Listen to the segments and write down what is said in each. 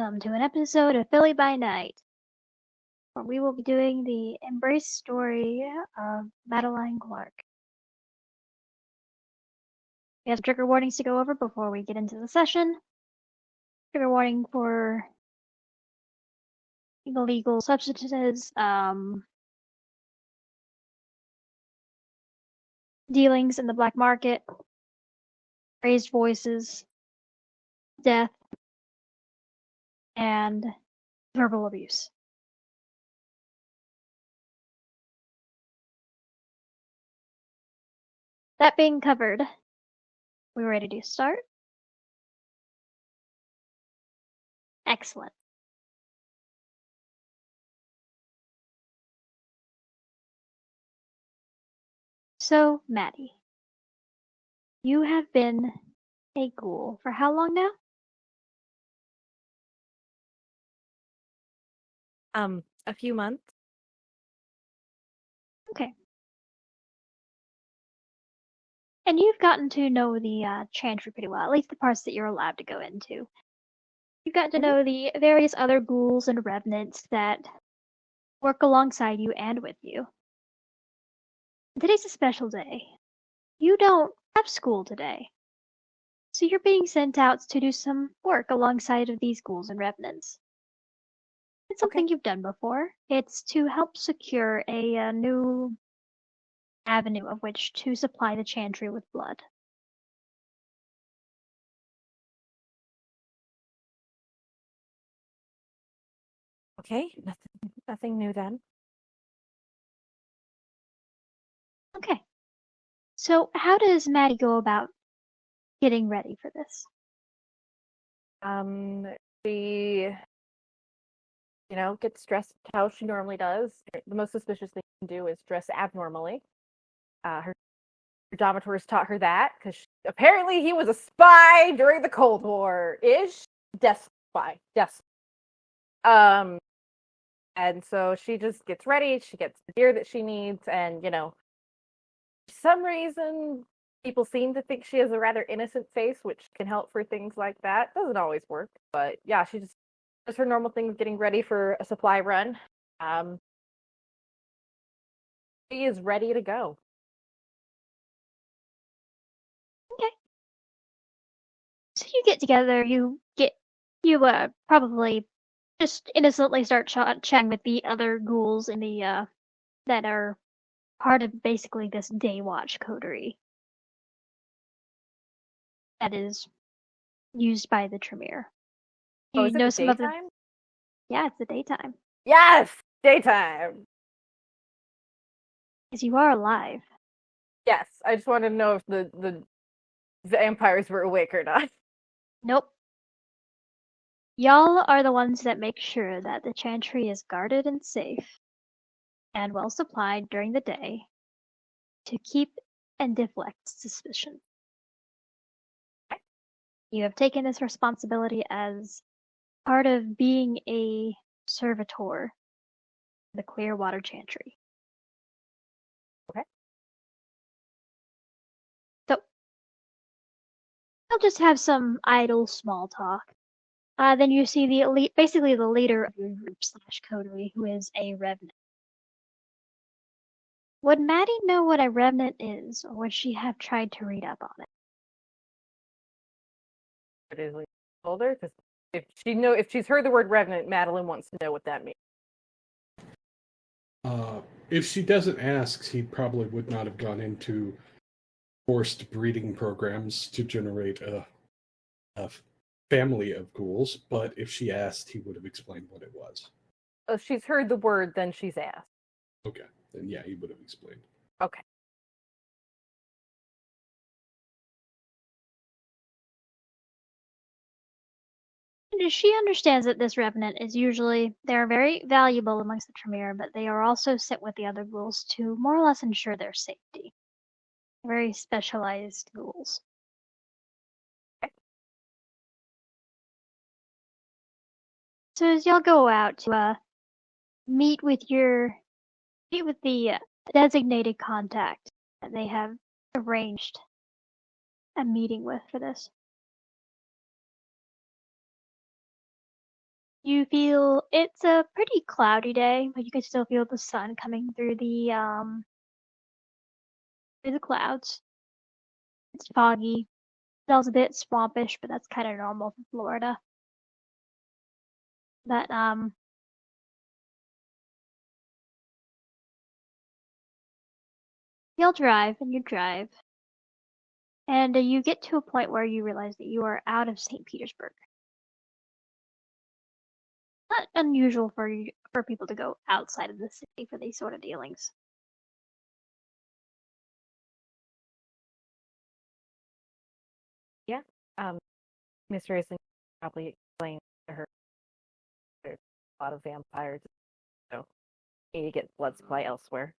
welcome to an episode of Philly by Night, where we will be doing the embrace story of Madeleine Clark. We have trigger warnings to go over before we get into the session. Trigger warning for illegal substances, dealings in the black market, raised voices, death, and verbal abuse. That being covered, we ready to start? Excellent. So, Maddie, you have been a ghoul for how long now? A few months. Okay. And you've gotten to know the Chantry pretty well, at least the parts that you're allowed to go into. You've gotten to know the various other ghouls and revenants that work alongside you and with you. Today's a special day. You don't have school today. So you're being sent out to do some work alongside of these ghouls and revenants. It's something you've done before. It's to help secure a new avenue of which to supply the Chantry with blood. Okay, nothing new then. Okay. So how does Maddie go about getting ready for this? She, gets dressed how she normally does. The most suspicious thing she can do is dress abnormally. Her Domitor's taught her that, because apparently he was a spy during the Cold War-ish. Desk spy. Desk. And so she just gets ready, she gets the gear that she needs, and, for some reason, people seem to think she has a rather innocent face, which can help for things like that. Doesn't always work, but yeah, she just does her normal things, getting ready for a supply run. She is ready to go. Okay. So you get together, you probably just innocently start chatting with the other ghouls in the that are part of basically this day watch coterie that is used by the Tremere. Oh, You is it know the some of them. daytime? Yeah, it's the daytime. Yes! Daytime! Because you are alive. Yes, I just wanted to know if the vampires were awake or not. Nope. Y'all are the ones that make sure that the Chantry is guarded and safe and well supplied during the day to keep and deflect suspicion. You have taken this responsibility as part of being a servitor of the Clearwater Chantry. Okay. So, I'll just have some idle small talk. Then you see basically the leader of your group / coterie, who is a revenant. Would Maddie know what a revenant is, or would she have tried to read up on it? It is older, because if she's heard the word revenant, Madeleine wants to know what that means. If she doesn't ask, he probably would not have gone into forced breeding programs to generate a family of ghouls, but if she asked, he would have explained what it was. If she's heard the word, then she's asked. Okay, then yeah, he would have explained. Okay. And she understands that this revenant is they're very valuable amongst the Tremere, but they are also sent with the other ghouls to more or less ensure their safety. Very specialized ghouls. So as y'all go out to meet with the designated contact that they have arranged a meeting with for this. You feel it's a pretty cloudy day, but you can still feel the sun coming through the clouds. It's foggy. Smells a bit swampish, but that's kind of normal for Florida. But you'll drive and you drive, and you get to a point where you realize that you are out of St. Petersburg. Not unusual for people to go outside of the city for these sort of dealings. Yeah. Mr. Islington probably explained to her there's a lot of vampires, so you need to get blood supply elsewhere.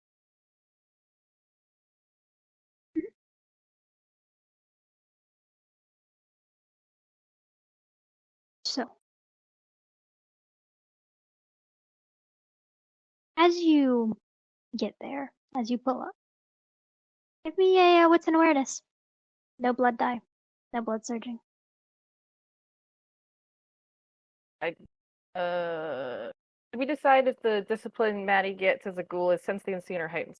So, as you get there, as you pull up, give me a wits and awareness. No blood die. No blood surging. Did we decide if the discipline Maddie gets as a ghoul is sense the unseen or heightened?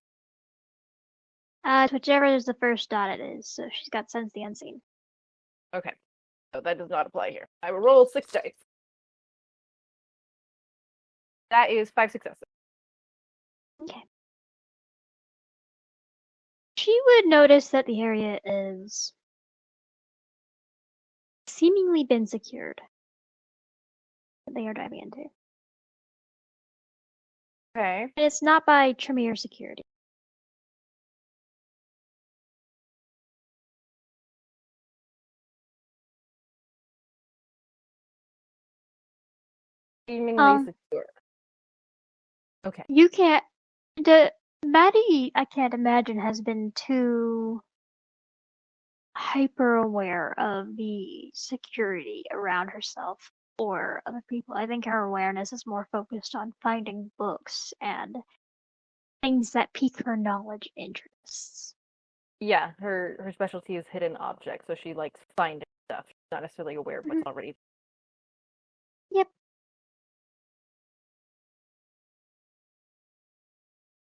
It's whichever is the first dot it is, so she's got sense the unseen. Okay. So that does not apply here. I will roll 6 dice. That is 5 successes. Okay. She would notice that the area is seemingly been secured that they are driving into. Okay. And it's not by Tremere security. Seemingly secure. Okay. You can't. Maddie, I can't imagine, has been too hyper aware of the security around herself or other people. I think her awareness is more focused on finding books and things that pique her knowledge interests. Yeah, her specialty is hidden objects, so she likes finding stuff. She's not necessarily aware of what's already. Yep.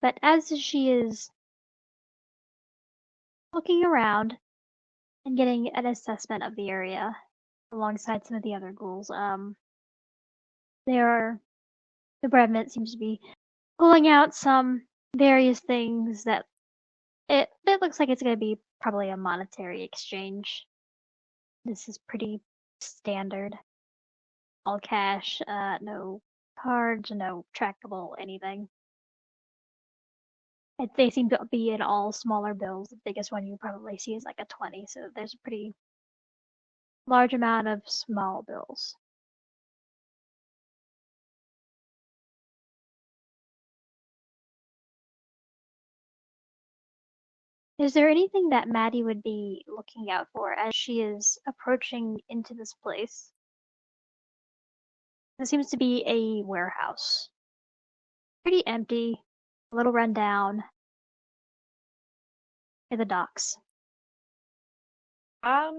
But as she is looking around and getting an assessment of the area alongside some of the other ghouls, the Revenant seems to be pulling out some various things that it looks like it's going to be probably a monetary exchange. This is pretty standard. All cash, no cards, no trackable anything. They seem to be in all smaller bills. The biggest one you probably see is like a 20, so there's a pretty large amount of small bills. Is there anything that Maddie would be looking out for as she is approaching into this place? It seems to be a warehouse. Pretty empty, a little run down. Near the docks. I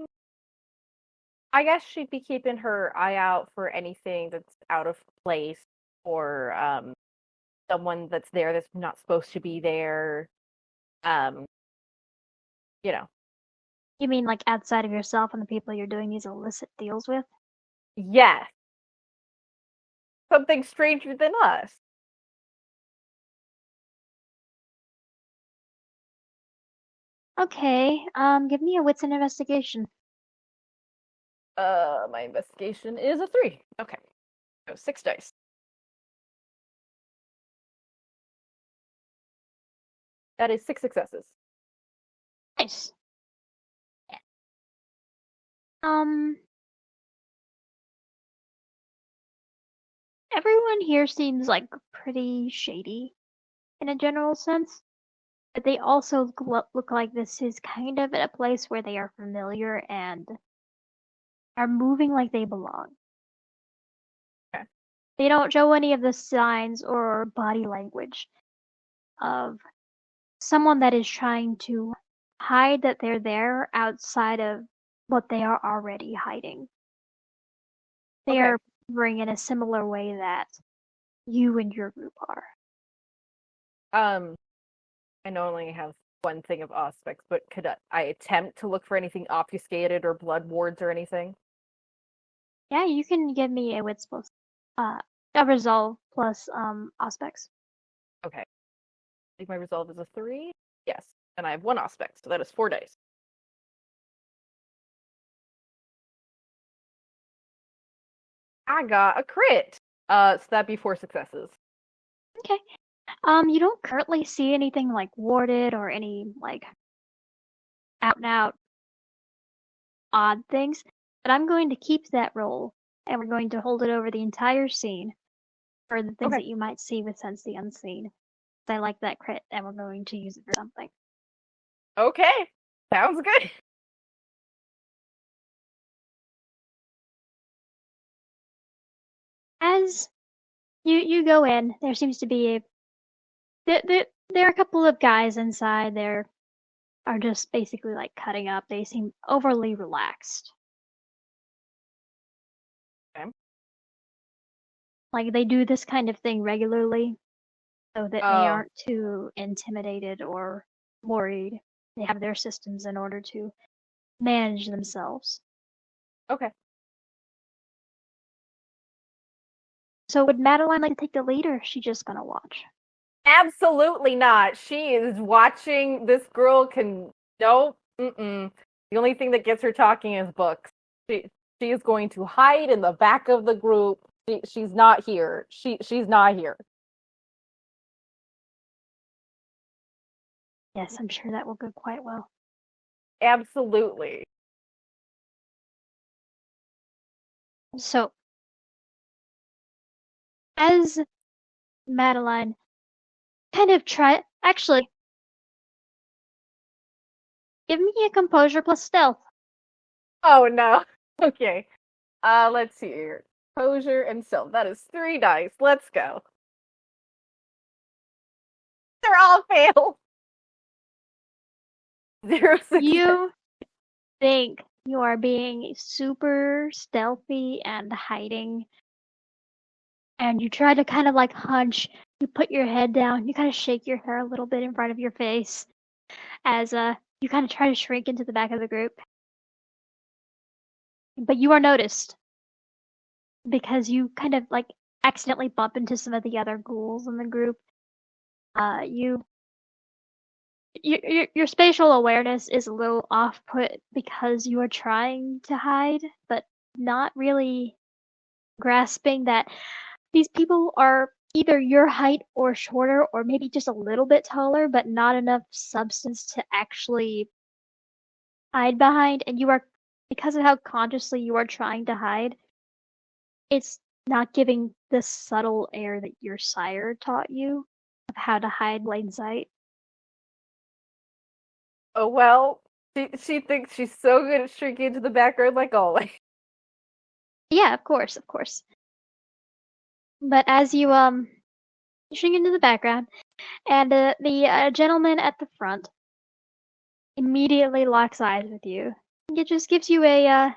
guess she'd be keeping her eye out for anything that's out of place or someone that's there that's not supposed to be there. You know. You mean like outside of yourself and the people you're doing these illicit deals with? Yes. Something stranger than us. Okay, give me a wits and investigation. My investigation is a 3. Okay. So 6 dice. That is 6 successes. Nice. Yeah. Everyone here seems like pretty shady in a general sense, but they also look like this is kind of a place where they are familiar and are moving like they belong. Okay. They don't show any of the signs or body language of someone that is trying to hide that they're there outside of what they are already hiding. They are in a similar way that you and your group are. I only have one thing of Auspex, but could I attempt to look for anything obfuscated or blood wards or anything? Yeah, you can give me a wits plus, a resolve plus Auspex. Okay. I think my resolve is a 3. Yes, and I have 1 Auspex, so that is 4 dice. I got a crit. So that'd be 4 successes. Okay. You don't currently see anything like warded or any like out and out odd things, but I'm going to keep that roll and we're going to hold it over the entire scene for the things Okay. that you might see with Sense the Unseen. I like that crit and we're going to use it for something. Okay. Sounds good. As you go in, there seems to be there are a couple of guys inside there are just basically like cutting up. They seem overly relaxed. Okay. Like they do this kind of thing regularly so that they aren't too intimidated or worried. They have their systems in order to manage themselves. Okay. So would Madeleine like to take the lead, or is she just gonna watch? Absolutely not. She is watching. This girl can nope. The only thing that gets her talking is books. She is going to hide in the back of the group. She's not here. She's not here. Yes, I'm sure that will go quite well. Absolutely. So, as Madeleine kind of actually, give me a composure plus stealth. Oh no. Okay. Let's see here. Composure and stealth. That is 3 dice. Let's go. They're all failed. 0 success. You think you are being super stealthy and hiding, and you try to kind of like hunch. You put your head down. You kind of shake your hair a little bit in front of your face as you kind of try to shrink into the back of the group. But you are noticed because you kind of like accidentally bump into some of the other ghouls in the group. Your spatial awareness is a little off-put because you are trying to hide, but not really grasping that these people are either your height or shorter, or maybe just a little bit taller, but not enough substance to actually hide behind. And you are, because of how consciously you are trying to hide, it's not giving the subtle air that your sire taught you of how to hide plain sight. Oh well, she thinks she's so good at shrinking into the background, like always. Yeah, of course. But as you shrink into the background, and the gentleman at the front immediately locks eyes with you. It just gives you a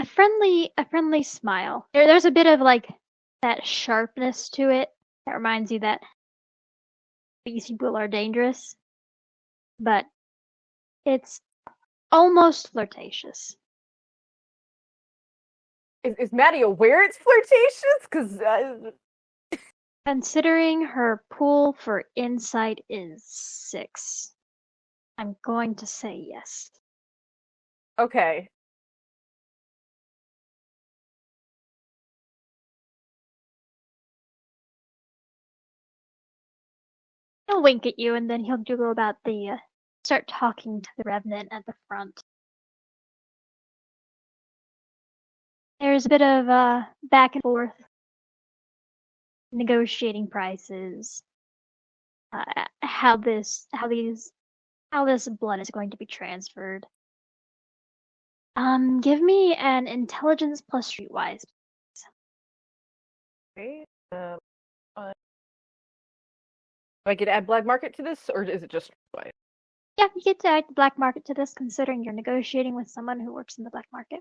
friendly smile. There's a bit of like that sharpness to it that reminds you that these people are dangerous, but it's almost flirtatious. Is Maddie aware it's flirtatious? Because Considering her pool for insight is 6, I'm going to say yes. okay. He'll wink at you, and then he'll go about start talking to the revenant at the front. There's a bit of back and forth, negotiating prices, how this blood is going to be transferred. Give me an intelligence plus streetwise. Okay. Do I get to add black market to this, or is it just white? Yeah, you get to add the black market to this, considering you're negotiating with someone who works in the black market.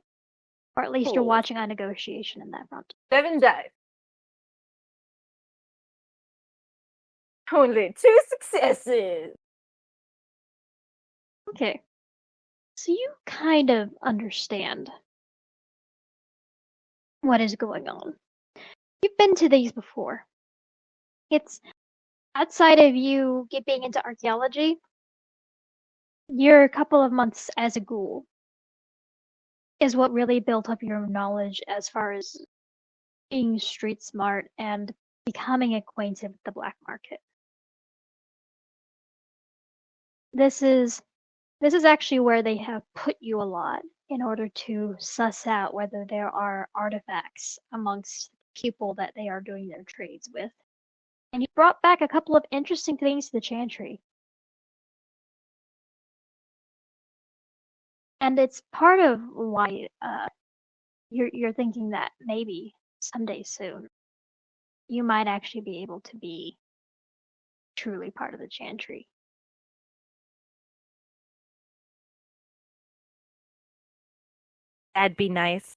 Or at least you're Cool. watching a negotiation in that front. 7 dice. Only 2 successes. Okay. So you kind of understand what is going on. You've been to these before. It's outside of you being into archaeology, your couple of months as a ghoul is what really built up your knowledge as far as being street smart and becoming acquainted with the black market. This is actually where they have put you a lot in order to suss out whether there are artifacts amongst people that they are doing their trades with. And you brought back a couple of interesting things to the Chantry. And it's part of why you're thinking that maybe someday soon you might actually be able to be truly part of the Chantry. That'd be nice.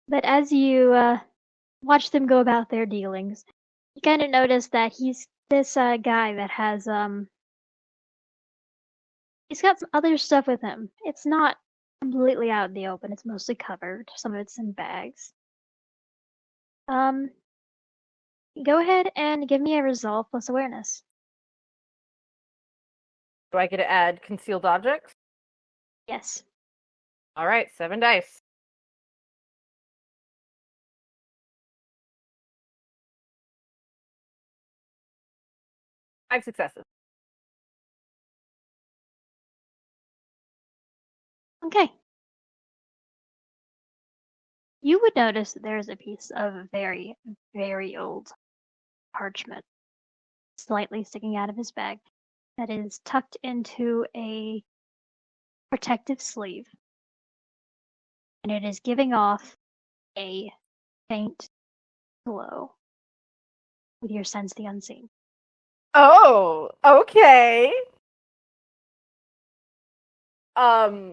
But as you watch them go about their dealings, you kind of notice that he's this guy that has he's got some other stuff with him. It's not completely out in the open. It's mostly covered. Some of it's in bags. Go ahead and give me a resolve plus awareness. Do I get to add concealed objects? Yes. All right, 7 dice. Five successes. Okay. You would notice that there's a piece of very, very old parchment slightly sticking out of his bag that is tucked into a protective sleeve. And it is giving off a faint glow with your sense the unseen. Oh, okay. So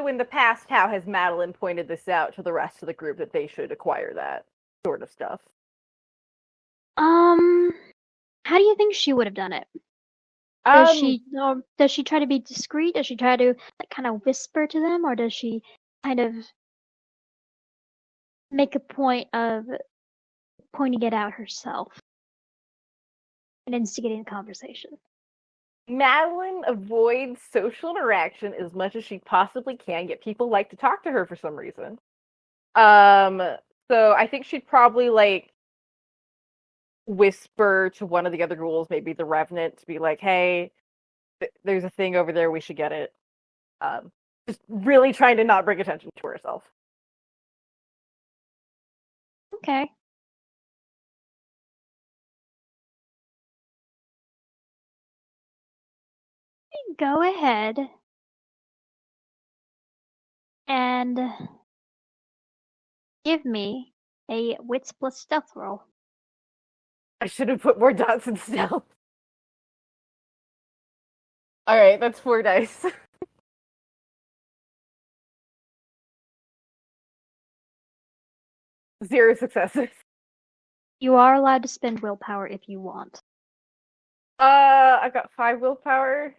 in the past, how has Madeleine pointed this out to the rest of the group that they should acquire that sort of stuff? How do you think she would have done it? Does she try to be discreet? Does she try to kind of whisper to them, or does she kind of make a point of pointing it out herself and instigating a conversation? Madeleine avoids social interaction as much as she possibly can, yet people like to talk to her for some reason. So I think she'd probably whisper to one of the other ghouls, maybe the Revenant, to be like, hey, there's a thing over there, we should get it. Just really trying to not bring attention to herself. Okay. Go ahead and give me a wits plus stealth roll. I should have put more dots in stealth. Alright, that's 4 dice. Zero successes. You are allowed to spend willpower if you want. I got 5 willpower.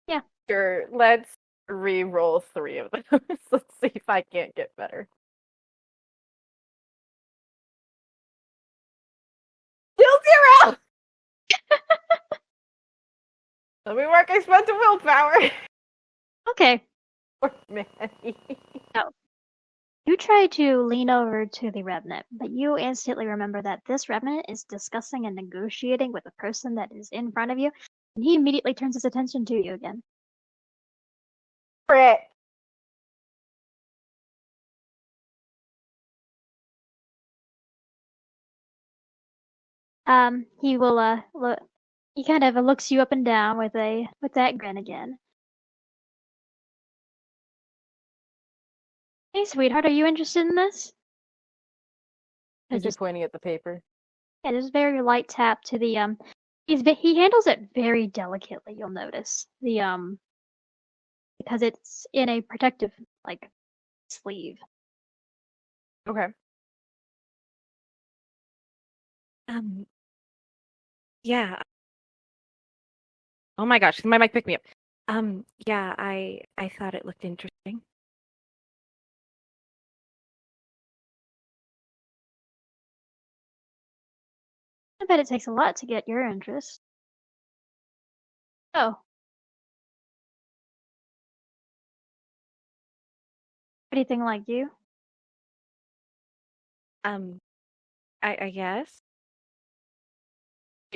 Yeah. Sure, let's re-roll 3 of those. Let's see if I can't get better. Still 0! Let me mark I spent a willpower. Okay. Poor Manny. You try to lean over to the Revenant, but you instantly remember that this Revenant is discussing and negotiating with the person that is in front of you, and he immediately turns his attention to you again. Frick. He will look. He kind of looks you up and down with that grin again. Hey, sweetheart, are you interested in this? Is he pointing at the paper? Yeah, there's a very light tap to the he handles it very delicately. You'll notice the because it's in a protective, like, sleeve. Okay. Yeah. Oh my gosh, my mic picked me up. Yeah, I thought it looked interesting. I bet it takes a lot to get your interest. Oh. Anything like you? I guess.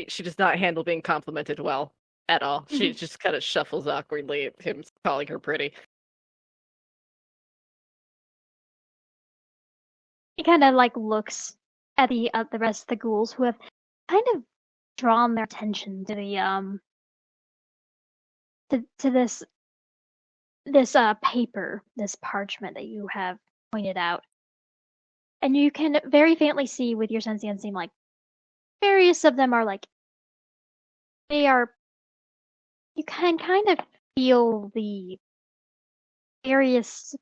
She does not handle being complimented well at all. She just kind of shuffles awkwardly at him calling her pretty. He kind of like looks at the rest of the ghouls who have kind of drawn their attention to the to this paper, this parchment that you have pointed out. And you can very faintly see with your sense the unseen, like, various of them are like, you can kind of feel the various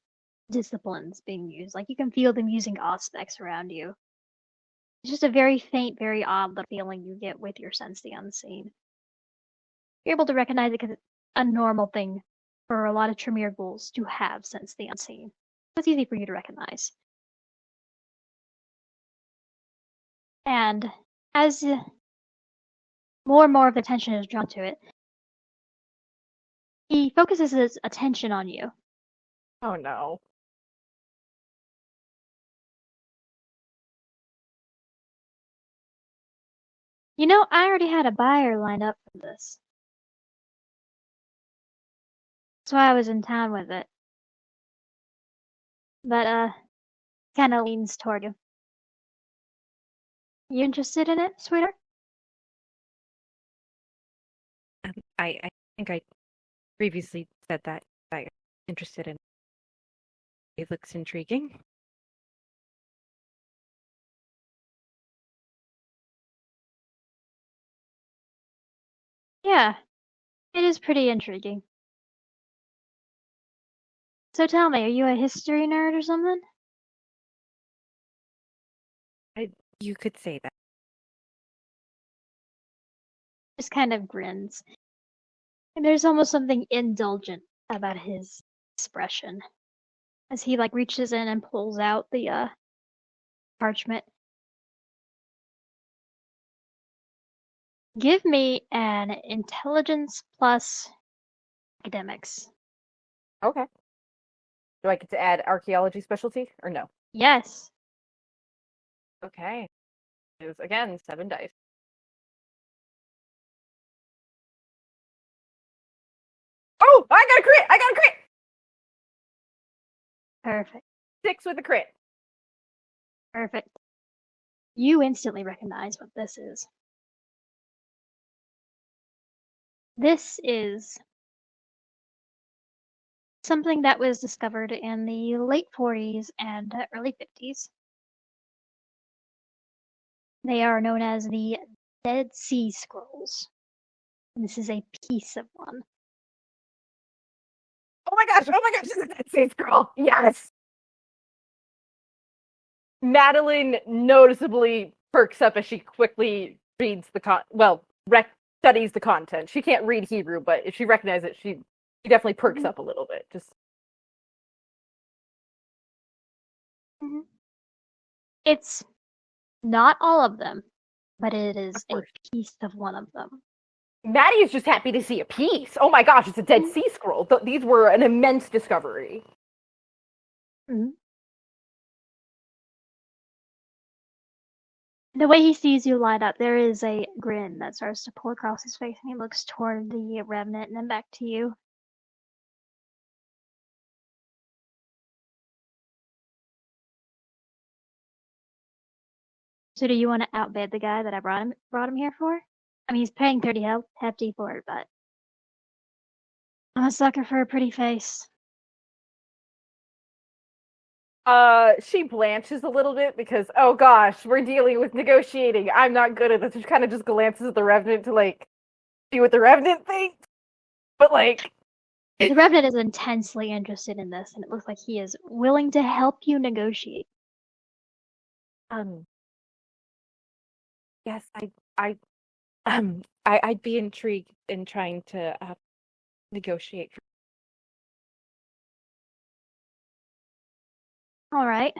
disciplines being used. Like, you can feel them using aspects around you. It's just a very faint, very odd little feeling you get with your sense the unseen. You're able to recognize it because it's a normal thing for a lot of Tremere ghouls to have sense the unseen. So it's easy for you to recognize. And as more and more of the attention is drawn to it, he focuses his attention on you. Oh no. You know, I already had a buyer lined up for this. That's why I was in town with it. But, kind of leans toward you. You interested in it, sweetheart? I think I previously said that I'm interested in. It looks intriguing. Yeah, it is pretty intriguing. So tell me, are you a history nerd or something? You could say that. Just kind of grins. And there's almost something indulgent about his expression as he like reaches in and pulls out the parchment. Give me an intelligence plus academics. Okay. Do I get to add archaeology specialty or no? Yes. Okay. It was again 7 dice. Oh, I got a crit! I got a crit! Perfect. 6 with a crit. Perfect. You instantly recognize what this is. This is something that was discovered in the late 40s and early 50s. They are known as the Dead Sea Scrolls. And this is a piece of one. Oh my gosh, it's a Dead Sea Scroll. Yes. Madeleine noticeably perks up as she quickly reads the studies the content. She can't read Hebrew, but if she recognizes it, she definitely perks up a little bit. Just It's not all of them, but it is Of a course. piece of one of them. Maddie is just happy to see a piece. Oh my gosh, it's a Dead Sea Scroll. These were an immense discovery. Mhm. The way he sees you light up, there is a grin that starts to pour across his face, and he looks toward the revenant and then back to you. So do you want to outbid the guy that I brought him here for? I mean, he's paying 30 hefty for it, but I'm a sucker for a pretty face. She blanches a little bit because, oh gosh, we're dealing with negotiating. I'm not good at this. She kind of just glances at the Revenant to, like, see what the Revenant thinks. But, like, The Revenant is intensely interested in this, and it looks like he is willing to help you negotiate. Yes, I'd be intrigued in trying to negotiate. All right.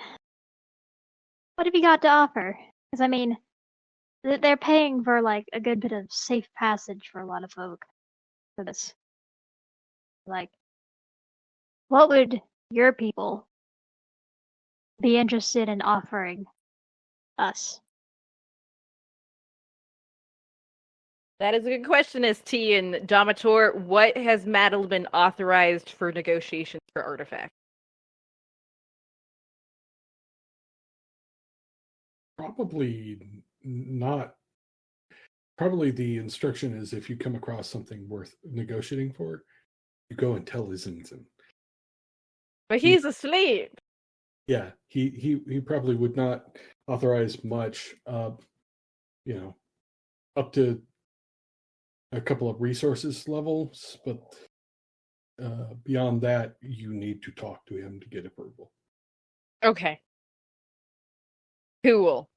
What have you got to offer? Because I mean, they're paying for like a good bit of safe passage for a lot of folk for this. Like, what would your people be interested in offering us? That is a good question, ST and Domator. What has Madeleine been authorized for negotiations for artifacts? Probably not. Probably the instruction is if you come across something worth negotiating for, you go and tell Islington. But he's asleep. Yeah, he probably would not authorize much. Up to a couple of resources levels, but beyond that, you need to talk to him to get approval. Okay. Cool.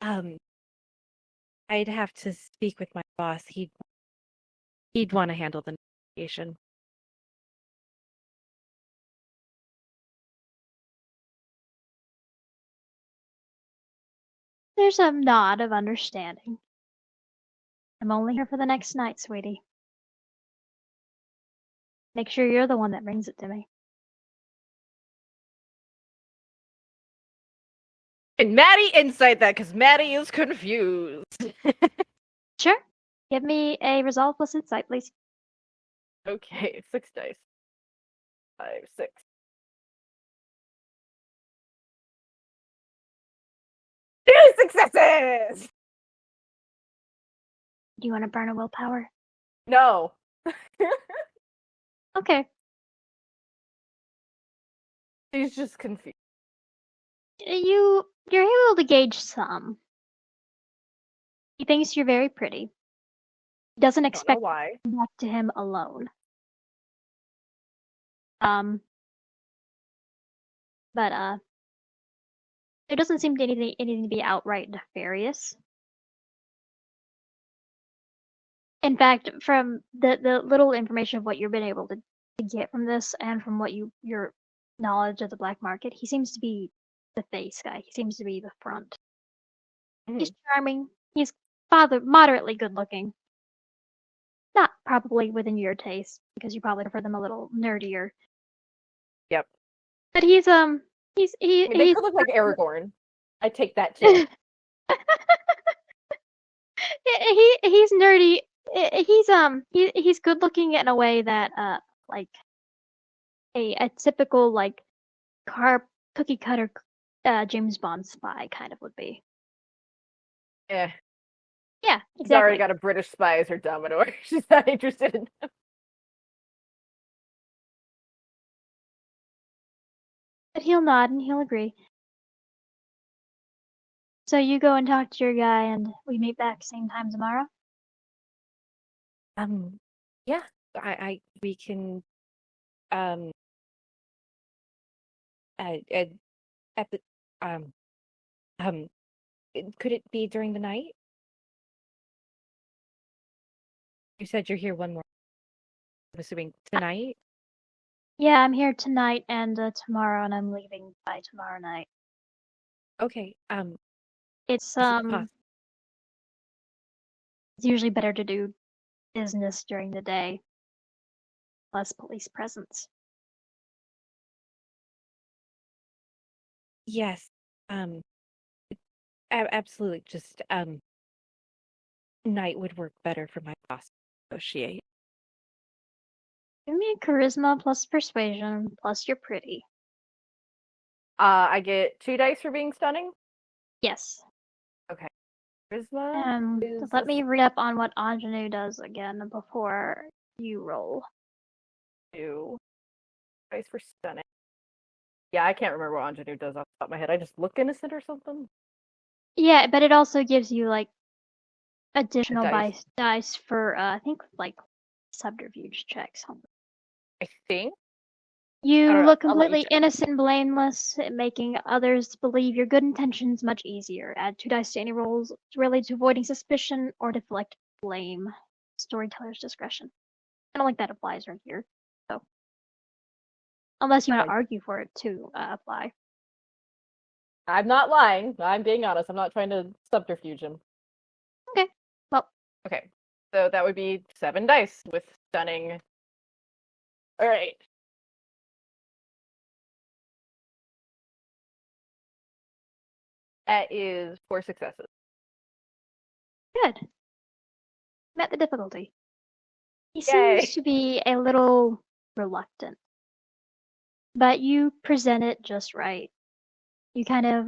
I'd have to speak with my boss. He'd want to handle the negotiation. There's a nod of understanding. I'm only here for the next night, sweetie. Make sure you're the one that brings it to me. And Maddie insight that because Maddie is confused. Sure. Give me a resolve plus insight, please. Okay, 6 dice. 5, 6. Two successes! Do you want to burn a willpower? No. Okay. She's just confused. You're able to gauge some. He thinks you're very pretty. He doesn't Don't know expect why. to come back to him alone. But there doesn't seem to anything to be outright nefarious. In fact, from the little information of what you've been able to get from this, and from what your knowledge of the black market, he seems to be the face guy. He seems to be the front. He's charming. He's moderately good looking. Not probably within your taste, because you probably prefer them a little nerdier. Yep. But he's I mean, they could look like Aragorn. I take that too. he's nerdy. He's good looking in a way that like a typical like cookie cutter James Bond spy kind of would be. Yeah. Yeah, She's already exactly. got a British spy as her Dominor. She's not interested in him. But he'll nod and he'll agree. So you go and talk to your guy, and we meet back same time tomorrow. Yeah, we can at the could it be during the night? You said you're here one more. I'm assuming tonight. Yeah, I'm here tonight and tomorrow, and I'm leaving by tomorrow night. Okay. It's is it it's usually better to do business during the day. Less police presence. Yes. Absolutely. Just night would work better for my boss to negotiate. Give me a charisma plus persuasion plus you're pretty. I get 2 dice for being stunning. Yes. Okay. Charisma. is Let a me read up on what Ingenue does again before you roll. 2 dice for stunning. Yeah, I can't remember what Ingenue does off the top of my head. I just look innocent or something. Yeah, but it also gives you like additional dice. dice for I think like subterfuge checks. I think. You Alright, look I'll let you completely check. innocent and blameless, making others believe your good intentions much easier. Add 2 dice to any rolls related to avoiding suspicion or deflect blame. Storyteller's discretion. I don't think that applies right here. So, unless you want to argue for it to apply. I'm not lying. I'm being honest. I'm not trying to subterfuge him. Okay. Well, Okay. So that would be 7 dice with stunning. Alright. That is 4 successes. good. Met the difficulty. He Yay. seems to be a little reluctant, but you present it just right. You kind of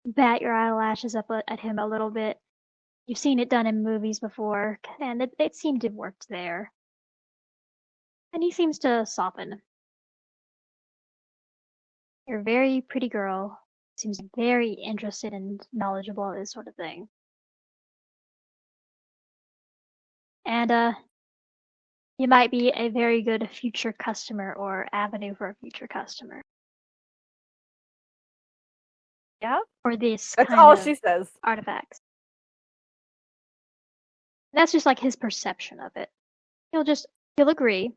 bat your eyelashes up at him a little bit. You've seen it done in movies before, and it seemed to have worked there. And he seems to soften. You're a very pretty girl. Seems very interested and knowledgeable in this sort of thing. And you might be a very good future customer or avenue for a future customer. Yeah? Or this That's kind all of she says. artifacts. That's just like his perception of it. He'll agree.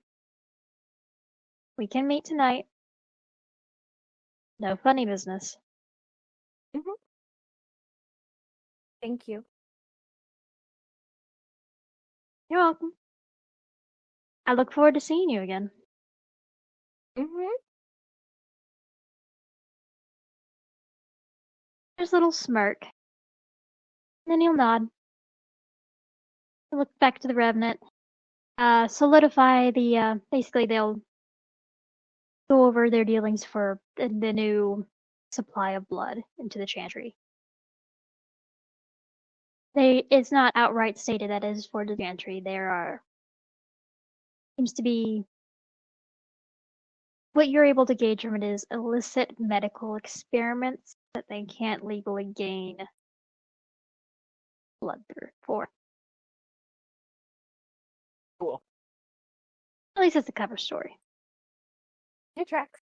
We can meet tonight. No funny business. Thank you. You're welcome. I look forward to seeing you again. There's a little smirk. Then he'll nod. He'll look back to the Revenant. Solidify the, basically they'll go over their dealings for the new supply of blood into the Chantry. It's not outright stated that it is for the Chantry. Seems to be, what you're able to gauge from it is illicit medical experiments that they can't legally gain blood for. Cool. At least it's the cover story. It tracks.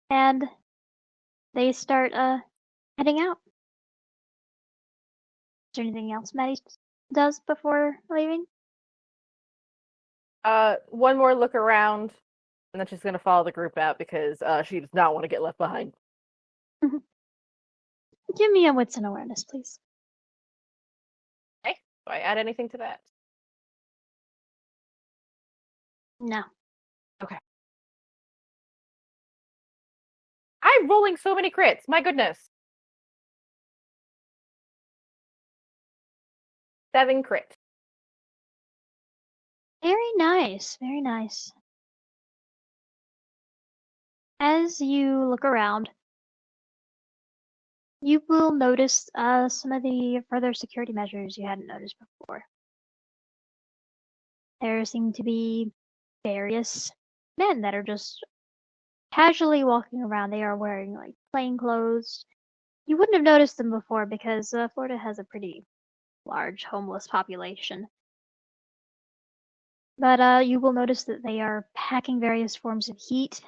And they start heading out. Is there anything else Maddie does before leaving? One more look around, and then she's gonna follow the group out because she does not want to get left behind. Give me a wits and awareness, please. Okay. Do I add anything to that? No. Okay. I'm rolling so many crits. My goodness. 7 crit. Very nice. Very nice. As you look around, you will notice some of the further security measures you hadn't noticed before. There seem to be various men that are just casually walking around. They are wearing like plain clothes. You wouldn't have noticed them before because Florida has a pretty large homeless population. But you will notice that they are packing various forms of heat,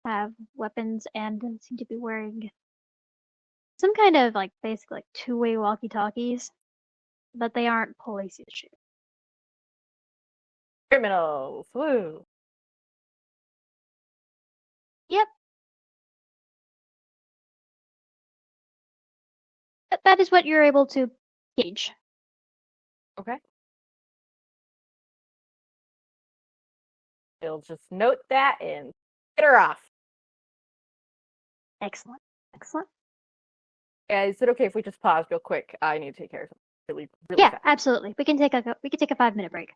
have weapons, and seem to be wearing some kind of like basically like two-way walkie-talkies, but they aren't police issued. Criminals. Woo. Yep. But that is what you're able to gauge. Okay. We'll just note that and get her off. Excellent. Excellent. Is it okay if we just pause real quick? I need to take care of something really Yeah, fast. absolutely. We can take a 5-minute break.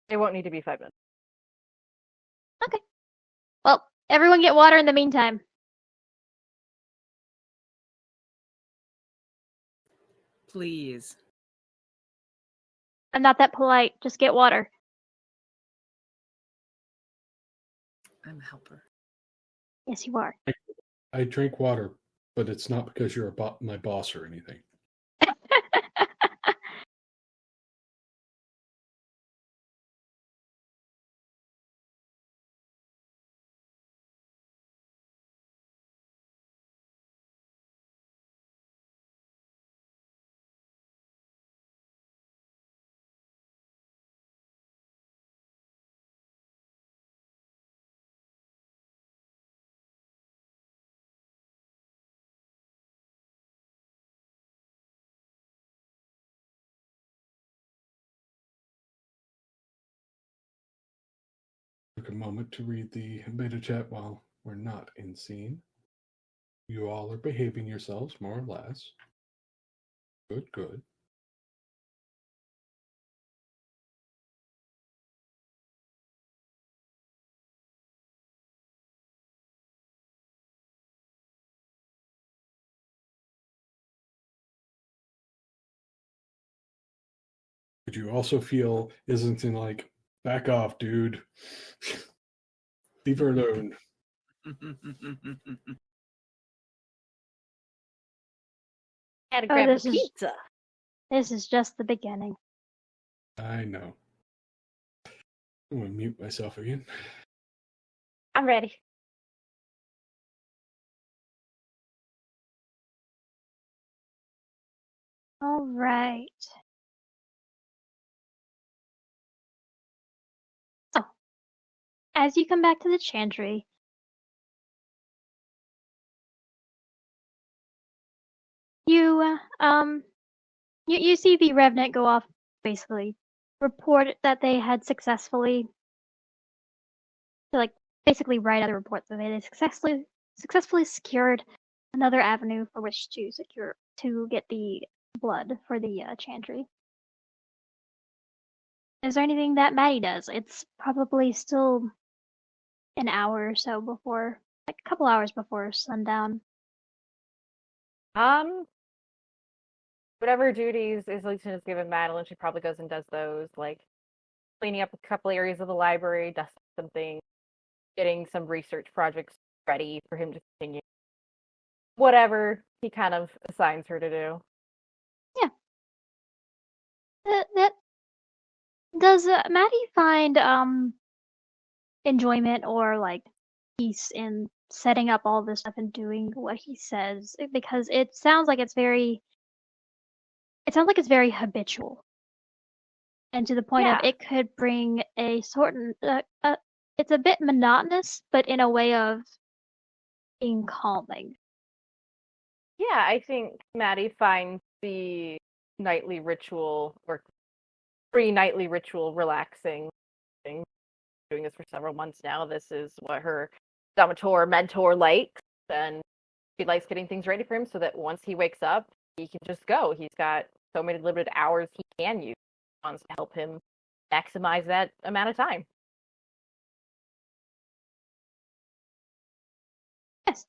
It won't need to be 5 minutes. Okay. Well, everyone get water in the meantime. Please. I'm not that polite. Just get water. I'm a helper. Yes, you are. I drink water, but it's not because you're my boss or anything. took a moment to read the beta chat while we're not in scene. You all are behaving yourselves, more or less. Good, good. But you also feel Islington like, back off, dude. Leave her alone. Had to Oh, grab the this is- pizza. This is just the beginning. I know. I'm going to mute myself again. I'm ready. All right. So, as you come back to the chantry, you see the revenant go off, basically report that they had successfully, basically write out the report that they had successfully secured another avenue for which to get the blood for the chantry. Is there anything that Maddie does? It's probably still an hour or so before, like a couple hours before sundown. Whatever duties Islington has given Madeleine, she probably goes and does those, like cleaning up a couple areas of the library, dusting some things, getting some research projects ready for him to continue. Whatever he kind of assigns her to do. Yeah. That does Maddie find enjoyment or like peace in setting up all this stuff and doing what he says? Because it sounds like it's very habitual, and to the point of Yeah. it could bring a certain it's a bit monotonous, but in a way of being calming. Yeah, I think Maddie finds the nightly ritual or pre-nightly ritual relaxing. Doing this for several months now. This is what her mentor likes, and she likes getting things ready for him so that once he wakes up, he can just go. He's got so many limited hours he can use. She wants to help him maximize that amount of time. Yes.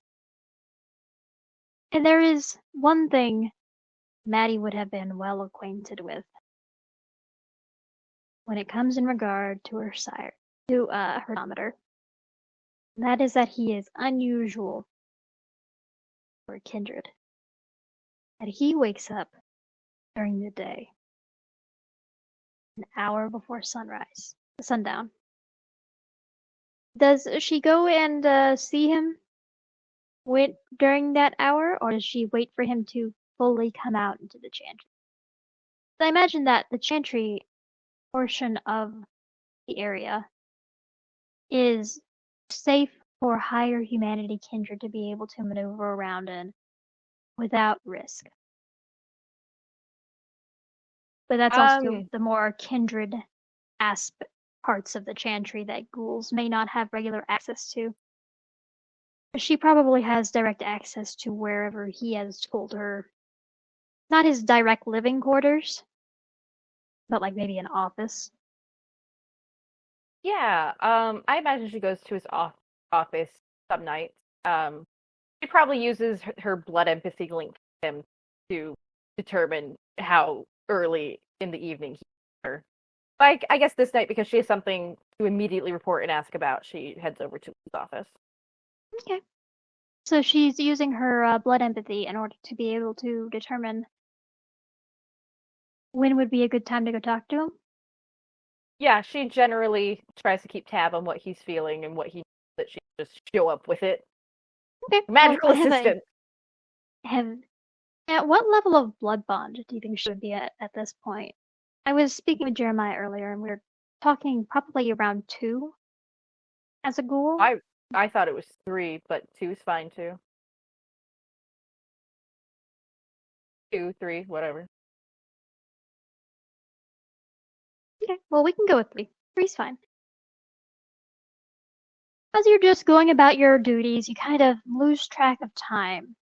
And there is one thing Maddie would have been well acquainted with when it comes in regard to her chronometer. And that is that he is unusual for a kindred. That he wakes up during the day, an hour before sundown. Does she go and see him during that hour, or does she wait for him to fully come out into the chantry? I imagine that the chantry portion of the area is safe for higher humanity kindred to be able to maneuver around in without risk. But that's also the more kindred parts of the chantry that ghouls may not have regular access to. She probably has direct access to wherever he has told her. Not his direct living quarters, but like maybe an office. Yeah, I imagine she goes to his office some nights. She probably uses her blood empathy link to him to determine how early in the evening he's her. Like, I guess this night, because she has something to immediately report and ask about, she heads over to his office. Okay. So she's using her blood empathy in order to be able to determine when would be a good time to go talk to him? Yeah, she generally tries to keep tab on what he's feeling and what he that she just show up with it. Okay. Magical Well, assistant. At what level of blood bond do you think she would be at this point? I was speaking with Jeremiah earlier, and we were talking probably around 2 as a ghoul. I thought it was 3, but 2's fine too. 2, 3, whatever. Okay, well, we can go with 3. 3's fine. As you're just going about your duties, you kind of lose track of time.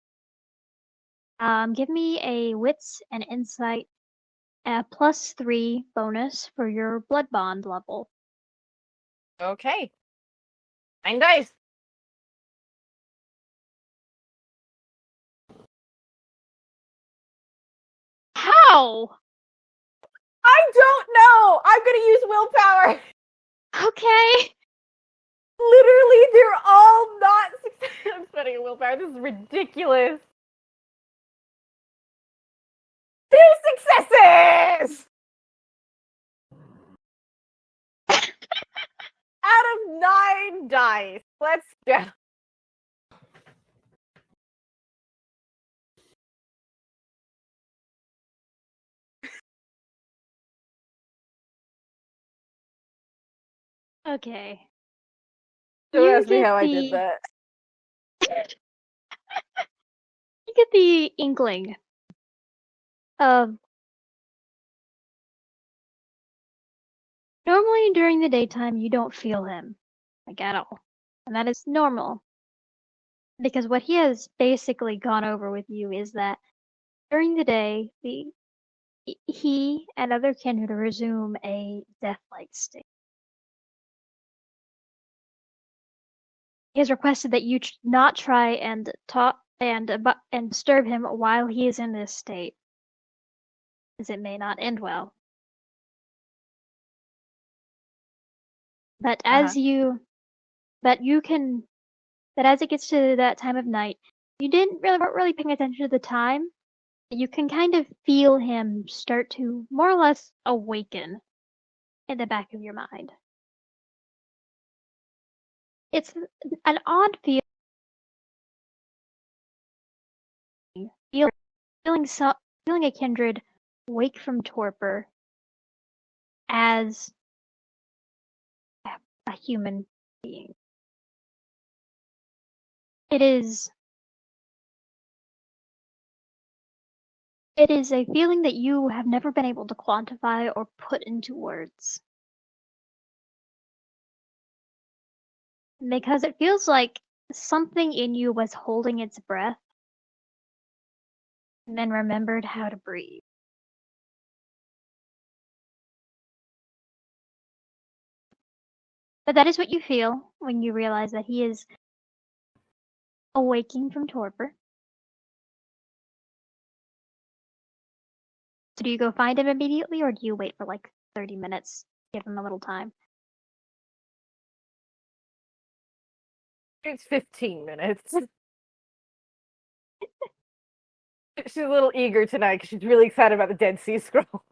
Give me a wits and insight +3 bonus for your blood bond level. Okay. 9 dice. How? I don't know. I'm gonna use willpower. Okay. Literally, they're all not success. I'm spending a willpower. This is ridiculous. 2 successes! Out of 9 dice. Let's go. Okay. Don't You ask me get how I the- did that. You get the inkling of normally during the daytime you don't feel him, like at all. And that is normal. Because what he has basically gone over with you is that during the day, he and other kindred resume a death-like state. He has requested that you not try and talk and disturb him while he is in this state, as it may not end well. But as as it gets to that time of night, you weren't really paying attention to the time. You can kind of feel him start to more or less awaken in the back of your mind. It's an odd feeling, feeling a kindred wake from torpor as a human being. It is a feeling that you have never been able to quantify or put into words. Because it feels like something in you was holding its breath and then remembered how to breathe. But that is what you feel when you realize that he is awaking from torpor. So do you go find him immediately, or do you wait for like 30 minutes, give him a little time? It's 15 minutes. She's a little eager tonight because she's really excited about the Dead Sea Scroll.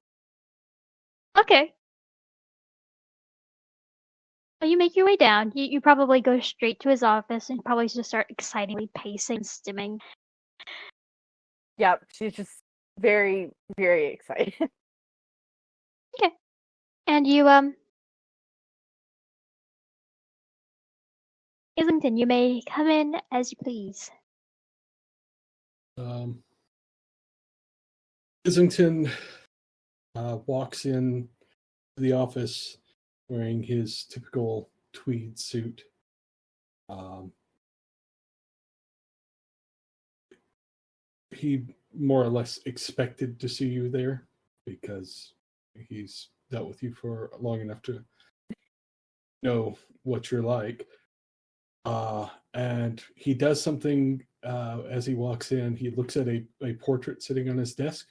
Okay. Well, you make your way down. You probably go straight to his office and probably just start excitedly pacing and stimming. Yep, she's just very, very excited. Okay. And you, Islington, you may come in as you please. Islington walks in to the office wearing his typical tweed suit. He more or less expected to see you there because he's dealt with you for long enough to know what you're like. And he does something as he walks in. He looks at a portrait sitting on his desk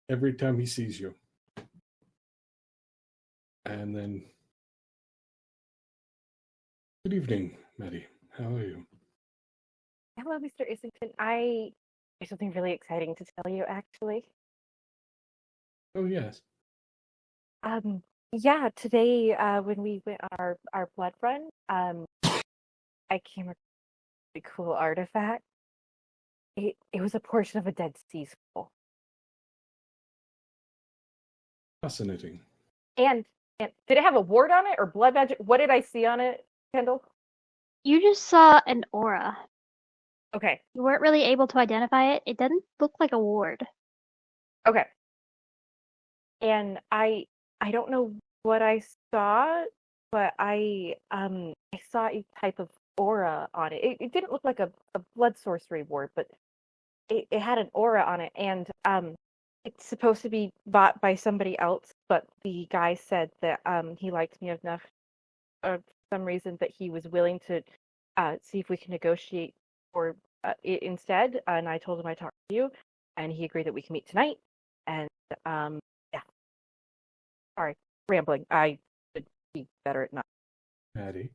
every time he sees you. And then, good evening, Maddie. How are you? Hello, Mr. Islington. I have something really exciting to tell you, actually. Oh, yes. Yeah, today, when we went on our blood run, I came across a really cool artifact. It was a portion of a Dead Sea Scroll. Fascinating. And did it have a ward on it or blood magic? What did I see on it, Kendall? You just saw an aura. Okay. You weren't really able to identify it. It doesn't look like a ward. Okay. And I don't know what I saw, but I saw a type of aura on it. It didn't look like a blood sorcery ward, but it had an aura on it, and it's supposed to be bought by somebody else, but the guy said that he liked me enough for some reason that he was willing to see if we can negotiate for it instead. And I told him I talked to you, and he agreed that we can meet tonight. And yeah, sorry, rambling. I should be better at not. Maddie,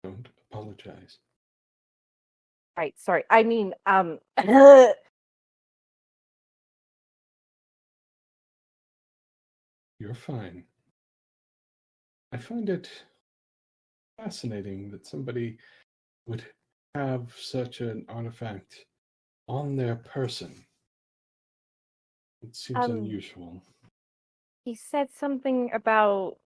don't apologize. Right, sorry. I mean, You're fine. I find it fascinating that somebody would have such an artifact on their person. It seems unusual. he said something about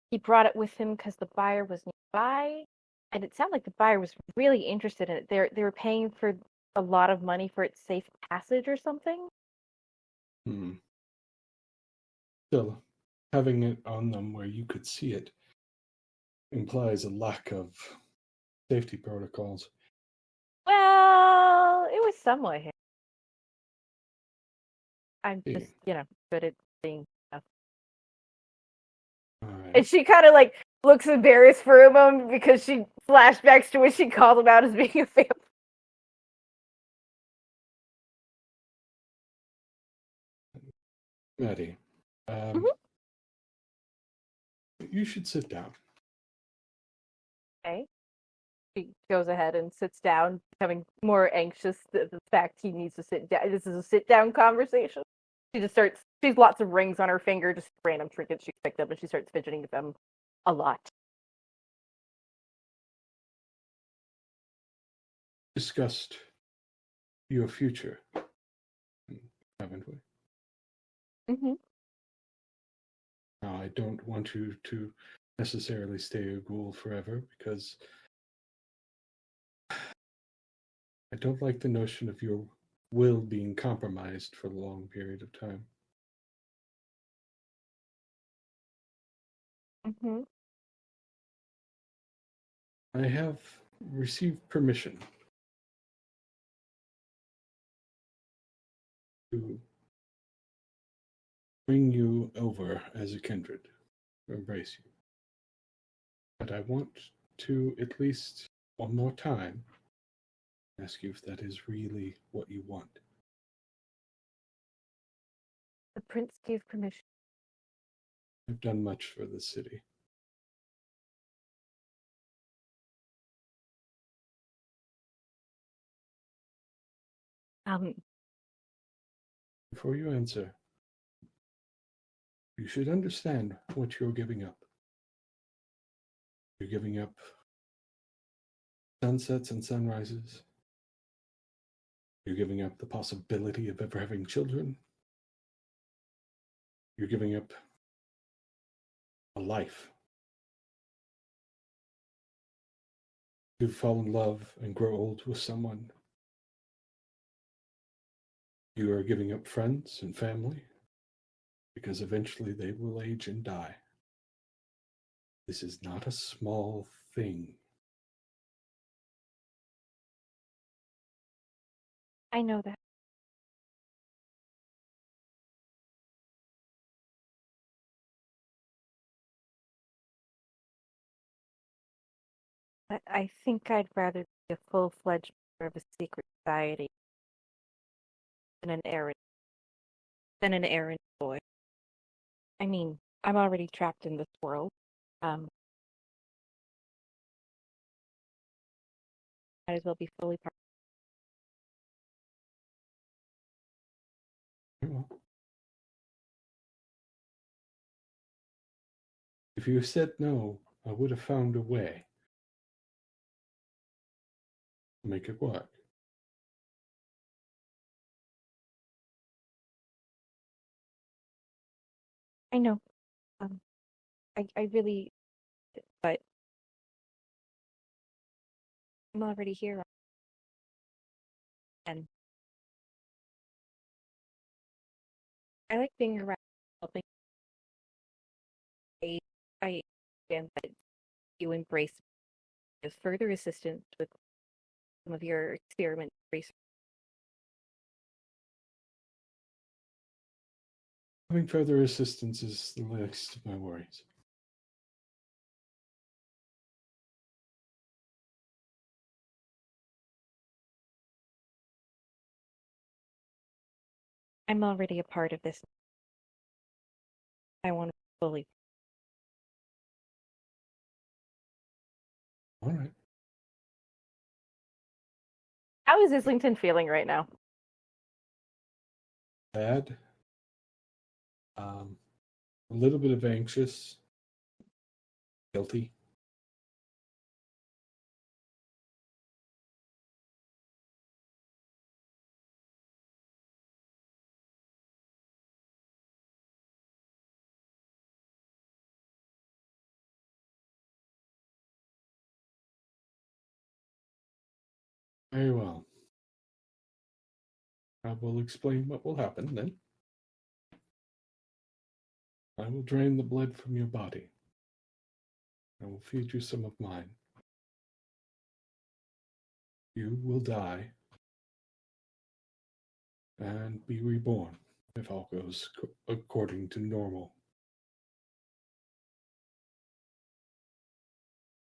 he brought it with him because the buyer was nearby, and it sounded like the buyer was really interested in it. They were paying for a lot of money for its safe passage or something. Still, having it on them where you could see it implies a lack of safety protocols. Well, it was somewhat him. I'm just, good at seeing stuff. All right. And she kind of like looks embarrassed for a moment because she flashbacks to when she called him out as being a vampire. Maddie, you should sit down. Okay. She goes ahead and sits down, becoming more anxious that the fact he needs to sit down. This is a sit-down conversation. She just starts, she has lots of rings on her finger, just random trinkets she picked up, and she starts fidgeting with them a lot. Discussed your future, haven't we? Mm-hmm. Now, I don't want you to necessarily stay a ghoul forever, because I don't like the notion of your will being compromised for a long period of time. Mm-hmm. I have received permission to bring you over as a kindred, to embrace you. But I want to, at least one more time, ask you if that is really what you want. The prince gave permission. I've done much for this city. Before you answer, you should understand what you're giving up. You're giving up sunsets and sunrises. You're giving up the possibility of ever having children. You're giving up a life to fall in love and grow old with someone. You are giving up friends and family because eventually they will age and die. This is not a small thing. I know that. But I think I'd rather be a full-fledged member of a secret society than an errand boy. I mean, I'm already trapped in this world. Might as well be fully part. Well, if you said no, I would have found a way to make it work. I know. I really, but I'm already here, and I like being around helping. I and that you embrace as further assistance with some of your experiment research. Having further assistance is the least of my worries. I'm already a part of this. I want to fully. All right. How is Islington feeling right now? Bad. A little bit of anxious. Guilty. Very well. I will explain what will happen then. I will drain the blood from your body. I will feed you some of mine. You will die and be reborn if all goes according to normal.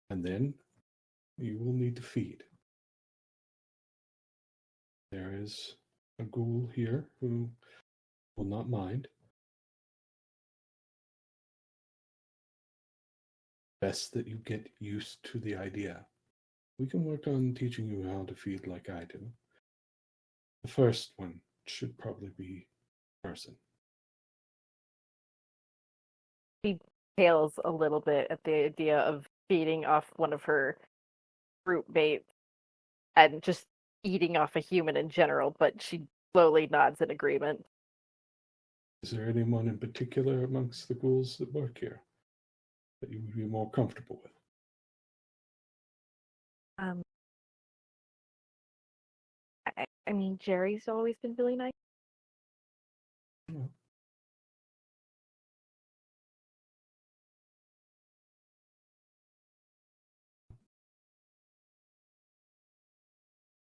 And then you will need to feed. There is a ghoul here who will not mind. Best that you get used to the idea. We can work on teaching you how to feed like I do. The first one should probably be person. She pales a little bit at the idea of feeding off one of her fruit mates and just eating off a human in general, but she slowly nods in agreement. Is there anyone in particular amongst the ghouls that work here that you would be more comfortable with? I mean, Jerry's always been really nice. Oh.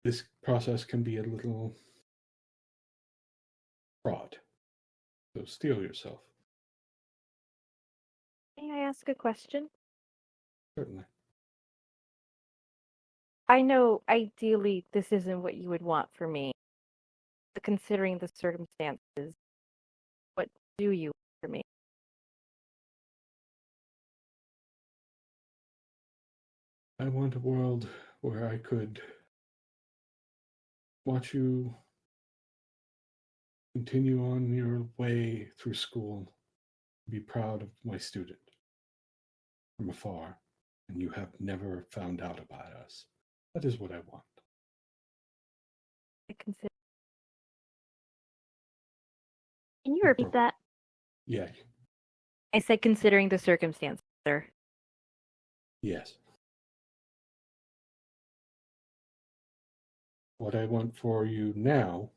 This process can be a little fraught, so steel yourself. May I ask a question? Certainly. I know ideally this isn't what you would want for me, but considering the circumstances, what do you want for me? I want a world where I could watch you continue on your way through school, be proud of my student from afar, and you have never found out about us. That is what I want. I consider. Can you repeat that? Yeah, I said considering the circumstances, sir. yes. What I want for you now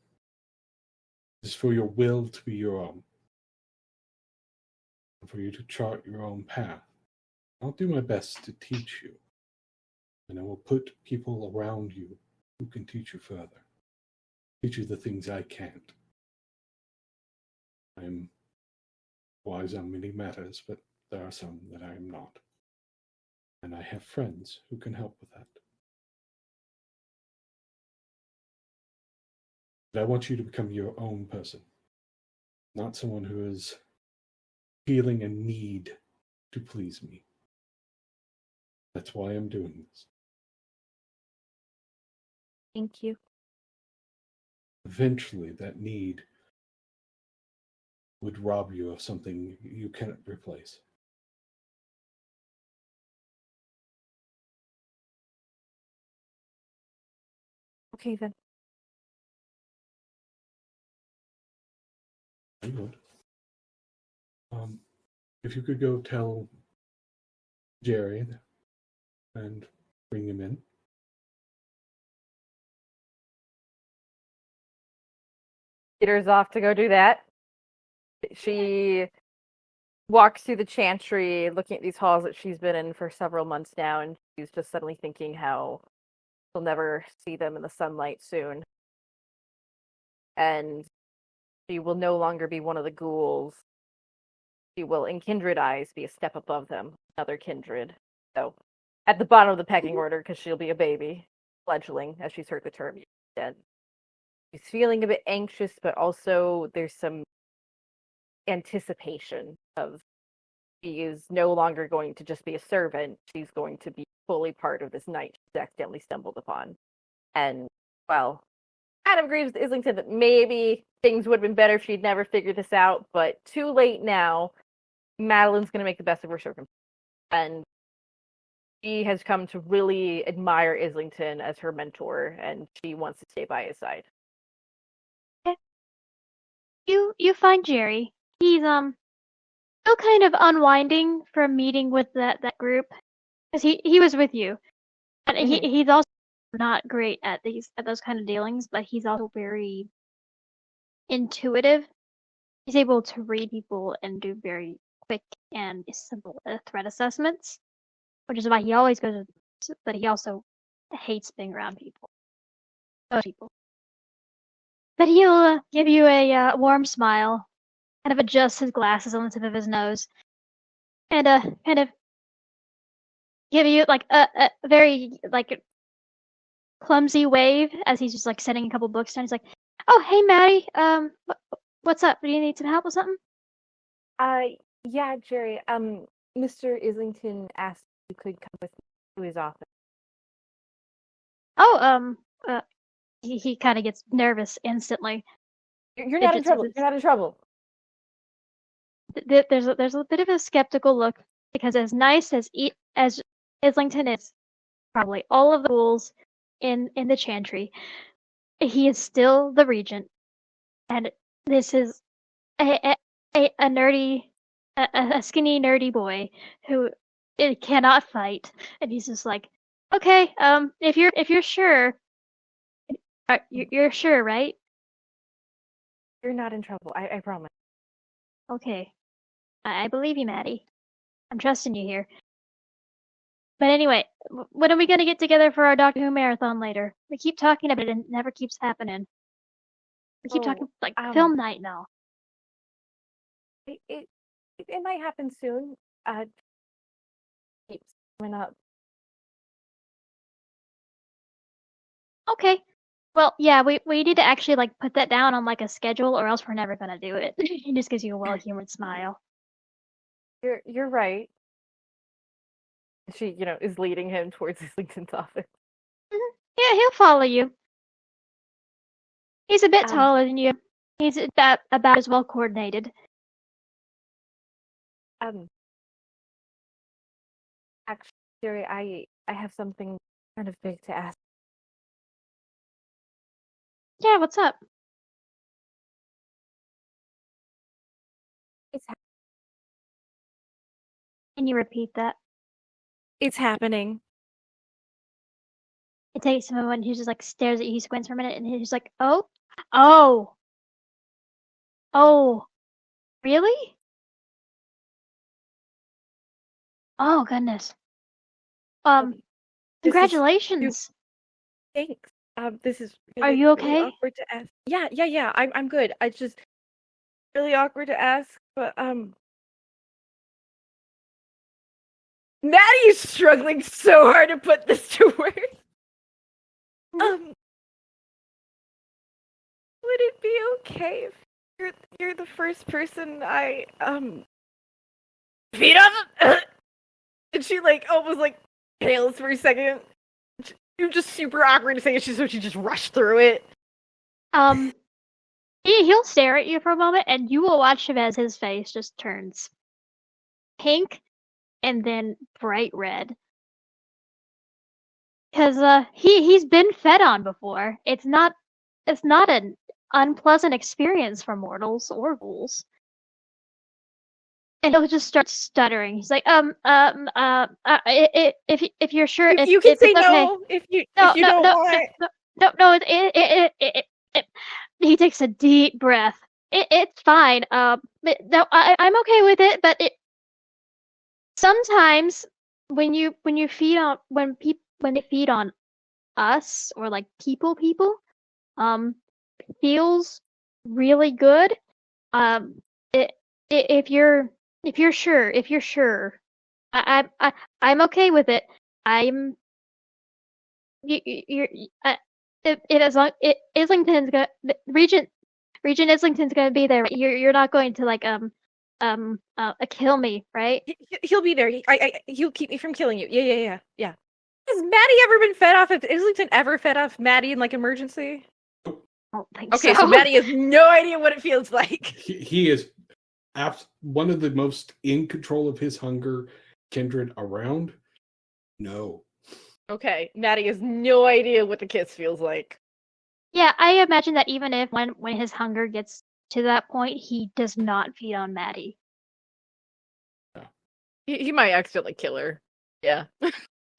is for your will to be your own, and for you to chart your own path. I'll do my best to teach you, and I will put people around you who can teach you further, teach you the things I can't. I am wise on many matters, but there are some that I am not. And I have friends who can help with that. But I want you to become your own person, not someone who is feeling a need to please me. That's why I'm doing this. Thank you. Eventually, that need would rob you of something you cannot replace. Okay, then. I would. If you could go tell Jerry and bring him in. Peter's off to go do that. She walks through the chantry, looking at these halls that she's been in for several months now, and she's just suddenly thinking how she'll never see them in the sunlight soon. And she will no longer be one of the ghouls. She will, in kindred eyes, be a step above them, another kindred. So, at the bottom of the pecking order, because she'll be a baby, fledgling, as she's heard the term used. And she's feeling a bit anxious, but also there's some anticipation of she is no longer going to just be a servant. She's going to be fully part of this night she's accidentally stumbled upon. And, well, kind of agrees with Islington that maybe things would have been better if she'd never figured this out, but too late now. Madeleine's going to make the best of her circumstances. And she has come to really admire Islington as her mentor, and she wants to stay by his side. Okay. You find Jerry. He's still kind of unwinding from meeting with that group, because he was with you, and he's also not great at those kind of dealings, but he's also very intuitive. He's able to read people and do very quick and simple threat assessments, which is why he always goes. But he also hates being around people. Most people. But he'll give you a warm smile, kind of adjust his glasses on the tip of his nose, and kind of give you like a very like clumsy wave as he's just like setting a couple books down. He's like, "Oh, hey, Maddie. What's up? Do you need some help with something?" Yeah, Jerry. Mr. Islington asked if you could come with me to his office. Oh, he kind of gets nervous instantly. You're not in trouble. You're not in trouble. There's a bit of a skeptical look, because as nice as Islington is, probably all of the ghouls in the chantry, he is still the regent, and this is a nerdy, a skinny nerdy boy who cannot fight, and he's just like, okay, if you're sure, you're sure, right? You're not in trouble. I promise. Okay, I believe you, Maddie. I'm trusting you here. But anyway, when are we gonna get together for our Doctor Who marathon later? We keep talking about it and it never keeps happening. We keep talking like film night now. It might happen soon. Keeps coming up. Okay. Well, yeah, we need to actually like put that down on like a schedule, or else we're never gonna do it. He just gives you a well-humored smile. You're right. She, is leading him towards Islington's office. Yeah, he'll follow you. He's a bit taller than you. He's about as well coordinated. Actually, Jerry, I have something kind of big to ask. Yeah, what's up? Can you repeat that? It's happening. It takes him a moment. He just like stares at you. He squints for a minute, and he's just like, "Oh, really? Oh goodness. Congratulations. Thanks. This is Are you okay? really awkward to ask. Yeah. I'm good. I just really awkward to ask, but Maddie is struggling so hard to put this to words. Would it be okay if you're the first person I feet up? And she like almost like pales for a second. You're just super awkward to say it, so she just rushed through it. He'll stare at you for a moment, and you will watch him as his face just turns pink and then bright red. Because he's been fed on before. It's not an unpleasant experience for mortals or ghouls. And he'll just start stuttering. He's like, if you're sure, you can say no. Okay. If you don't want. No. He takes a deep breath. It's fine. No, I'm okay with it, but sometimes when they feed on us or like people, feels really good. It, if you're sure, I'm okay with it. I'm you're if as long Islington's gonna Regent Islington's gonna be there. You're not going to like kill me, right? He'll be there. He'll keep me from killing you. Yeah. Has Maddie ever been fed off? Has Islington ever fed off Maddie in like emergency? I don't think Okay, so. so Maddie has no idea what it feels like. He is one of the most in control of his hunger kindred around. No. Okay, Maddie has no idea what the kiss feels like. Yeah, I imagine that even if when his hunger gets to that point, he does not feed on Maddie. He might accidentally kill her. Yeah.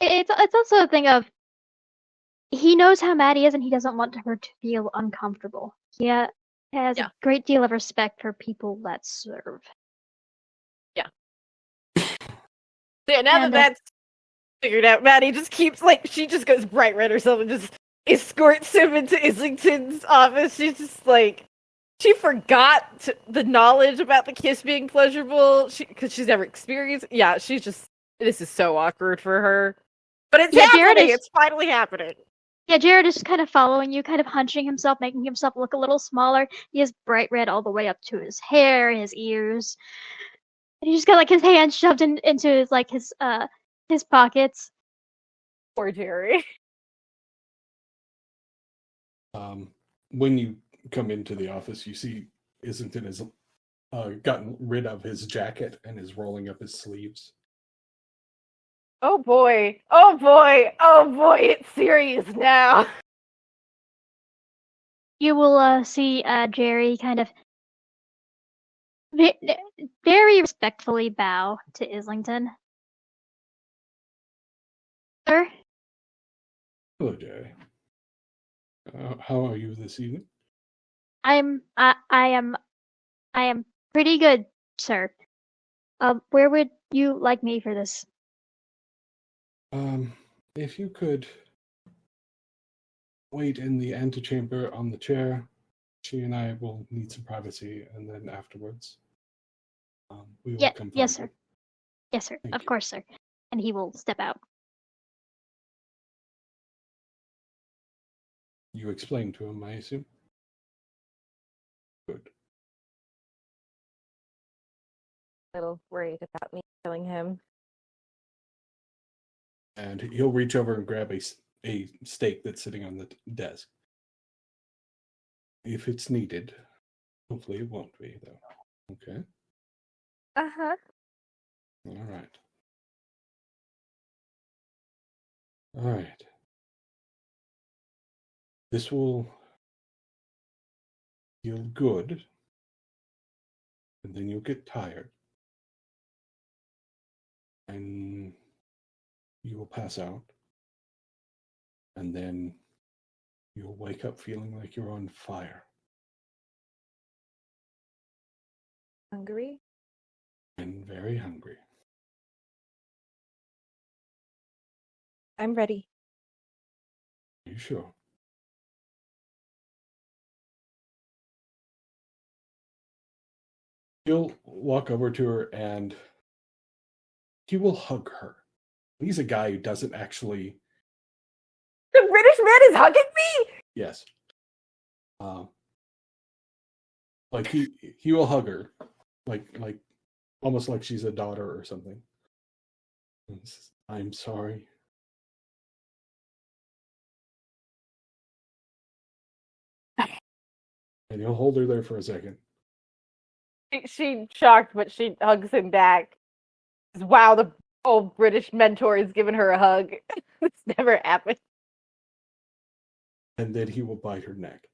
It's also a thing of he knows how Maddie is and he doesn't want her to feel uncomfortable. He has Yeah. a great deal of respect for people that serve. Yeah, now that And, that's figured out, Maddie just keeps like she just goes bright red or something, just escorts him into Islington's office. She's just like she forgot the knowledge about the kiss being pleasurable because she's never experienced. Yeah, she's just this is so awkward for her, but it's Yeah, Jared happening. is- It's finally happening. Yeah, Jared is just kind of following you, kind of hunching himself, making himself look a little smaller. He has bright red all the way up to his hair, his ears. And he's just got like his hands shoved into his pockets. Poor Jerry. When you come into the office, you see Islington has gotten rid of his jacket and is rolling up his sleeves. Oh boy. Oh boy. Oh boy. It's serious now. You will see Jerry kind of very respectfully bow to Islington. Sir? Hello, Jerry. How are you this evening? I am pretty good, sir. Where would you like me for this? If you could wait in the antechamber on the chair, she and I will need some privacy, and then afterwards, we will come. Yes, find sir. Yes, sir. Thank Of you. course, sir. And he will step out. You explained to him, I assume? Good. A little worried about me killing him. And he'll reach over and grab a steak that's sitting on the desk. If it's needed. Hopefully it won't be, though. Okay? Uh-huh. All right. All right. This will feel good, and then you'll get tired. And you will pass out. And then you'll wake up feeling like you're on fire. Hungry? And very hungry. I'm ready. Are you sure? He'll walk over to her and he will hug her. He's a guy who doesn't actually. The British man is hugging me? Yes. Like he will hug her, like almost like she's a daughter or something. I'm sorry. And he'll hold her there for a second. She's shocked, but she hugs him back. Wow, the old British mentor has given her a hug. This never happened. And then he will bite her neck.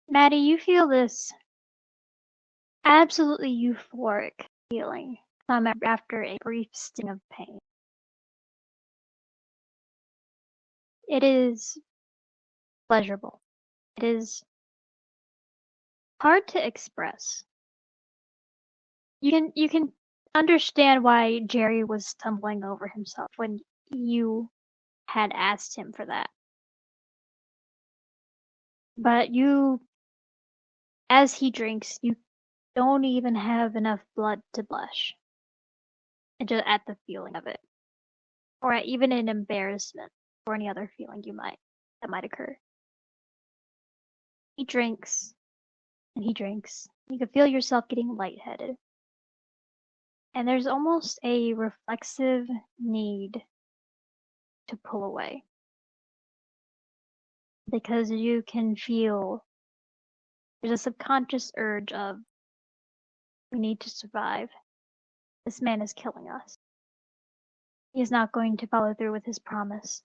Maddie, you feel this absolutely euphoric feeling after a brief sting of pain. It is pleasurable. It is hard to express. you can understand why Jerry was stumbling over himself when you had asked him for that. But as he drinks, you don't even have enough blood to blush. And just at the feeling of it. Or even in embarrassment or any other feeling that might occur. He drinks and he drinks. You can feel yourself getting lightheaded. And there's almost a reflexive need to pull away. Because you can feel there's a subconscious urge of, we need to survive. This man is killing us. He is not going to follow through with his promise.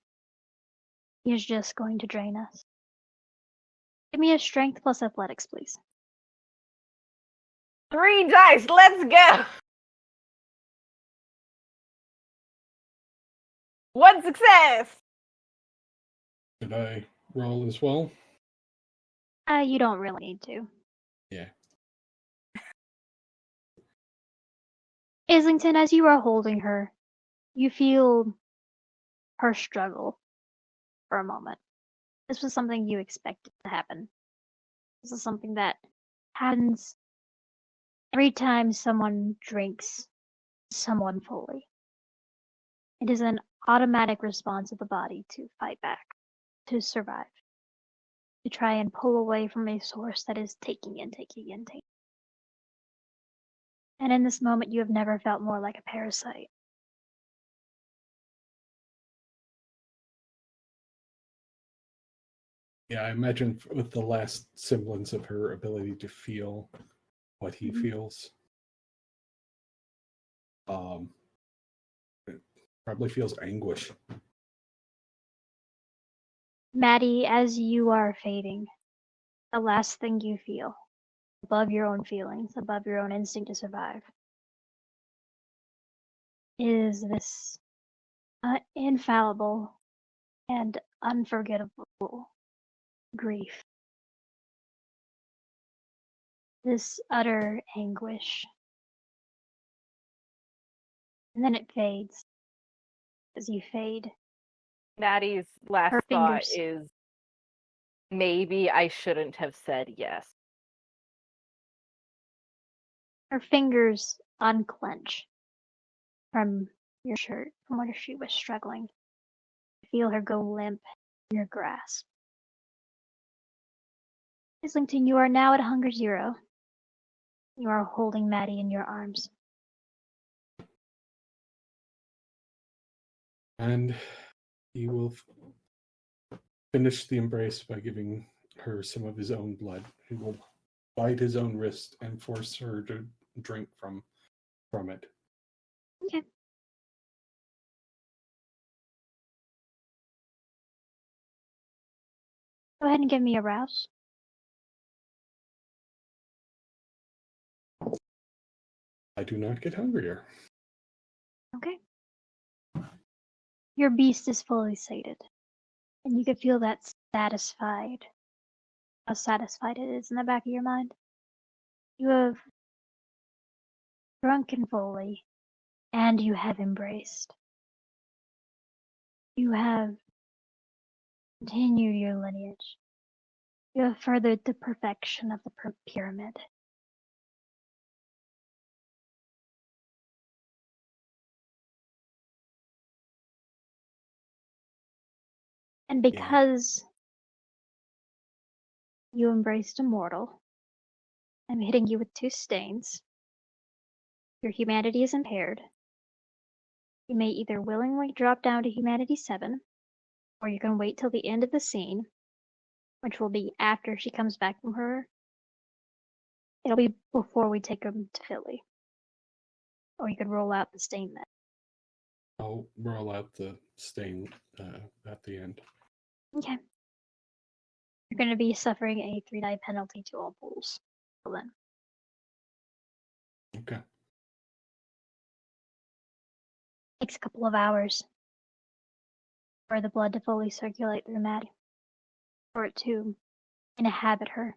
He is just going to drain us. Give me a strength plus athletics, please. 3 dice, let's go! 1 success! Did I roll as well? You don't really need to. Yeah. Islington, as you are holding her, you feel her struggle for a moment. This was something you expected to happen. This is something that happens every time someone drinks someone fully. It is an automatic response of the body to fight back, to survive, to try and pull away from a source that is taking in. And in this moment, you have never felt more like a parasite. Yeah, I imagine with the last semblance of her ability to feel what he feels, it probably feels anguish. Maddie, as you are fading, the last thing you feel, above your own feelings, above your own instinct to survive, is this infallible and unforgettable grief. This utter anguish. And then it fades. As you fade, Maddie's last her thought fingers. is, maybe I shouldn't have said yes. Her fingers unclench from your shirt, from where she was struggling. You feel her go limp in your grasp. Islington, you are now at hunger 0. You are holding Maddie in your arms. And he will finish the embrace by giving her some of his own blood. He will bite his own wrist and force her to drink from it. Okay. Go ahead and give me a rouse. I do not get hungrier. Okay. Your beast is fully sated. And you can feel that satisfied. How satisfied it is in the back of your mind. You have drunken fully, and you have embraced. You have continued your lineage. You have furthered the perfection of the pyramid. And because you embraced a mortal, I'm hitting you with 2 stains. Your humanity is impaired. You may either willingly drop down to humanity 7, or you can wait till the end of the scene, which will be after she comes back from her. It'll be before we take them to Philly. Or you could roll out the stain then. I'll roll out the stain at the end. Okay. You're going to be suffering a 3-die penalty to all pools. Till then. Okay. Takes a couple of hours for the blood to fully circulate through Maddie. For it to inhabit her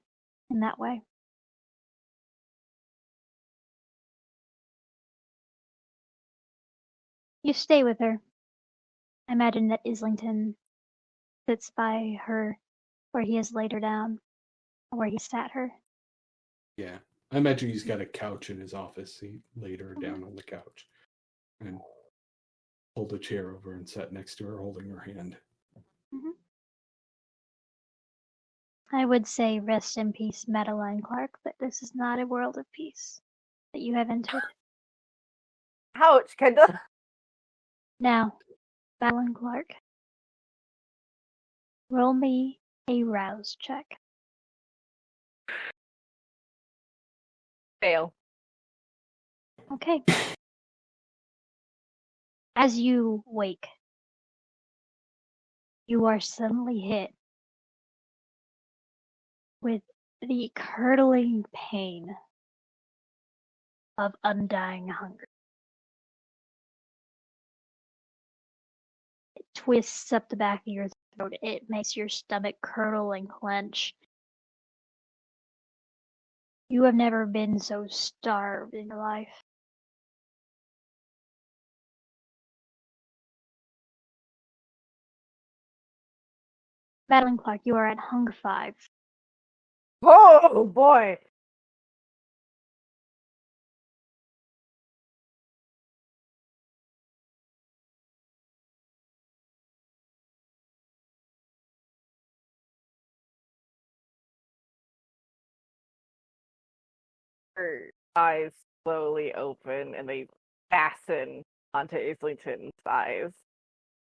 in that way. You stay with her. I imagine that Islington sits by her where he has laid her down, or where he sat her. Yeah. I imagine he's got a couch in his office. He laid her down on the couch and pulled a chair over and sat next to her, holding her hand. Mm-hmm. I would say rest in peace, Madeleine Clark, but this is not a world of peace that you have entered. Ouch, Kendall. Now, Madeleine Clark, roll me a rouse check. Fail. Okay. As you wake, you are suddenly hit with the curdling pain of undying hunger. It twists up the back of your throat. It makes your stomach curdle and clench. You have never been so starved in your life. Madeleine Clark, you are at Hunger 5. Oh boy. Her eyes slowly open and they fasten onto Islington's eyes.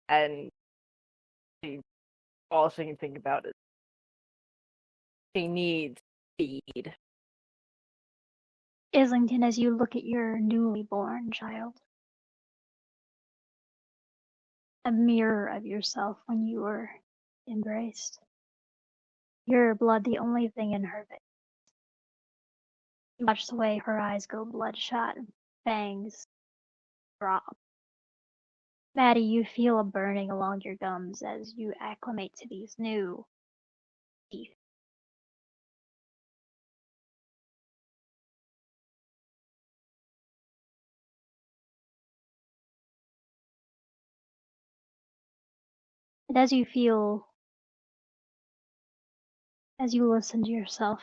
And all she can think about is she needs feed. Islington, as you look at your newly born child, a mirror of yourself when you were embraced. Your blood, the only thing in her veins. You watch the way her eyes go bloodshot, fangs drop. Maddie, you feel a burning along your gums as you acclimate to these new teeth. And as you listen to yourself,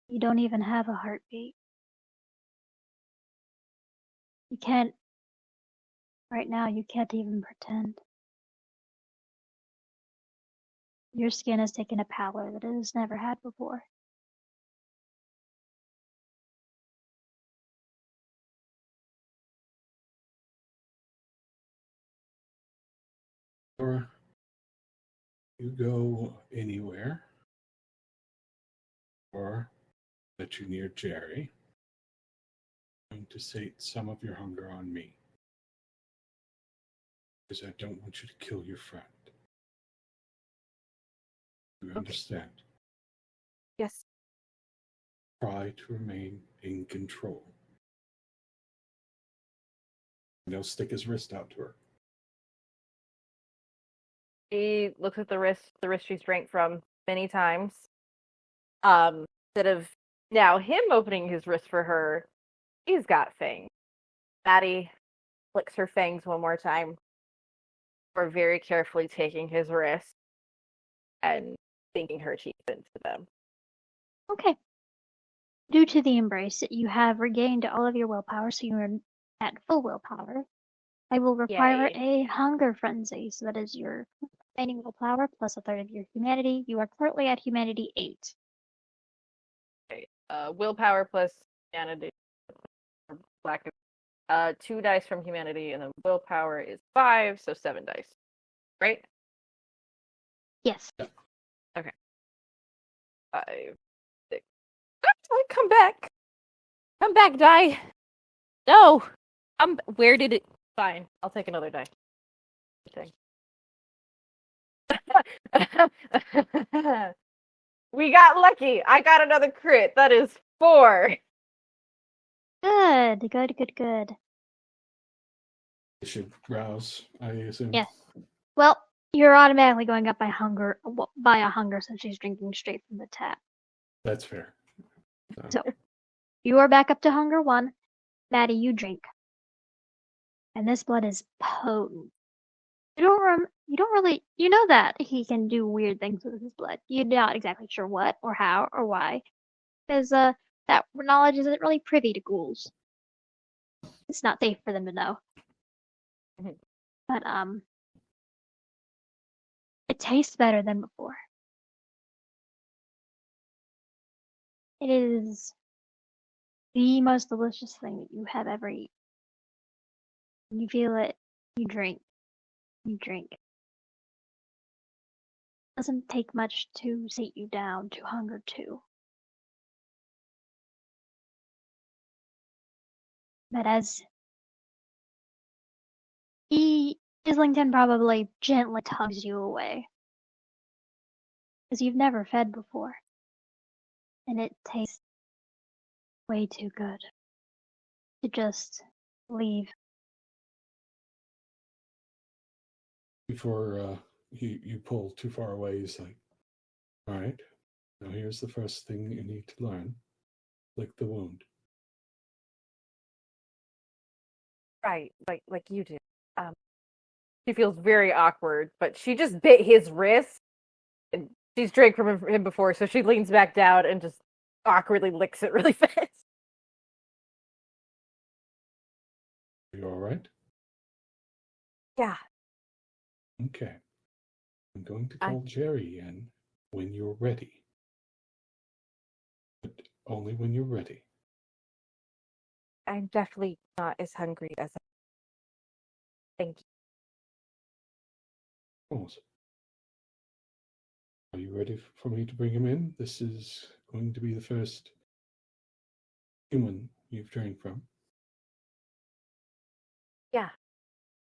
you don't even have a heartbeat. You can't, right now, you can't even pretend. Your skin has taken a pallor that it has never had before. Or you go anywhere, or that you near Jerry. I'm going to sate some of your hunger on me. Because I don't want you to kill your friend. You understand? Yes. Try to remain in control. And he'll stick his wrist out to her. He looks at the wrist she's drank from many times. Instead of now him opening his wrist for her, he's got fangs. Maddie flicks her fangs one more time. We're very carefully taking his wrist and sinking her teeth into them. Okay. Due to the embrace, you have regained all of your willpower, so you're at full willpower. I will require Yay. a hunger frenzy, so that is your remaining willpower plus a third of your humanity. You are currently at humanity 8. Okay. Willpower plus humanity. Black. 2 dice from humanity, and then willpower is 5, so 7 dice. Right? Yes. Okay. 5, 6. Come back. Come back, die. No. Where did it? Fine. I'll take another die. We got lucky. I got another crit. That is 4. Good. You should rouse, I assume. Yes. Well, you're automatically going up by a hunger since she's drinking straight from the tap. That's fair. So, you are back up to hunger 1. Maddie, you drink. And this blood is potent. You know that he can do weird things with his blood. You're not exactly sure what or how or why, because that knowledge isn't really privy to ghouls. It's not safe for them to know. Mhm. But it tastes better than before. It is the most delicious thing that you have ever eaten. You feel it, you drink. It doesn't take much to sate you down, to hunger too. But as Islington probably gently tugs you away, because you've never fed before, and it tastes way too good to just leave. Before you pull too far away, he's like, all right, now here's the first thing you need to learn. Lick the wound. Right, like you do. She feels very awkward, but she just bit his wrist, and she's drank from him before, so she leans back down and just awkwardly licks it really fast. Are you all right? Yeah. Okay. I'm going to call Jerry in when you're ready. But only when you're ready. I'm definitely not as hungry as I. Thank you. Awesome. Are you ready for me to bring him in? This is going to be the first human you've drank from. Yeah.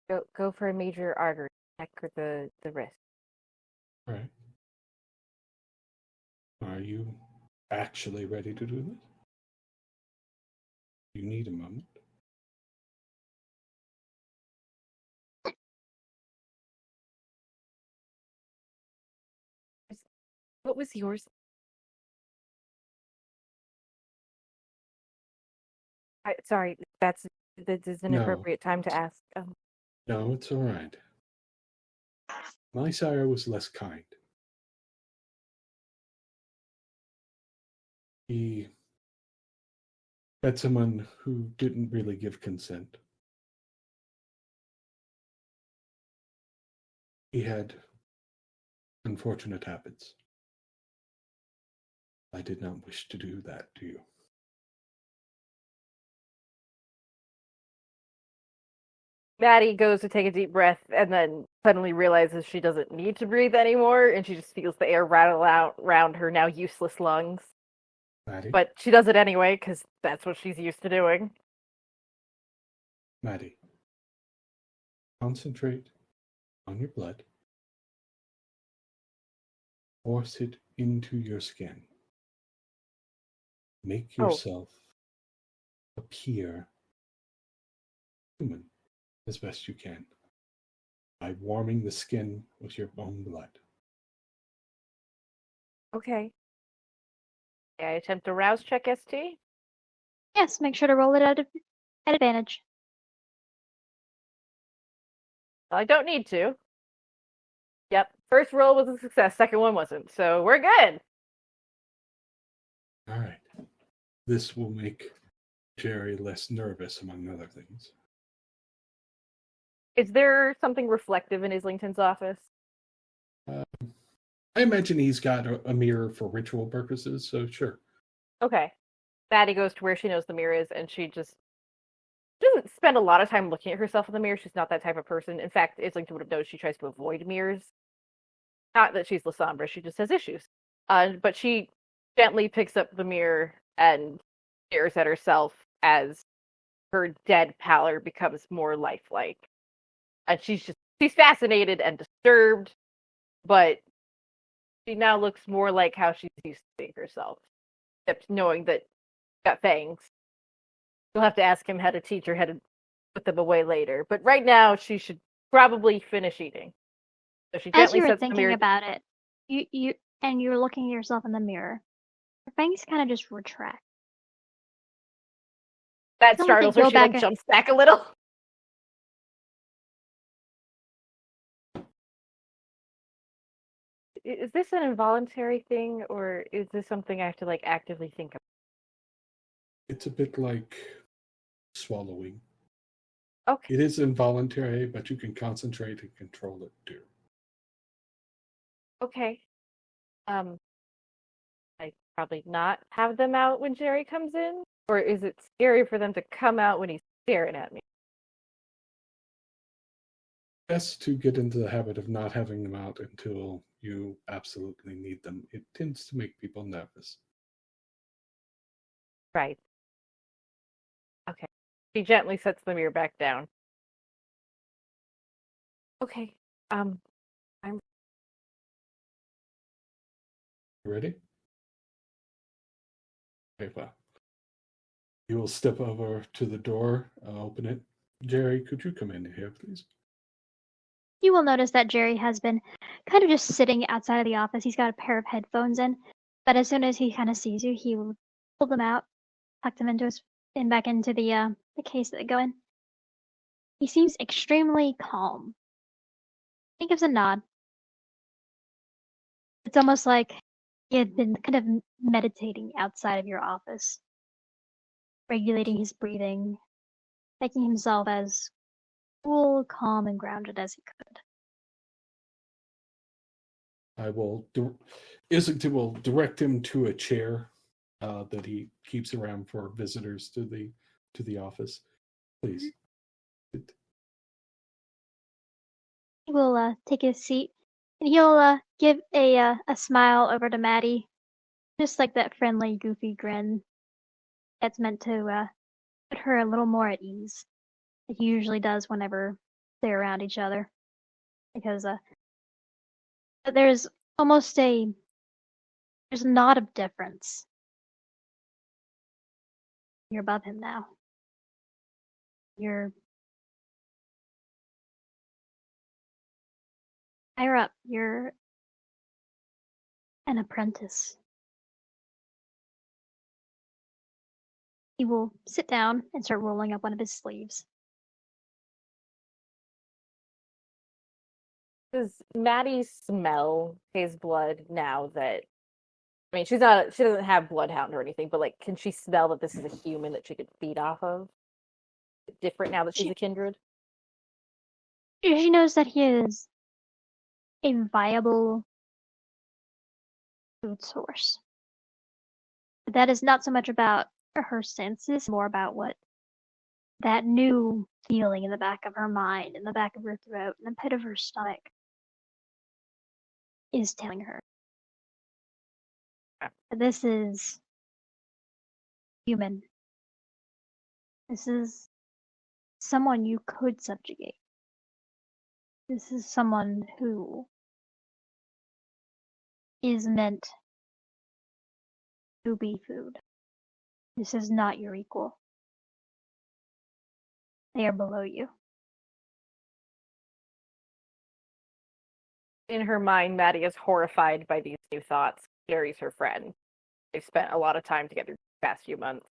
Go for a major artery, neck or the wrist. All right. Are you actually ready to do this? You need a moment. What was yours? Sorry, this is an No. appropriate time to ask. No, it's all right. My sire was less kind. He had someone who didn't really give consent. He had unfortunate habits. I did not wish to do that to you. Maddie goes to take a deep breath and then suddenly realizes she doesn't need to breathe anymore, and she just feels the air rattle out around her now useless lungs. Maddie? But she does it anyway, because that's what she's used to doing. Maddie, concentrate on your blood. Force it into your skin. Make yourself appear human as best you can by warming the skin with your own blood. Okay. I attempt a rouse check, ST? Yes, make sure to roll it at advantage. I don't need to. Yep. First roll was a success, second one wasn't. So we're good. All right. This will make Jerry less nervous, among other things. Is there something reflective in Islington's office? I imagine he's got a mirror for ritual purposes, so sure. Okay. Maddie goes to where she knows the mirror is, and she doesn't spend a lot of time looking at herself in the mirror. She's not that type of person. In fact, Islington would have noticed she tries to avoid mirrors. Not that she's Lasombra, she just has issues. But she gently picks up the mirror and stares at herself as her dead pallor becomes more lifelike. And she's fascinated and disturbed, but she now looks more like how she's used to seeing herself. Except knowing that she's got fangs. You'll have to ask him how to teach her how to put them away later. But right now, she should probably finish eating. So she As gently you were sets the thinking mirror. about it, you're looking at yourself in the mirror. Your fangs kind of just retract. That It's almost like startles her. go She like back jumps back a little. is this an involuntary thing, or is this something I have to like actively think of? It's a bit like swallowing. Okay. It is involuntary, but you can concentrate and control it too. Okay. I probably not have them out when Jerry comes in, or is it scary for them to come out when he's staring at me? Best to get into the habit of not having them out until you absolutely need them. It tends to make people nervous. Right. Okay. She gently sets the mirror back down. Okay. I'm You ready? Okay, well. You will step over to the door, open it. Jerry, could you come in here, please? You will notice that Jerry has been kind of just sitting outside of the office. He's got a pair of headphones in, but as soon as he kind of sees you, he will pull them out, tuck them back into the case that they go in. He seems extremely calm. He gives a nod. It's almost like he had been kind of meditating outside of your office, regulating his breathing, making himself as cool, calm, and grounded as he could. I will. Islington will direct him to a chair that he keeps around for visitors to the office. Please. He will take his seat, and he'll give a smile over to Maddie, just like that friendly, goofy grin that's meant to put her a little more at ease. Like he usually does whenever they're around each other, because there's almost there's a nod of difference. You're above him now. You're higher up. You're an apprentice. He will sit down and start rolling up one of his sleeves. Does Maddie smell his blood now that I mean she doesn't have bloodhound or anything, but like can she smell that this is a human that she could feed off of? Different now that she's a kindred? She knows that he is a viable food source. But that is not so much about her senses, more about what that new feeling in the back of her mind, in the back of her throat, in the pit of her stomach is telling her. This is human. This is someone you could subjugate. This is someone who is meant to be food. This is not your equal. They are below you. In her mind, Maddie is horrified by these new thoughts. Jerry's her friend. They've spent a lot of time together the past few months.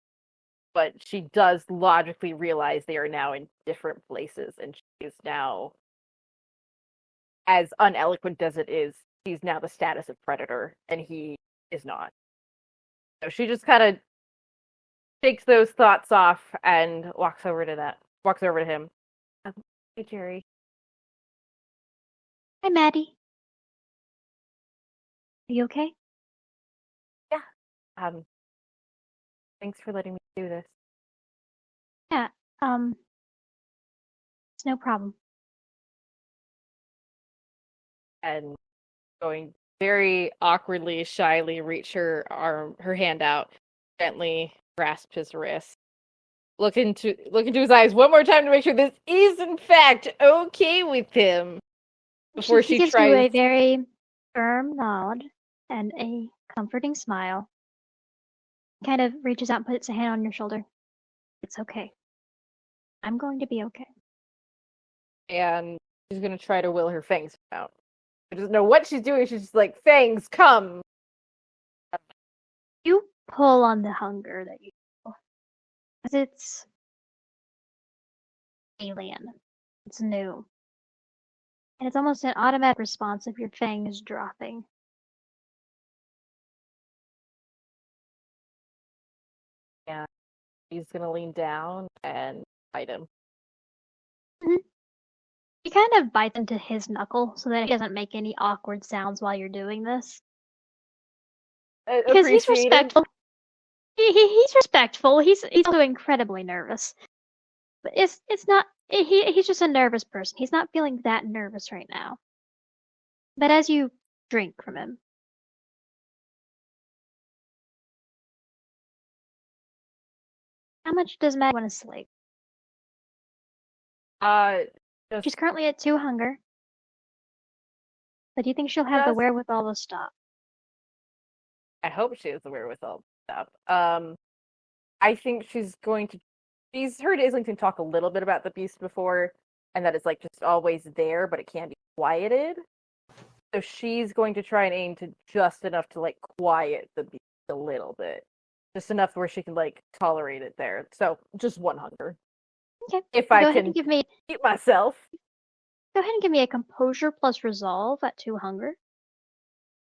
But she does logically realize they are now in different places, and she is now, as uneloquent as it is, he's now the status of predator, and he is not. So she just kind of shakes those thoughts off and walks over to him. Hey, Jerry. Hi, Maddie. Are you okay? Yeah. Thanks for letting me do this. Yeah, it's no problem. And going very awkwardly, shyly reach her hand out, gently grasp his wrist. Look into his eyes one more time to make sure this is in fact okay with him. Before she gives tries you a very firm nod and a comforting smile. Kind of reaches out and puts a hand on your shoulder. It's okay. I'm going to be okay. and she's gonna try to will her fangs out. I doesn't know what she's doing. She's just like, fangs, come. You pull on the hunger that you feel. Because it's alien. It's new. And it's almost an automatic response of your fangs dropping She's gonna lean down and bite him. He kind of bites into his knuckle so that he doesn't make any awkward sounds while you're doing this. Because he's Appreciated. respectful. He's respectful. He's also incredibly nervous. But it's not. He's just a nervous person. He's not feeling that nervous right now. But as you drink from him, how much does Maddie want to sleep? Just, She's currently at 2 hunger. But do you think she'll have the Just- wherewithal to stop? I hope she has the wherewithal to stop. I think she's going to. She's heard Islington talk a little bit about the beast before, and that it's like just always there, but it can be quieted. So she's going to try and aim to just enough to like quiet the beast a little bit, just enough where she can like tolerate it there. So just 1 hunger. Okay. If Go I ahead can and give me keep myself. Go ahead and give me a composure plus resolve at 2 hunger.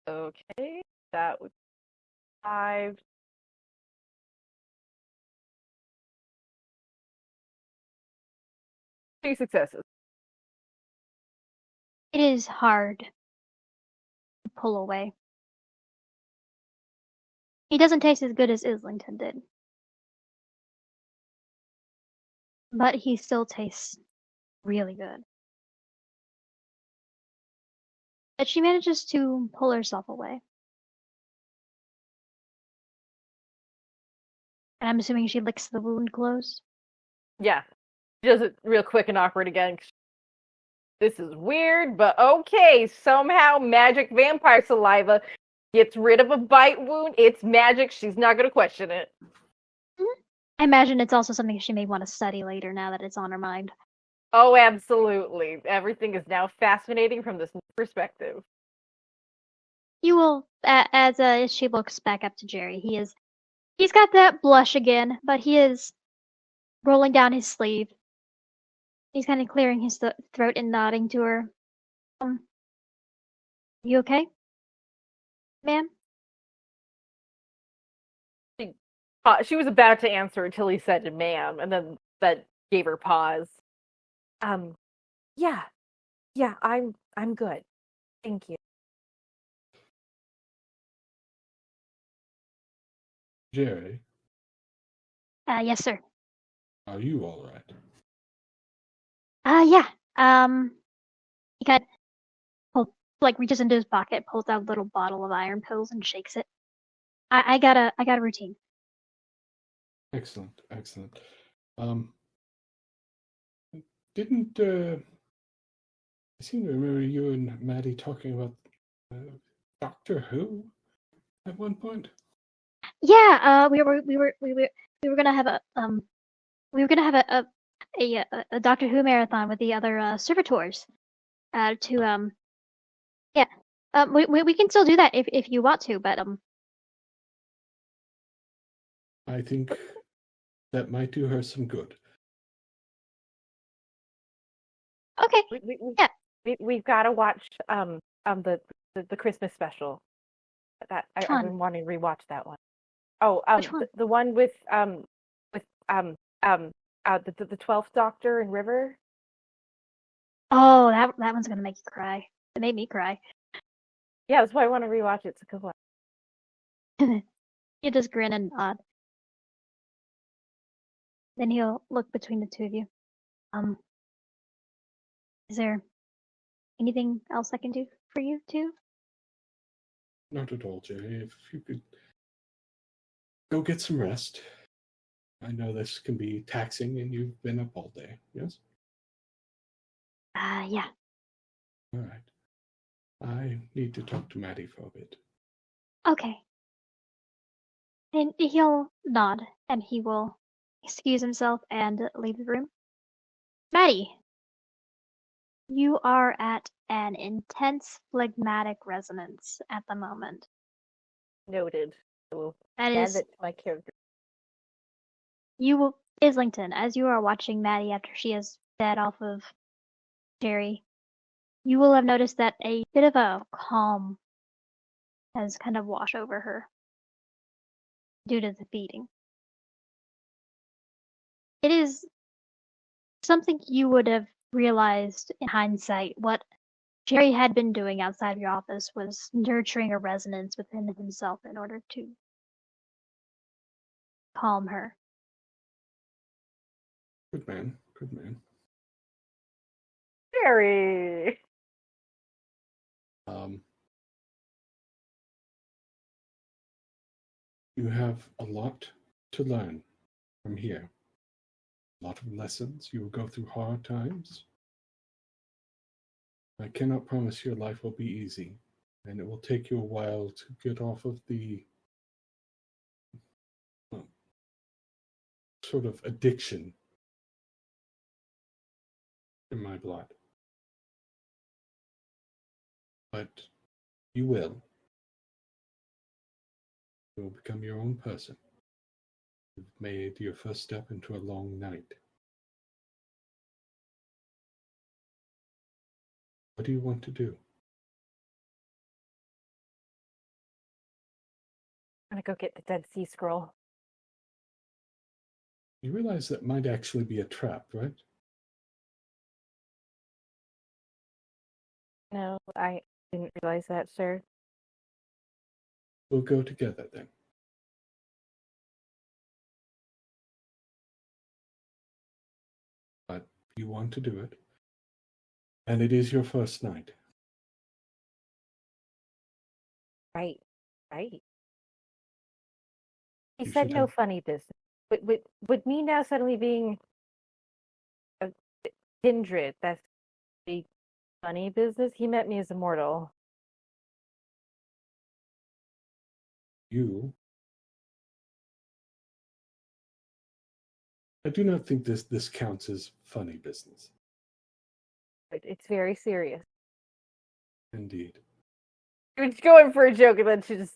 Okay, that would be 5. 2 successes. It is hard to pull away. He doesn't taste as good as Islington did. But he still tastes really good. But she manages to pull herself away. And I'm assuming she licks the wound closed. Yeah, she does it real quick and awkward again. This is weird, but okay. Somehow magic vampire saliva gets rid of a bite wound. It's magic. She's not going to question it. I imagine it's also something she may want to study later now that it's on her mind. Oh, absolutely. Everything is now fascinating from this new perspective. You will, as she looks back up to Jerry, he's got that blush again, but he is rolling down his sleeve. He's kind of clearing his throat and nodding to her. You okay, ma'am? She was about to answer until he said "ma'am," and then that gave her pause. Yeah, I'm good. Thank you. Jerry, Yes, sir. are you all right? Yeah. He kind of reaches into his pocket, pulls out a little bottle of iron pills, and shakes it. I got a routine. Excellent, excellent. Didn't I seem to remember you and Maddie talking about Doctor Who at one point? Yeah. We were gonna have a Doctor Who marathon with the other servitors. Yeah. We can still do that if you want to, but I think that might do her some good. okay. Yeah. We've got to watch the Christmas special. That Which I've one? been wanting to rewatch that one. Oh, Which one? the one with the 12th Doctor and River. Oh, that one's gonna make you cry. It made me cry. Yeah, that's why I want to rewatch it. It's a good one. You just grin and nod. Then he'll look between the two of you. Is there anything else I can do for you too? Not at all, Jerry. If you could go get some rest. I know this can be taxing and you've been up all day, yes? Yeah. All right. I need to talk to Maddie for a bit. Okay. And he'll nod and he will excuse himself and leave the room. Maddie, you are at an intense phlegmatic resonance at the moment. Noted. I will That add is, that to my character. you will, Islington, as you are watching Maddie after she has fed off of Jerry, you will have noticed that a bit of a calm has kind of washed over her due to the feeding. It is something you would have realized in hindsight. What Jerry had been doing outside of your office was nurturing a resonance within himself in order to calm her. Good man. Good man. Very. You have a lot to learn from here. A lot of lessons. You will go through hard times. I cannot promise your life will be easy, and it will take you a while to get off of the sort of addiction in my blood. But you will. You will become your own person. You've made your first step into a long night. What do you want to do? I'm gonna go get the Dead Sea Scroll. You realize that might actually be a trap, right? No, I didn't realize that, sir. We'll go together then. But you want to do it, and it is your first night. Right. Right. He You said should no have- funny business. With me now suddenly being a kindred, that's the funny business. He met me as a mortal. You. I do not think this counts as funny business. It's very serious. Indeed. She was going for a joke, and then she just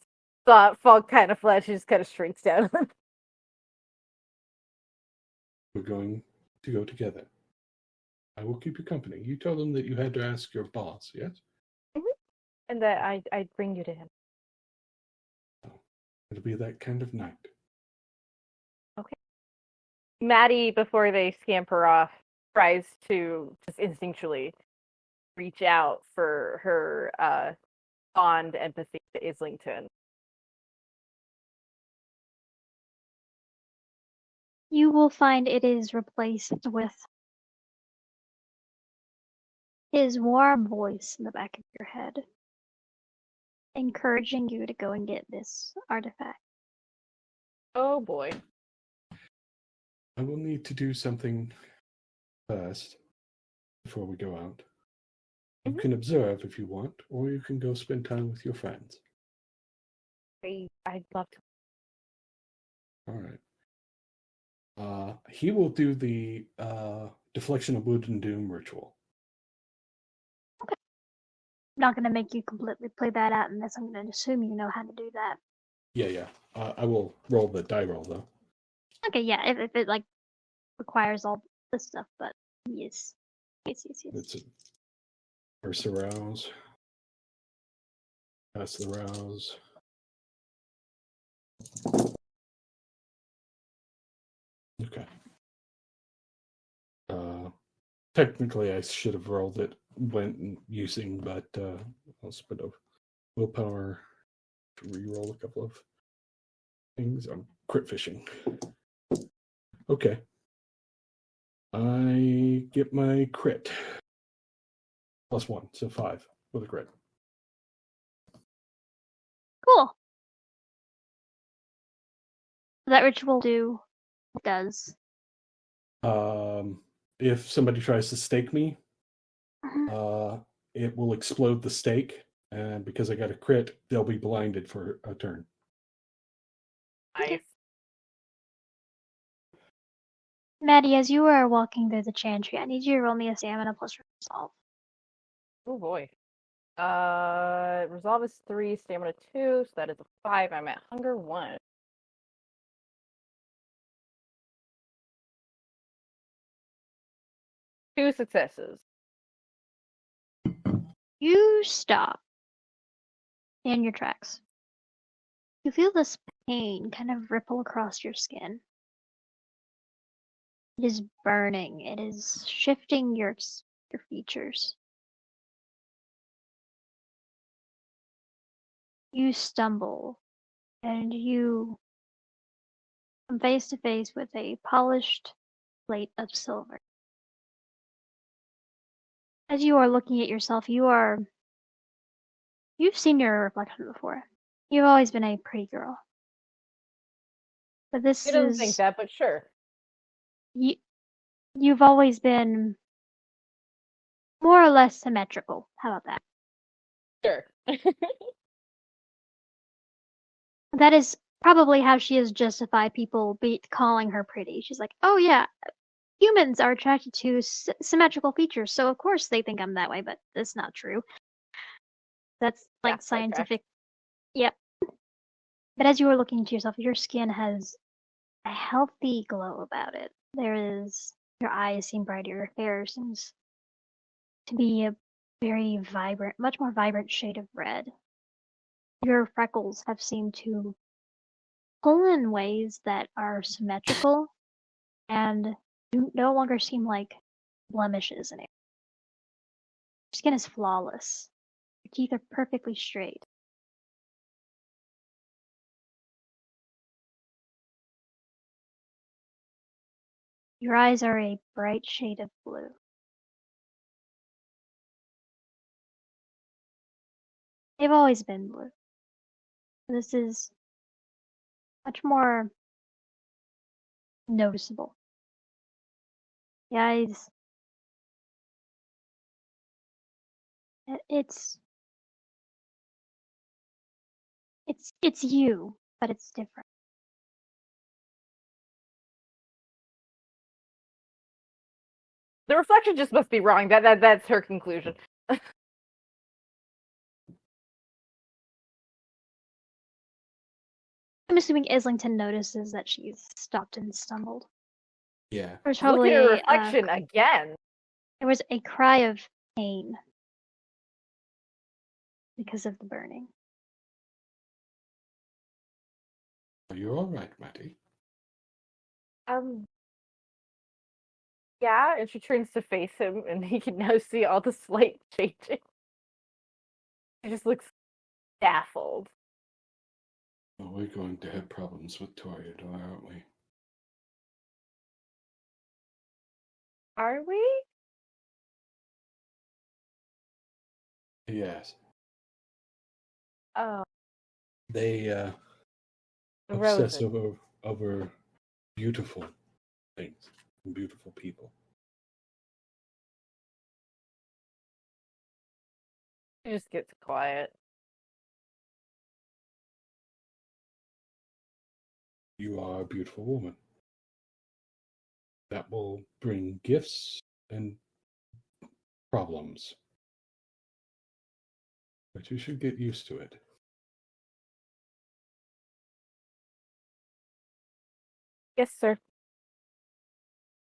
saw it fall kind of flat. She just kind of shrinks down. We're going to go together. I will keep you company. You told them that you had to ask your boss, yes? And that I'd bring you to him. It'll be that kind of night. Maddie, before they scamper off, tries to just instinctually reach out for her fond empathy to Islington. You will find it is replaced with his warm voice in the back of your head, encouraging you to go and get this artifact. Oh boy. I will need to do something first before we go out. You can observe if you want, or you can go spend time with your friends. I'd love to. All right. He will do the deflection of wood and doom ritual. I'm not going to make you completely play that out unless I'm going to assume you know how to do that. Yeah. I will roll the die roll though. Okay, yeah, if it like requires all this stuff, but yes. It's a first arouse. Pass the rouse. Okay. Technically, I should have rolled it when using, but I'll spend a willpower to re-roll a couple of things. I'm crit fishing. Okay. I get my crit. +1, so 5 with a crit. Cool. That ritual does. If somebody tries to stake me, Mhm. it will explode the stake, and because I got a crit, they'll be blinded for a turn. Nice. Maddie, as you are walking through the chantry, I need you to roll me a stamina plus resolve. Oh boy. Resolve is 3, stamina 2, so that is a 5. I'm at hunger 1. Two successes. You stop in your tracks. You feel this pain kind of ripple across your skin. It is burning. It is shifting your features. You stumble, and you come face to face with a polished plate of silver. As you are looking at yourself, you've seen your reflection before. You've always been a pretty girl. But this I don't think is that, but sure. you've always been more or less symmetrical. How about that? Sure. That is probably how she has justified people calling her pretty. She's like, oh yeah, humans are attracted to symmetrical features, so of course they think I'm that way, but that's not true. That's like scientific. Yep. But as you are looking to yourself, your skin has a healthy glow about it. Your eyes seem brighter, your hair seems to be a very vibrant, much more vibrant shade of red. Your freckles have seemed to pull in ways that are symmetrical and do no longer seem like blemishes in it. Your skin is flawless. Your teeth are perfectly straight. Your eyes are a bright shade of blue. They've always been blue. This is much more noticeable. The eyes. It's you, but it's different. The reflection just must be wrong. That's her conclusion. I'm assuming Islington notices that she's stopped and stumbled. Yeah. There's Look probably at her reflection again. There was a cry of pain because of the burning. Are you all right, Maddie? Yeah, and she turns to face him, and he can now see all the slight changing. He just looks baffled. Well, we're going to have problems with Toreador, aren't we? Are we? Yes. Oh, They the obsess roses. over beautiful things and beautiful people. He just gets quiet. You are a beautiful woman. That will bring gifts and problems. But you should get used to it. Yes, sir.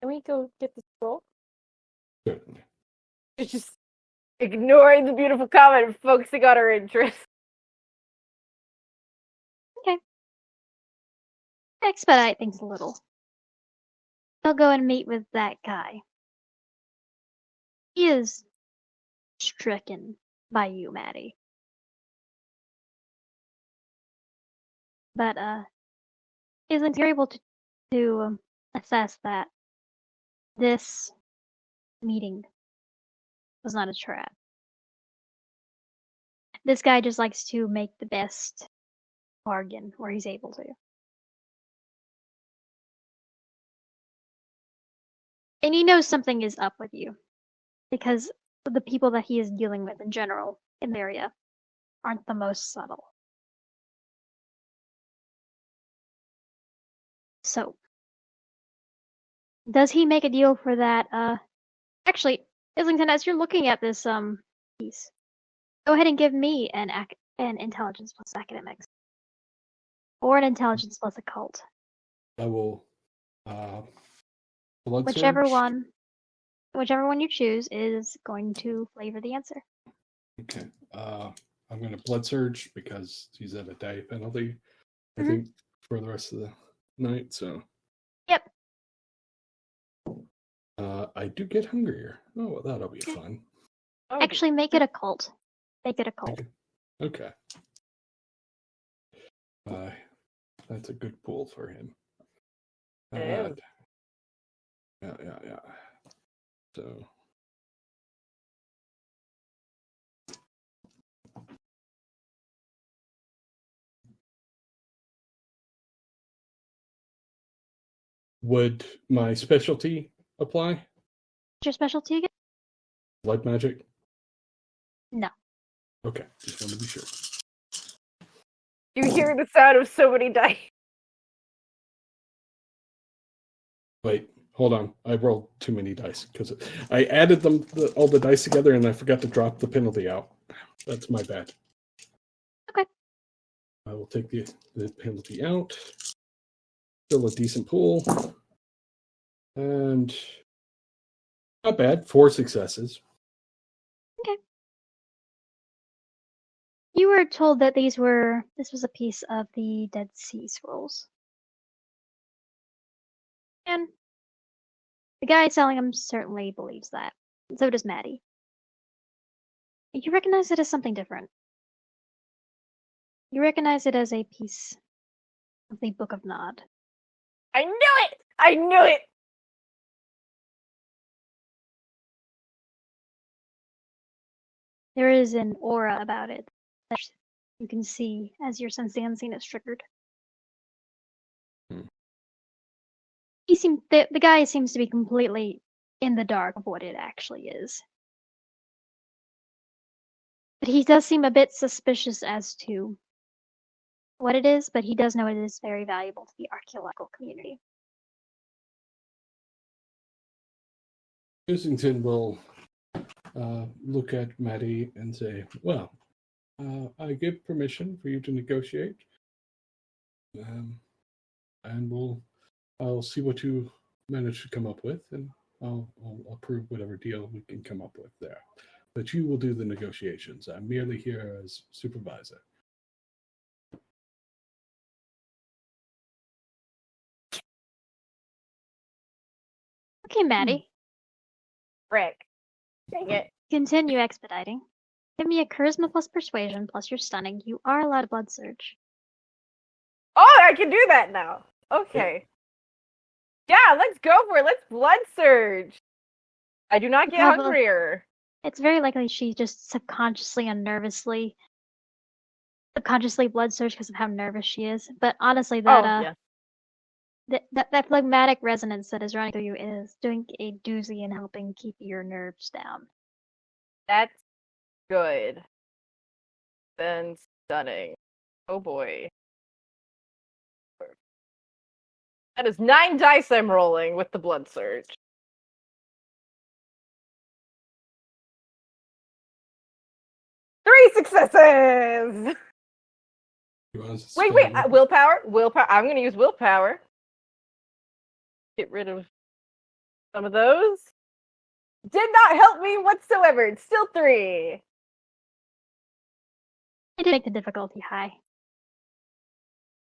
Can we go get the scroll? Certainly. She's just ignoring the beautiful comment and focusing on her interest. Okay. Expedite things a little. I'll go and meet with that guy. He is stricken by you, Maddie. But isn't you're able to assess that this meeting was not a trap. This guy just likes to make the best bargain where he's able to. And he knows something is up with you because the people that he is dealing with in general in the area aren't the most subtle. So, does he make a deal for that? Actually, Islington, as you're looking at this piece, go ahead and give me an intelligence plus academics, or an intelligence plus occult. I will blood Whichever surge. one you choose is going to flavor the answer. Okay. I'm going to blood surge because he's at a die penalty, I Mhm. think, for the rest of the night. So. Yep. I do get hungrier. Oh, well, that'll be fun. Oh, Actually, make it a cult. Make it a cult. Okay. That's a good pool for him. It is. Yeah. So. Would my specialty apply? What's your specialty again? Blood magic? No. Okay, just want to be sure. You hear the sound of so many dice. Wait, hold on. I rolled too many dice because I added all the dice together and I forgot to drop the penalty out. That's my bad. Okay. I will take the penalty out. Still a decent pool. And not bad. 4 successes. Okay. You were told that this was a piece of the Dead Sea Scrolls. And the guy selling them certainly believes that. So does Maddie. You recognize it as something different. You recognize it as a piece of the Book of Nod. I knew it! I knew it! There is an aura about it that you can see as your sense the unseen is triggered. The guy seems to be completely in the dark of what it actually is. But he does seem a bit suspicious as to what it is, but he does know it is very valuable to the archaeological community. Islington will look at Maddie and say, well, I give permission for you to negotiate. And I'll see what you manage to come up with, and I'll approve whatever deal we can come up with there. But you will do the negotiations. I'm merely here as supervisor. Okay, Maddie. Frick. Dang it. Continue expediting. Give me a charisma plus persuasion plus your stunning. You are allowed a blood surge. Oh, I can do that now. Okay. Yeah, let's go for it. Let's blood surge. I do not get hungrier. It's very likely she just subconsciously and nervously blood surge because of how nervous she is. But honestly, that phlegmatic resonance that is running through you is doing a doozy in helping keep your nerves down. That's good. Then stunning. Oh boy. That is 9 dice I'm rolling with the blood surge. Three successes! Wait, willpower? Willpower. I'm going to use willpower. Get rid of some of those. Did not help me whatsoever. It's still 3. I did make the difficulty high.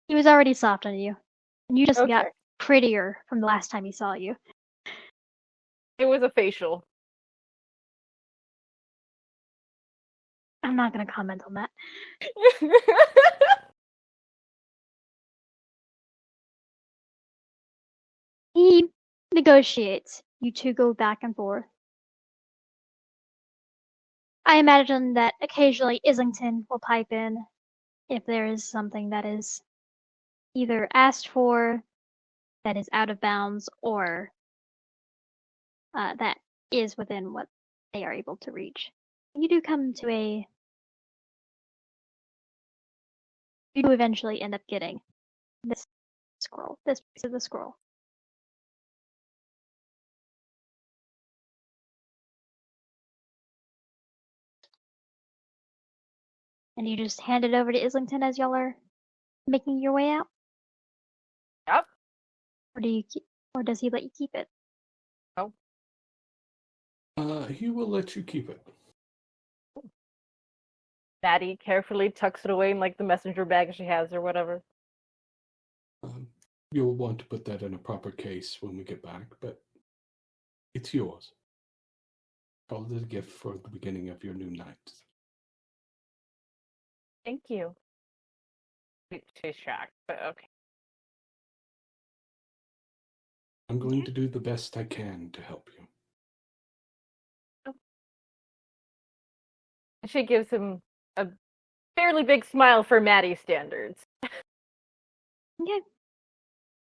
He was already soft on you. And you just got prettier from the last time he saw you. It was a facial. I'm not going to comment on that. He negotiates. You two go back and forth. I imagine that occasionally Islington will pipe in if there is something that is either asked for, that is out of bounds, or that is within what they are able to reach. You do eventually end up getting this scroll, this piece of the scroll. And you just hand it over to Islington as y'all are making your way out? Yep. Or does he let you keep it? No. He will let you keep it. Maddie carefully tucks it away in like the messenger bag she has or whatever. You'll want to put that in a proper case when we get back, but It's yours. Call it a gift for the beginning of your new night. Thank you. She's shocked, but okay. I'm going to do the best I can to help you. She gives him a fairly big smile for Maddie standards. Okay.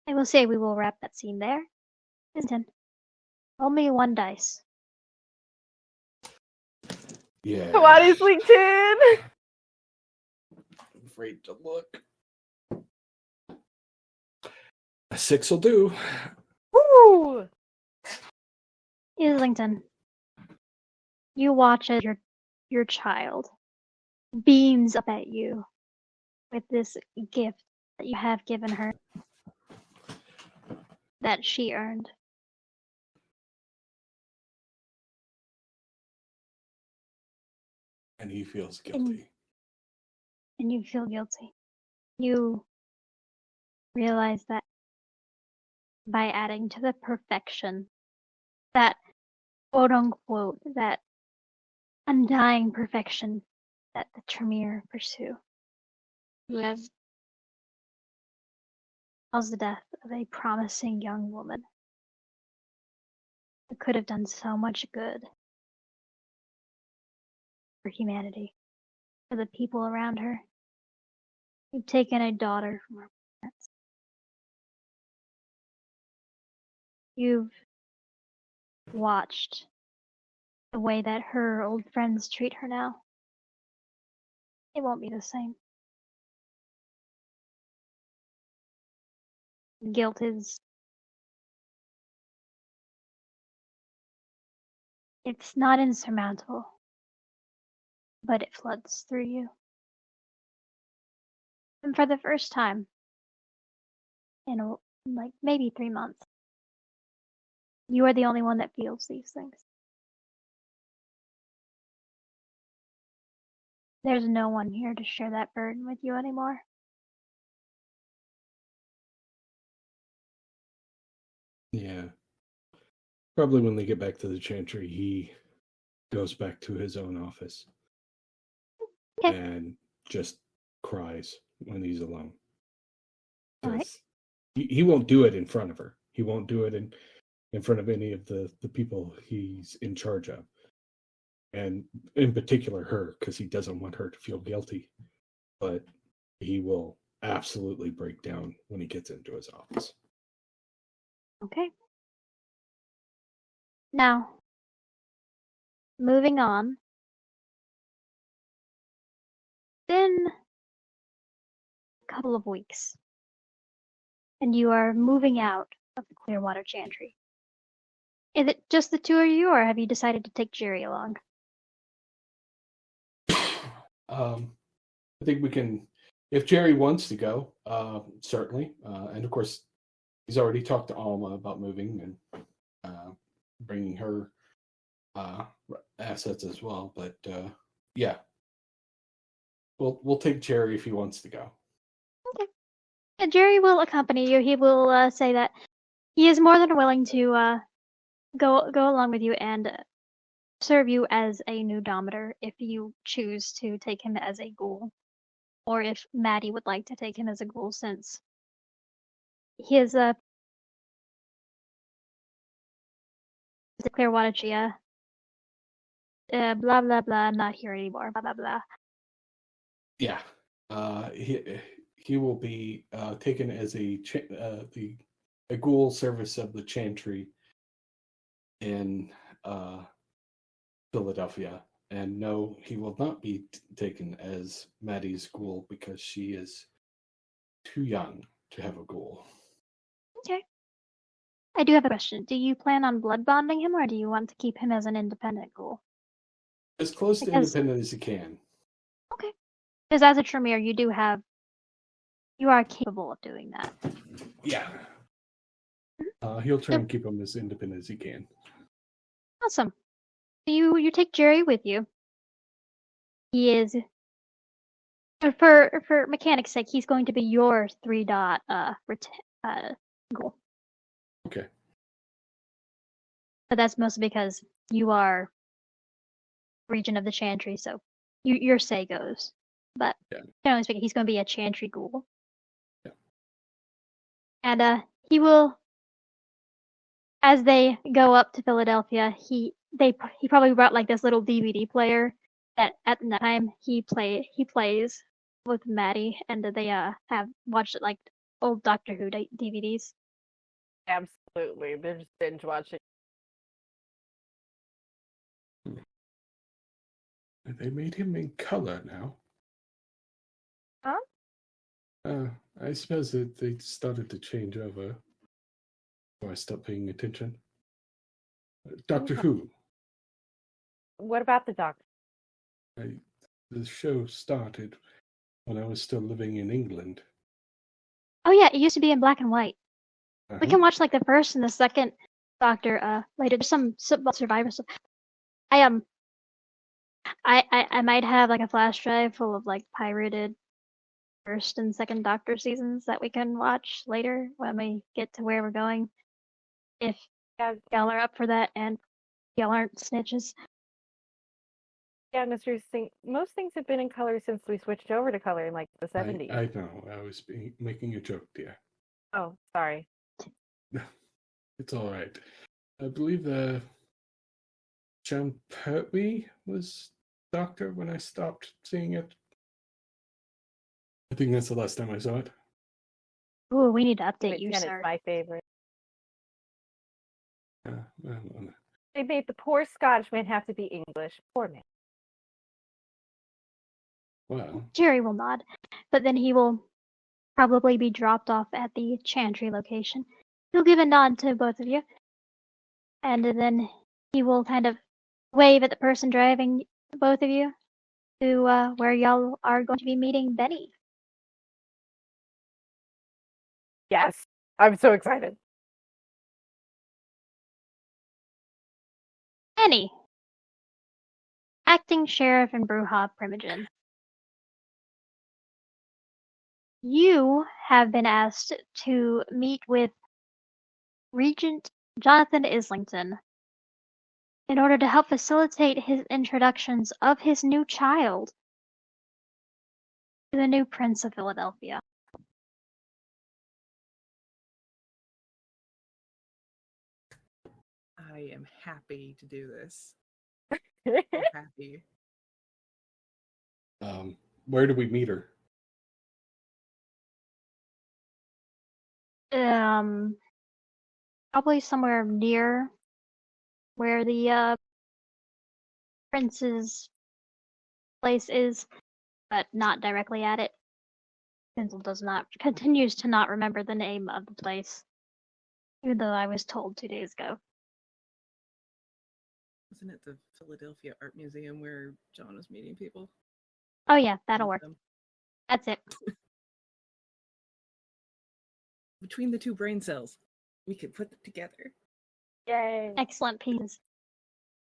I will say we will wrap that scene there. Islington, roll me 1 dice. Yeah. Come on, Islington! I'm afraid to look. A 6 will do. Woo! Islington, you watch as your child beams up at you with this gift that you have given her that she earned. And he feels guilty. And you feel guilty. You realize that by adding to the perfection, that quote unquote, that undying perfection that the Tremere pursue, you have caused the death of a promising young woman who could have done so much good for humanity, for the people around her. You've taken a daughter from her parents. You've watched the way that her old friends treat her now. It won't be the same. Guilt is... it's not insurmountable, but it floods through you. And for the first time in like maybe 3 months, you are the only one that feels these things. There's no one here to share that burden with you anymore. Yeah. Probably when they get back to the Chantry, he goes back to his own office. Okay. And just cries when he's alone. All right. He won't do it in front of her. He won't do it in front of any of the people he's in charge of. And in particular her, because he doesn't want her to feel guilty. But he will absolutely break down when he gets into his office. Okay. Now, moving on. Been a couple of weeks, and you are moving out of the Clearwater Chantry. Is it just the two of you, or have you decided to take Jerry along? I think we can, if Jerry wants to go, certainly. And of course, he's already talked to Alma about moving and bringing her assets as well. But yeah, we'll take Jerry if he wants to go. Okay. Yeah, Jerry will accompany you. He will say that he is more than willing to go along with you and serve you as a new Domitor if you choose to take him as a ghoul, or if Maddie would like to take him as a ghoul, since his the Clearwater Chia, blah blah blah, not here anymore, blah blah blah. Yeah, he will be taken as a ghoul service of the Chantry in Philadelphia. And no, he will not be taken as Maddie's ghoul because she is too young to have a ghoul. Okay. I do have a question. Do you plan on blood bonding him, or do you want to keep him as an independent ghoul? As close to independent as you can. Okay. Because as a Tremere, you are capable of doing that. Yeah. He'll try and keep him as independent as he can. Awesome. You take Jerry with you. He is, for mechanics' sake, he's going to be your 3-dot goal. Okay. but that's mostly because you are region of the Chantry, so your say goes. But Yeah. generally speaking, he's going to be a Chantry ghoul. Yeah. And he will, as they go up to Philadelphia, he probably brought like this little DVD player that at the time he plays with Maddie, and they have watched it like old Doctor Who DVDs. Absolutely. They're just binge watching. They made him in color now. Huh? I suppose that they started to change over. So I stopped paying attention. Doctor Who. What about the doctor? The show started when I was still living in England. Oh yeah, it used to be in black and white. We Uh-huh. can watch like the first and the second Doctor later. There's some Survivor stuff. I might have like a flash drive full of like pirated first and second Doctor seasons that we can watch later when we get to where we're going. If y'all are up for that and y'all aren't snitches. Yeah, Mr. Singh, most things have been in color since we switched over to color in like the 70s. I know. I was making a joke, dear. Oh, sorry. It's all right. I believe John Pertwee was Doctor when I stopped seeing it. I think that's the last time I saw it. Ooh, we need to update But you, Jen sir. is my favorite. Well, They made the poor Scotchman have to be English. Poor man. well, Jerry will nod, but then he will probably be dropped off at the Chantry location. He'll give a nod to both of you, and then he will kind of wave at the person driving both of you to where y'all are going to be meeting Benny. Yes. I'm so excited. Benny, acting sheriff in Bruja Primogen. You have been asked to meet with Regent Jonathan Islington in order to help facilitate his introductions of his new child to the new Prince of Philadelphia. I am happy to do this. So happy. where do we meet her? Probably somewhere near where the prince's place is, but not directly at it. Pencil continues to not remember the name of the place, even though I was told 2 days ago. Wasn't it the Philadelphia Art Museum where John was meeting people? Oh yeah, that'll work. That's it. Between the two brain cells, we could put them together. Yay. Excellent pieces.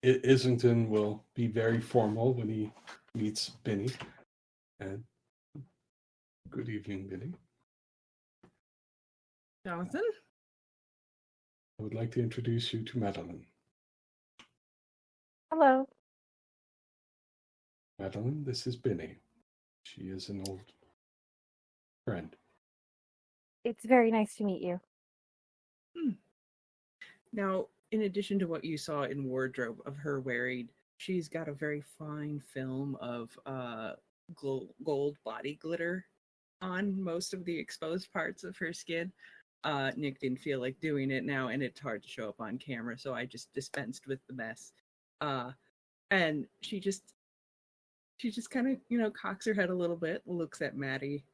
Islington will be very formal when he meets Benny. And good evening, Benny. Jonathan? I would like to introduce you to Madeleine. Hello. Madeleine, this is Benny. She is an old friend. It's very nice to meet you. Now, in addition to what you saw in wardrobe of her wearing, she's got a very fine film of gold body glitter on most of the exposed parts of her skin. Nick didn't feel like doing it now, and it's hard to show up on camera, so I just dispensed with the mess. And she just kind of, cocks her head a little bit, looks at Maddie.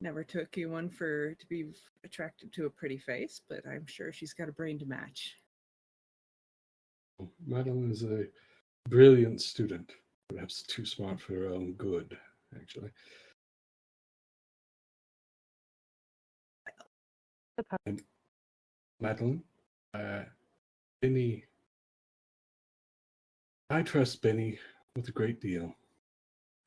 Never took you one to be attracted to a pretty face, but I'm sure she's got a brain to match. Madeleine is a brilliant student, perhaps too smart for her own good, actually. And Madeleine, Benny, I trust Benny with a great deal,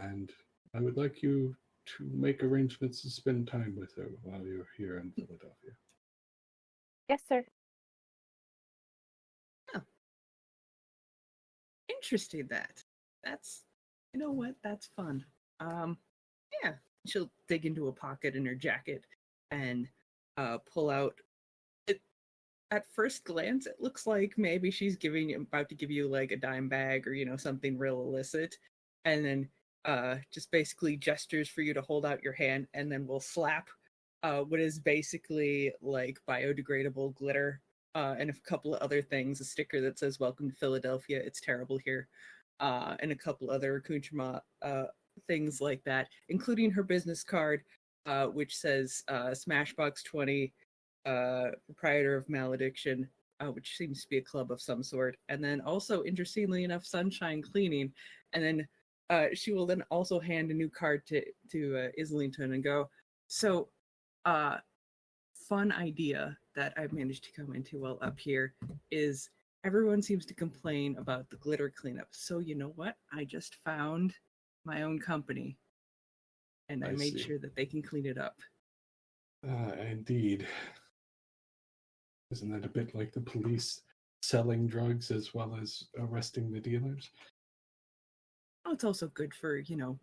and I would like you to make arrangements to spend time with her while you're here in Philadelphia. Yes, sir. Interesting. That's you know what? That's fun. Yeah. She'll dig into a pocket in her jacket and pull out. It at first glance, it looks like maybe she's about to give you like a dime bag or something real illicit, and then just basically gestures for you to hold out your hand, and then we'll slap what is basically like biodegradable glitter and a couple of other things, a sticker that says "Welcome to Philadelphia, it's terrible here," and a couple other accoutrement things like that, including her business card, which says Smashbox 20, proprietor of Malediction, which seems to be a club of some sort, and then also, interestingly enough, Sunshine Cleaning, and then she will then also hand a new card to Islington and go, so, fun idea that I've managed to come into while up here is everyone seems to complain about the glitter cleanup. So you know what? I just found my own company, and I made sure that they can clean it up. Indeed. Isn't that a bit like the police selling drugs as well as arresting the dealers? Oh, it's also good for, she kind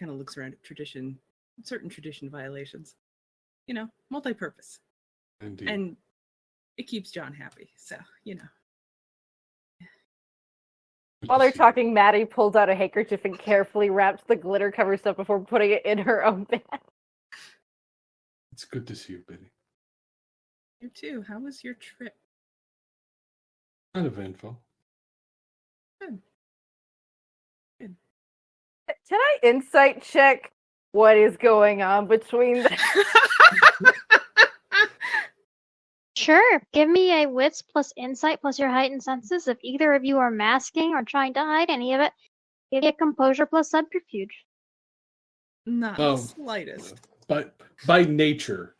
of looks around at certain tradition violations. Multi-purpose. Indeed. And it keeps John happy, so, While they're talking, Maddie pulls out a handkerchief and carefully wraps the glitter-covered stuff before putting it in her own bag. It's good to see you, Benny. You too. How was your trip? Uneventful. Good. Can I insight check what is going on between them? Sure. Give me a wits plus insight plus your heightened senses. If either of you are masking or trying to hide any of it, give me a composure plus subterfuge. Not the slightest. But by nature,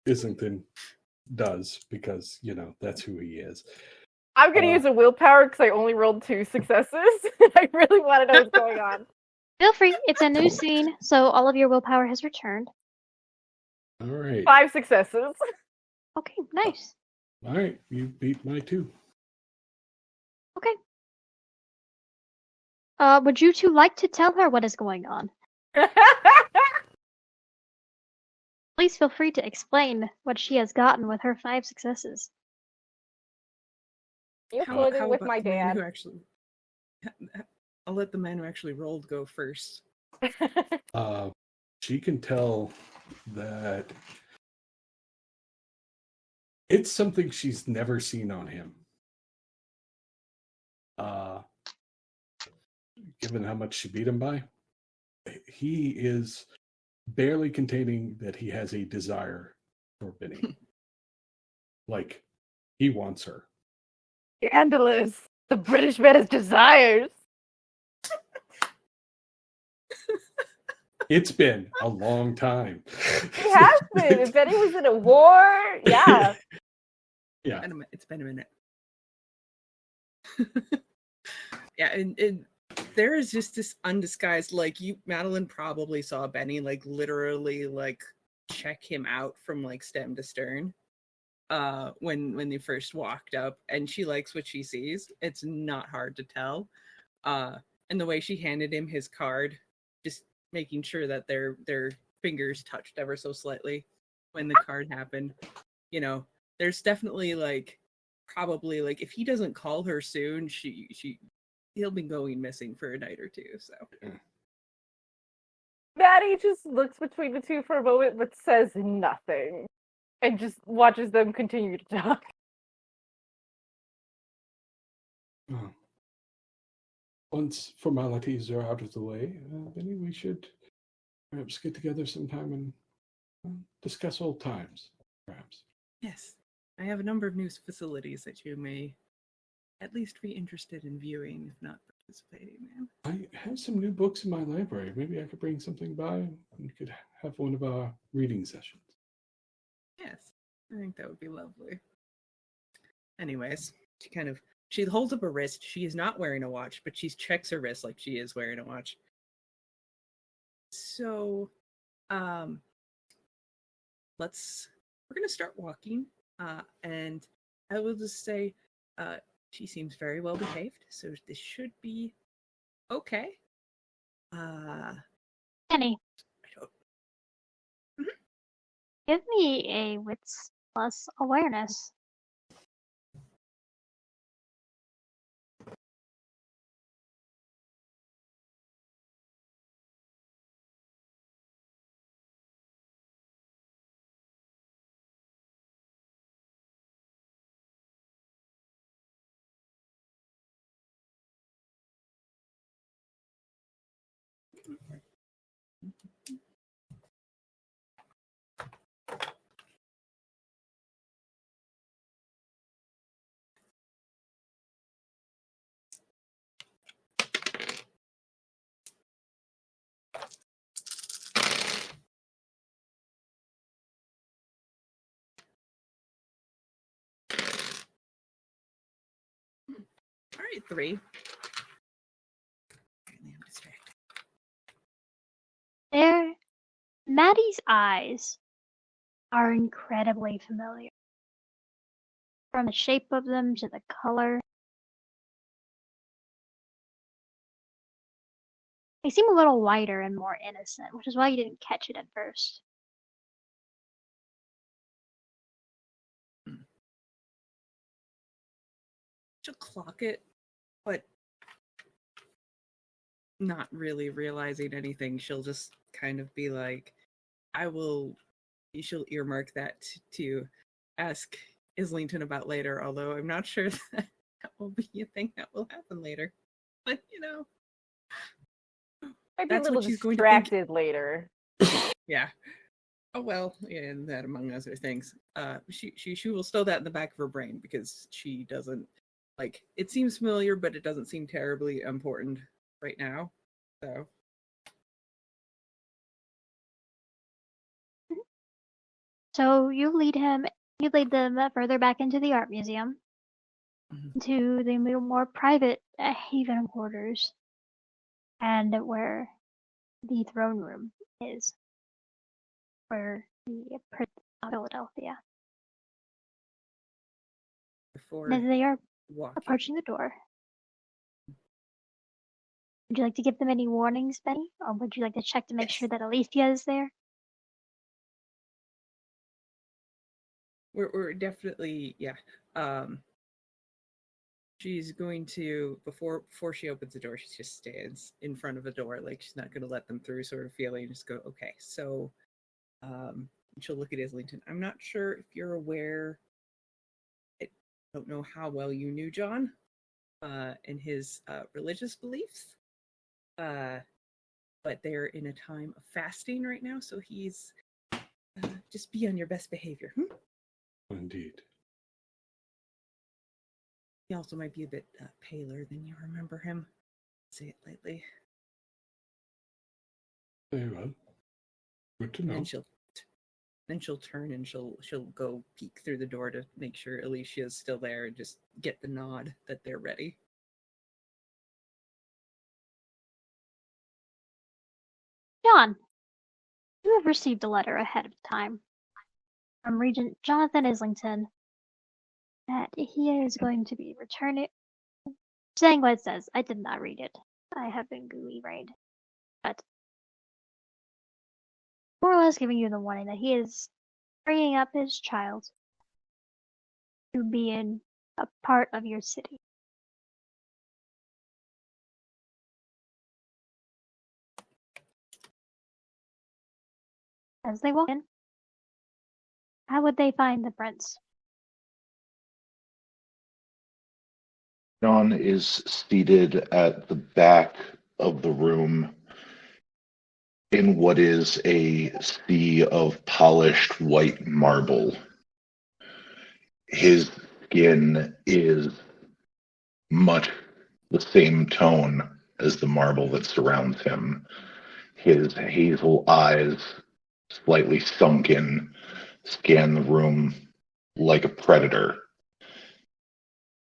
Islington does, because, that's who he is. I'm going to use a willpower because I only rolled 2 successes. I really want to know what's going on. Feel free. It's a new scene, so all of your willpower has returned. All right. 5 successes. Okay, nice. All right, you beat my 2. Okay. Would you two like to tell her what is going on? Please feel free to explain what she has gotten with her 5 successes. Including with about my the man dad. who actually... I'll let the man who actually rolled go first. She can tell that it's something she's never seen on him. Given how much she beat him by, he is barely containing that he has a desire for Benny. Like, he wants her. Scandalous. The British man has desires. It's been a long time. He has been. If Benny was in a war, yeah. Yeah. It's been a minute. Yeah, and there is just this undisguised, like, Madeleine probably saw Benny, like, literally, like, check him out from, like, stem to stern when they first walked up, and she likes what she sees. It's not hard to tell. And the way she handed him his card, just making sure that their fingers touched ever so slightly when the card happened, there's definitely, like, probably, like, if he doesn't call her soon, he'll be going missing for a night or two. So Maddie just looks between the two for a moment but says nothing and just watches them continue to talk. Once formalities are out of the way, Benny, we should perhaps get together sometime and discuss old times, perhaps. yes, I have a number of new facilities that you may at least be interested in viewing, if not participating in. I have some new books in my library. Maybe I could bring something by and we could have one of our reading sessions. Yes, I think that would be lovely. Anyways, she holds up her wrist. She is not wearing a watch, but she checks her wrist like she is wearing a watch. So, let's we're going to start walking. And I will just say, she seems very well behaved, so this should be okay. Kenny, I don't, give me a wits plus awareness. all right, 3. Apparently I'm distracted. Maddie's eyes are incredibly familiar. From the shape of them to the color. They seem a little whiter and more innocent, which is why you didn't catch it at first. She'll clock it, but not really realizing anything. She'll just kind of be like, she'll earmark that to ask Islington about later, although I'm not sure that will be a thing that will happen later. But, Might be a that's little what she's going to think. distracted later. Yeah. Oh, well, yeah, and that among other things. She will stow that in the back of her brain because she doesn't, it seems familiar, but it doesn't seem terribly important right now. So you lead them further back into the art museum, to the more private Haven quarters, and where the throne room is, for the Prince of Philadelphia. Before And as they are walking. approaching the door, would you like to give them any warnings, Benny? Or would you like to check to make sure that Alicia is there? We're definitely, yeah. She's going to, before she opens the door, she just stands in front of the door, like she's not going to let them through, sort of feeling, just go, okay. So she'll look at Islington. I'm not sure if you're aware, I don't know how well you knew John and his religious beliefs, but they're in a time of fasting right now, so he's just be on your best behavior. Indeed. He also might be a bit paler than you remember him. Say it lightly. Very well. Good to know. And she'll turn and she'll go peek through the door to make sure Alicia's still there and just get the nod that they're ready. John, you have received a letter ahead of time from Regent Johnathan Islington that he is going to be returning. Saying what it says, I did not read it. I have been gooey-brained. But more or less giving you the warning that he is bringing up his child to be in a part of your city. As they walk in, how would they find the prince? John is seated at the back of the room in what is a sea of polished white marble. His skin is much the same tone as the marble that surrounds him. His hazel eyes, slightly sunken, scan the room like a predator.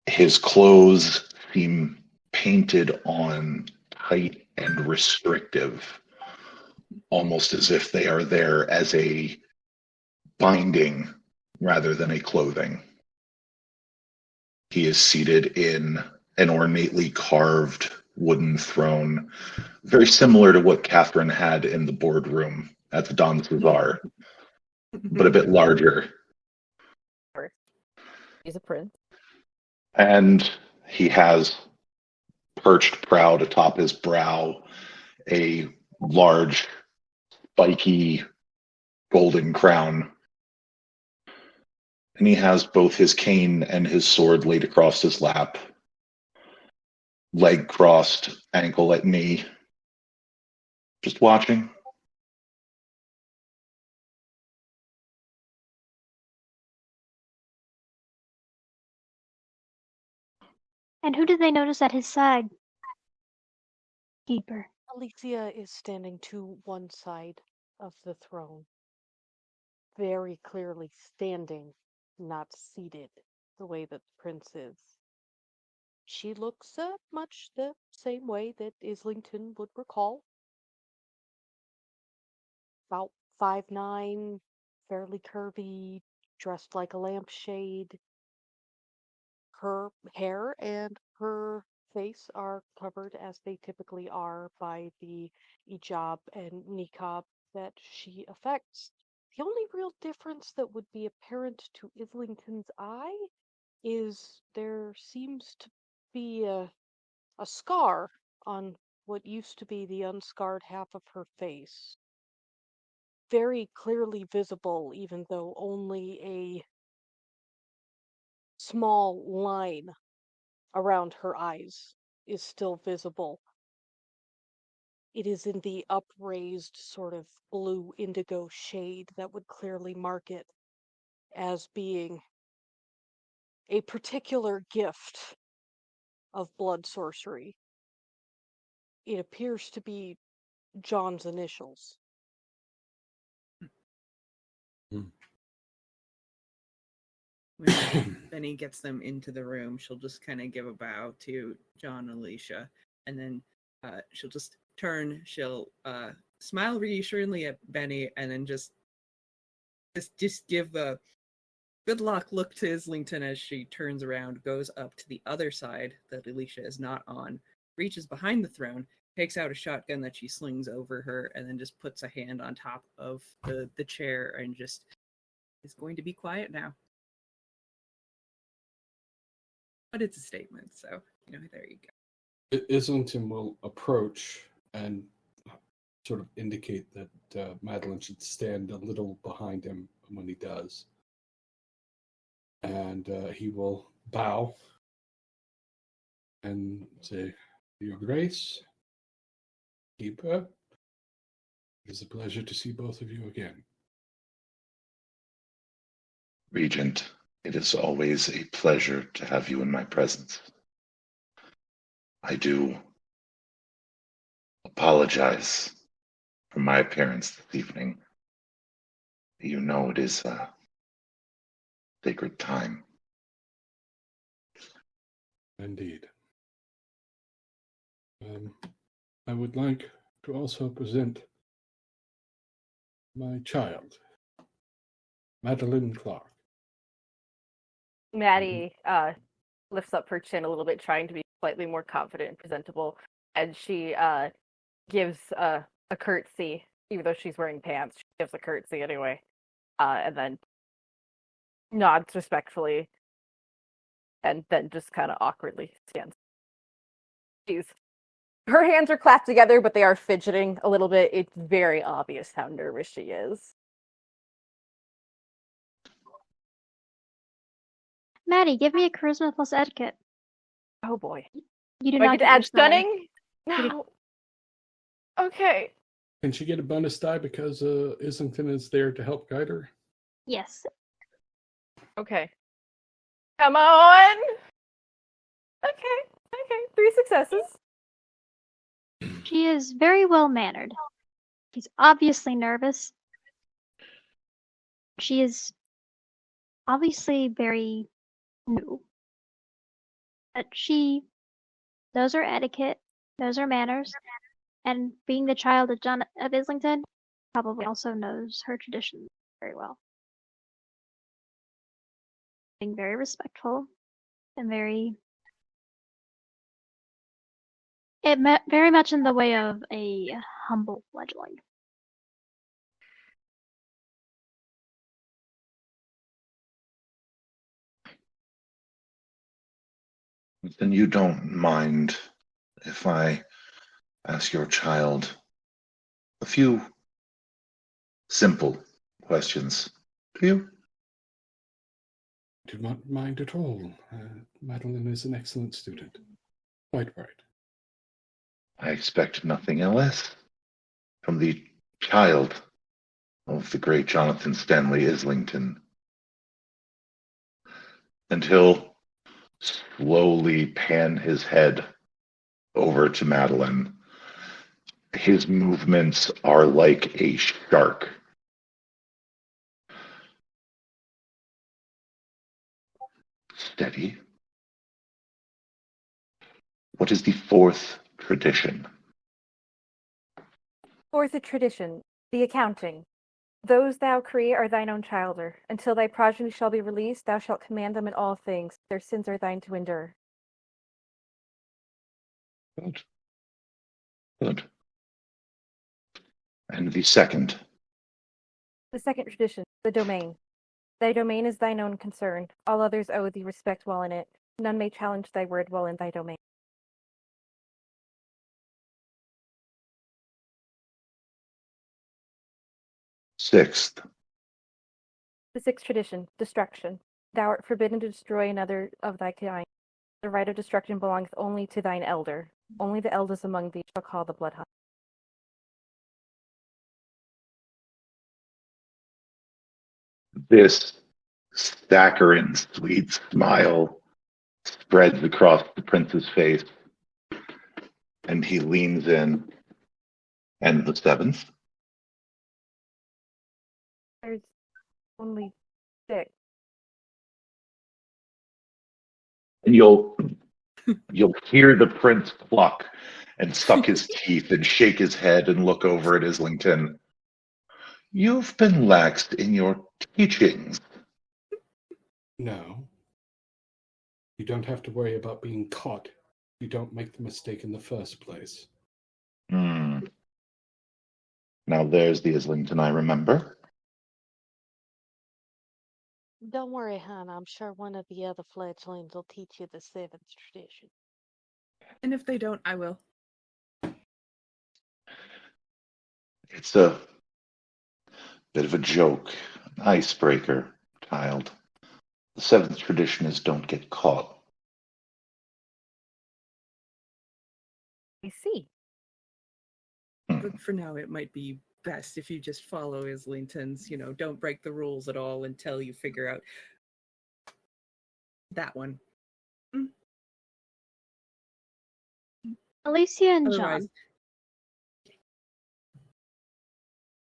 His clothes seem painted on tight and restrictive, almost as if they are there as a binding rather than a clothing. He is seated in an ornately carved wooden throne, very similar to what Catherine had in the boardroom at the Don Cesar, but a bit larger. He's a prince. And he has perched proud atop his brow a large, spiky, golden crown. And he has both his cane and his sword laid across his lap, leg crossed, ankle at knee, just watching. And who did they notice at his side? Keeper. Alicia is standing to one side of the throne, very clearly standing, not seated, the way that the prince is. She looks much the same way that Islington would recall. About 5'9", fairly curvy, dressed like a lampshade. Her hair and her face are covered as they typically are by the hijab and niqab that she affects. The only real difference that would be apparent to Islington's eye is there seems to be a scar on what used to be the unscarred half of her face. Very clearly visible, even though only a small line around her eyes is still visible. It is in the upraised sort of blue indigo shade that would clearly mark it as being a particular gift of blood sorcery. It appears to be John's initials. When Benny gets them into the room, she'll just kind of give a bow to John and Alicia, and then she'll just turn, she'll smile reassuringly at Benny, and then just give a good luck look to Islington as she turns around, goes up to the other side that Alicia is not on, reaches behind the throne, takes out a shotgun that she slings over her, and then just puts a hand on top of the chair and just is going to be quiet now. But it's a statement, so, there you go. Islington will approach and sort of indicate that Madeleine should stand a little behind him when he does. And he will bow and say, Your Grace, Keeper, it is a pleasure to see both of you again. Regent, it is always a pleasure to have you in my presence. I do apologize for my appearance this evening. You know it is a sacred time. Indeed. I would like to also present my child, Madeleine Clark. Maddie lifts up her chin a little bit, trying to be slightly more confident and presentable, and she gives a curtsy, even though she's wearing pants. She gives a curtsy anyway, and then nods respectfully, and then just kind of awkwardly stands. Her hands are clasped together, but they are fidgeting a little bit. It's very obvious how nervous she is. Maddie, give me a charisma plus etiquette. Oh boy. You do Do I not get to get your add spelling. stunning? No. Okay. Can she get a bonus die because Islington is there to help guide her? Yes. Okay. Come on! Okay. 3 successes. She is very well mannered. She's obviously nervous. She is obviously very new. But she knows her etiquette, knows her manners, and being the child of Islington, probably also knows her traditions very well. being very respectful and very very much in the way of a humble fledgling. Then you don't mind if I ask your child a few simple questions, do you? Do not mind at all. Madeleine is an excellent student. Quite right. I expect nothing less from the child of the great Jonathan Stanley Islington. And he'll slowly pan his head over to Madeleine. His movements are like a shark. Steady. What is the fourth tradition? Fourth tradition, the accounting. Those thou create are thine own childer. Until thy progeny shall be released, thou shalt command them in all things. Their sins are thine to endure. Good. Good. And the second? The second tradition, the domain. Thy domain is thine own concern. All others owe thee respect while in it. None may challenge thy word while in thy domain. Sixth. The sixth tradition, destruction. Thou art forbidden to destroy another of thy kind. The right of destruction belongeth only to thine elder. Only the eldest among thee shall call the bloodhound. This saccharine, sweet smile spreads across the prince's face, and he leans in. And the seventh? There's only 6. And you'll hear the prince cluck and suck his teeth and shake his head and look over at Islington. You've been laxed in your teachings. No. You don't have to worry about being caught. You don't make the mistake in the first place. Now there's the Islington I remember. Don't worry, hon. I'm sure one of the other fledglings will teach you the seventh tradition. And if they don't, I will. It's a bit of a joke, an icebreaker, child. The seventh tradition is don't get caught. I see. But for now, it might be best if you just follow Islington's, don't break the rules at all until you figure out that one. Alicia and Otherwise, John,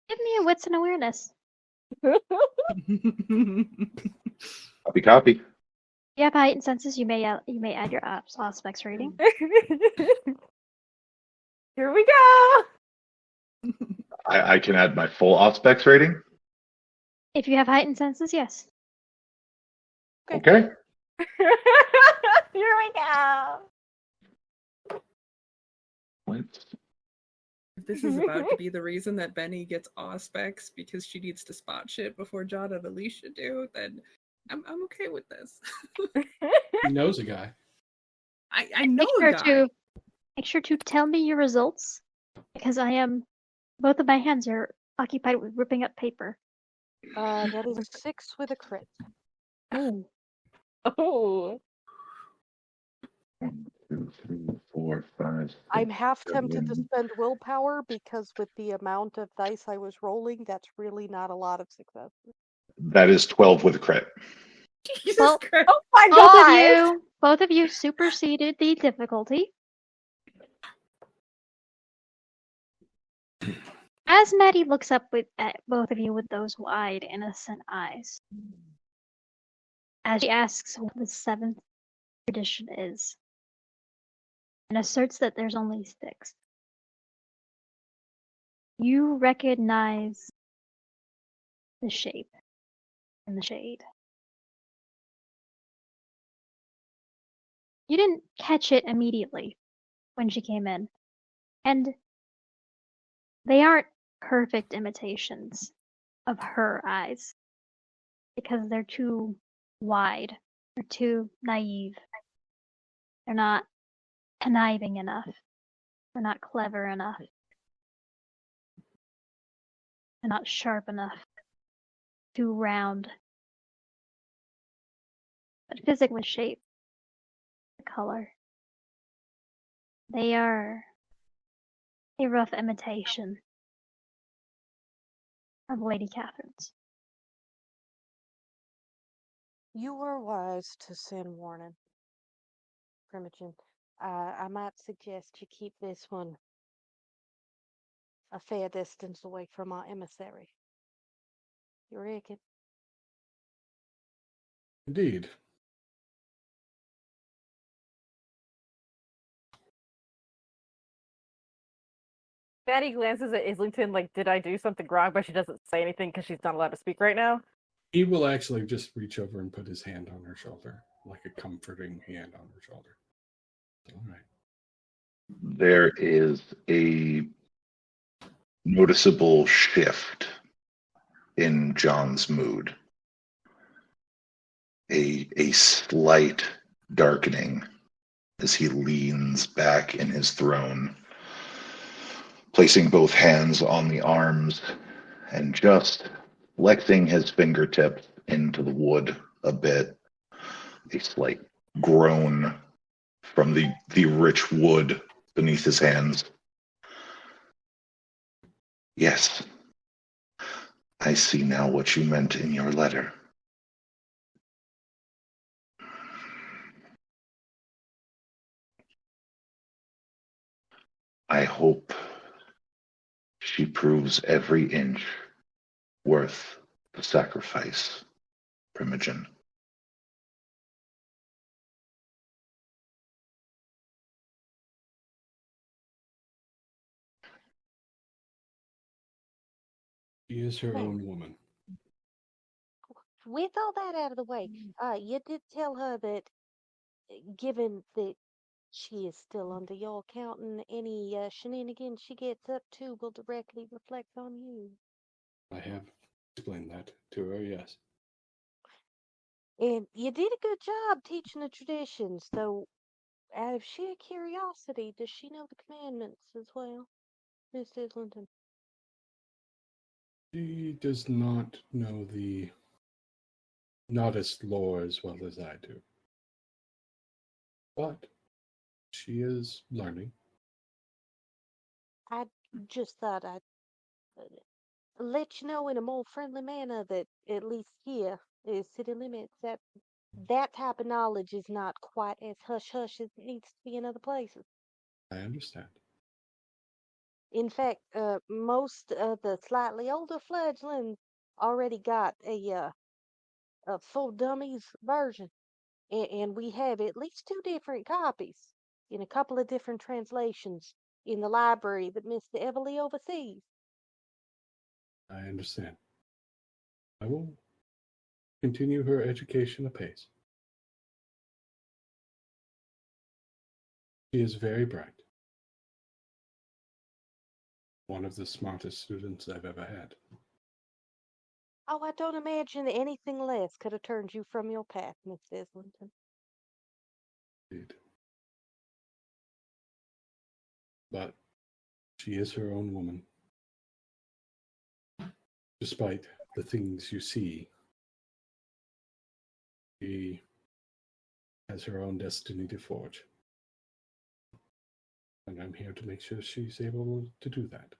give me a wits and awareness. Copy. You have heightened senses. You may add your aspects rating. Here we go! I can add my full Auspex rating. If you have heightened senses, yes. Okay. Here we go! Wait. if this is about to be the reason that Benny gets Auspex because she needs to spot shit before John and Alicia do, then I'm okay with this. He knows a guy. I know Make sure to tell me your results, because both of my hands are occupied with ripping up paper. That is a 6 with a crit. Ooh. Oh. 1, 2, 3, 4, 5. I'm half tempted to 7. spend willpower because with the amount of dice I was rolling, that's really not a lot of success. That is 12 with a crit. Jesus Well, Christ. Oh my god! Both of you superseded the difficulty. As Maddie looks up at both of you with those wide, innocent eyes, as she asks what the seventh tradition is, and asserts that there's only 6, you recognize the shape and the shade. You didn't catch it immediately when she came in. And they aren't perfect imitations of her eyes because they're too wide. They're too naive. They're not conniving enough. They're not clever enough. They're not sharp enough. Too round. But physically shaped. The color. They are a rough imitation of Lady Catherine's. You were wise to send warning, Primogen. I might suggest you keep this one a fair distance away from our emissary. You reckon? Indeed. Fatty glances at Islington like, did I do something wrong? But she doesn't say anything because she's not allowed to speak right now. He will actually just reach over and put his hand on her shoulder, like a comforting hand on her shoulder. All right. There is a noticeable shift in John's mood. A slight darkening as he leans back in his throne, placing both hands on the arms and just flexing his fingertips into the wood a bit. A slight groan from the rich wood beneath his hands. Yes, I see now what you meant in your letter. I hope she proves every inch worth the sacrifice, Primogen. She is her own woman. With all that out of the way, you did tell her that, given that she is still under your account, and any shenanigans she gets up to will directly reflect on you. I have explained that to her, yes. And you did a good job teaching the traditions, though out of sheer curiosity, does she know the commandments as well, Miss Islington? She does not know the Nodist lore as well as I do. But she is learning. I just thought I'd let you know in a more friendly manner that, at least here, is city limits, that type of knowledge is not quite as hush-hush as it needs to be in other places. I understand. In fact, most of the slightly older fledglings already got a full dummies version, and we have at least 2 different copies in a couple of different translations in the library that Mr. Everly oversees. I understand. I will continue her education apace. She is very bright. One of the smartest students I've ever had. Oh, I don't imagine anything less could have turned you from your path, Miss Islington. Indeed. But she is her own woman. Despite the things you see, she has her own destiny to forge. And I'm here to make sure she's able to do that.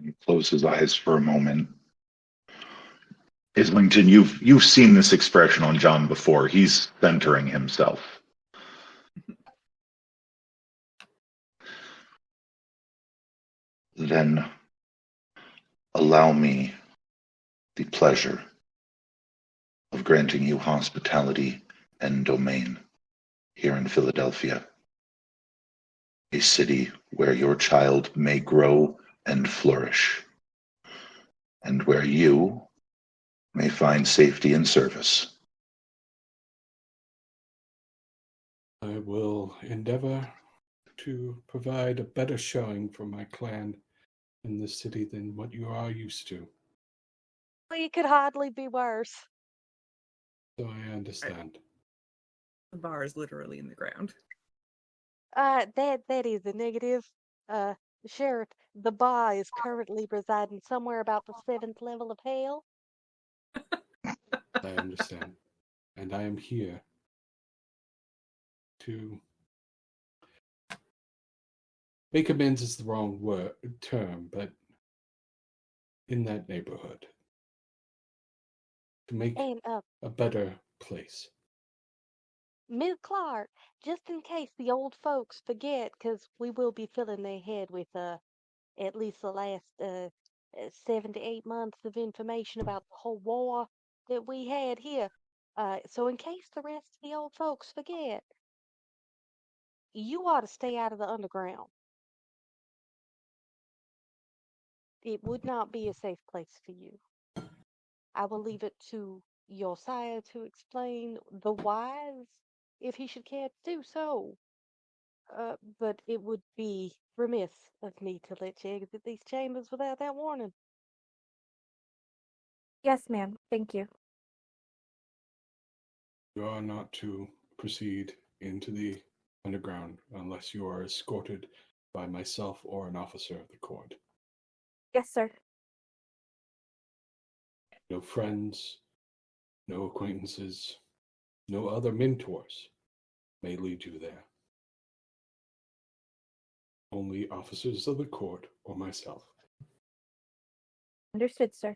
He closes his eyes for a moment. Islington, you've seen this expression on John before. He's centering himself. Then allow me the pleasure of granting you hospitality and domain here in Philadelphia, a city where your child may grow and flourish, and where you may find safety in service. I will endeavor to provide a better showing for my clan in this city than what you are used to. Well, you could hardly be worse. So I understand. The bar is literally in the ground. That is a negative. Sheriff, the bar is currently residing somewhere about the 7th level of hell. I understand. And I am here to make amends is the wrong term, but in that neighborhood. To make And a better place. Ms. Clark, just in case the old folks forget, because we will be filling their head with at least the last 7 to 8 months of information about the whole war that we had here. So in case the rest of the old folks forget, you ought to stay out of the underground. It would not be a safe place for you. I will leave it to your sire to explain the whys if he should care to do so. But it would be remiss of me to let you exit these chambers without that warning. Yes, ma'am. Thank you. You are not to proceed into the underground unless you are escorted by myself or an officer of the court. Yes, sir. No friends, no acquaintances, no other mentors may lead you there. Only officers of the court or myself. Understood, sir.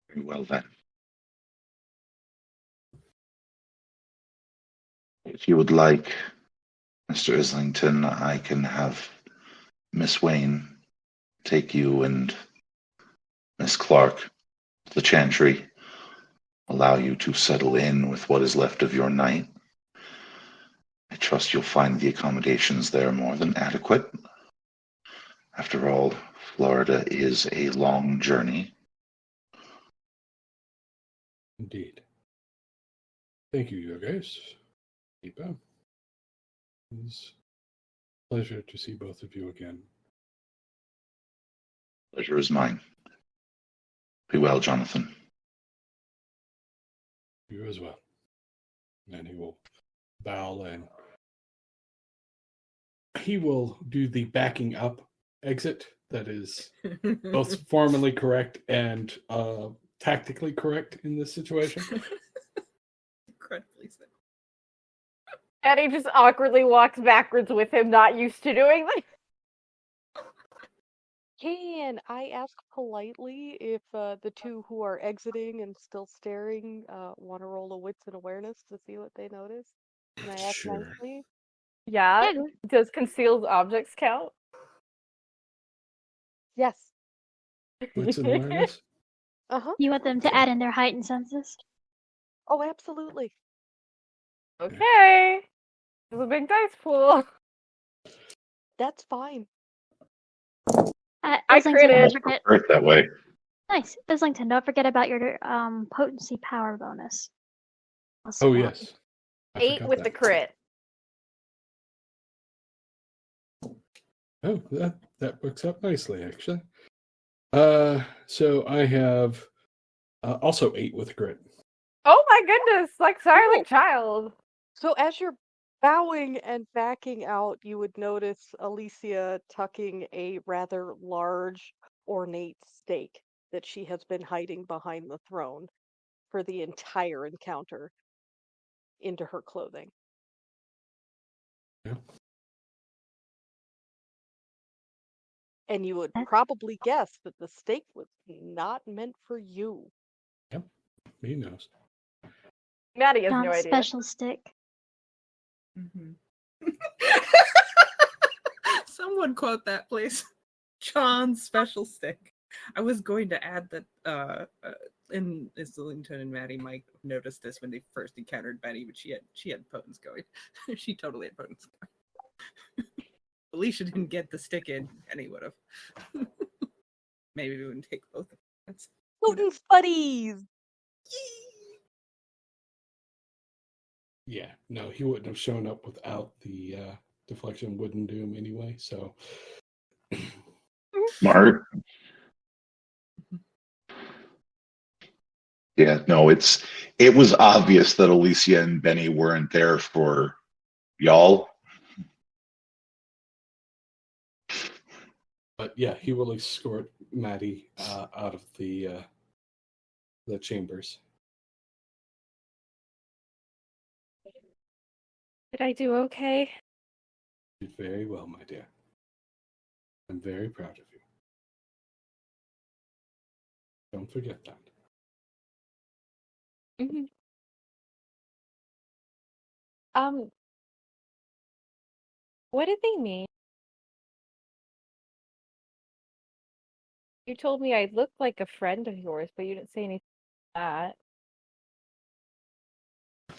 Very well then. If you would like, Mr. Islington, I can have Miss Wayne take you and Miss Clark to the chantry, allow you to settle in with what is left of your night. I trust you'll find the accommodations there more than adequate. After all, Florida is a long journey. Indeed. Thank you, your grace. Deepa. It's a pleasure to see both of you again. Pleasure is mine. Be well, Jonathan. You as well. And he will bow and he will do the backing up exit that is both formally correct and tactically correct in this situation. Incredibly so. Eddie just awkwardly walks backwards with him, not used to doing that. Can I ask politely if the two who are exiting and still staring want to roll a wits and awareness to see what they notice? Can I ask Sure. nicely? Yeah. Yeah, Does concealed objects count? Yes. What's an awareness? Uh-huh. you want them to add in their heightened senses? Oh, absolutely. Okay. There's a big dice pool. That's fine. I Islington, critted. don't forget. Prefer it that way. Nice. Islington, don't forget about your potency power bonus. Oh, +1. yes. I 8 forgot with that. the crit. Oh, that works out nicely, actually. So I have also 8 with grit. Oh my goodness! Like Silent Child. So as you're bowing and backing out, you would notice Alicia tucking a rather large, ornate stake that she has been hiding behind the throne for the entire encounter into her clothing. Yeah. And you would That's- probably guess that the stake was not meant for you. Yep. He knows. Maddie has no John's idea. special stick. Mm-hmm. Someone quote that, please. John's special stick. I was going to add that and Islington and Maddie might have noticed this when they first encountered Betty, but she had potence going. She totally had potence going. Alicia didn't get the stick in, and he would have. Maybe we wouldn't take both of them. Putin's buddies! Yeah, no, he wouldn't have shown up without the deflection wouldn't do him anyway, so. Smart. Yeah, no, it was obvious that Alicia and Benny weren't there for y'all. But yeah, he will escort Maddie out of the chambers. Did I do okay? You did very well, my dear. I'm very proud of you. Don't forget that. Mm-hmm. What did they mean? You told me I looked like a friend of yours, but you didn't say anything like that.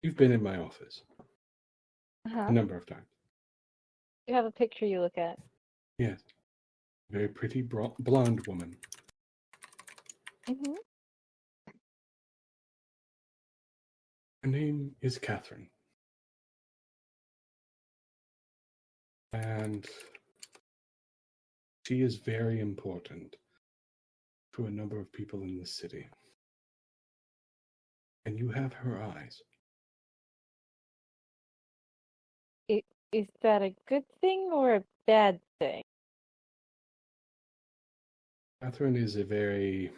You've been in my office Uh-huh. a number of times. You have a picture you look at. Yes. Very pretty blonde woman. Mm-hmm. Her name is Catherine. And she is very important to a number of people in this city. And you have her eyes. Is that a good thing or a bad thing? Catherine is a very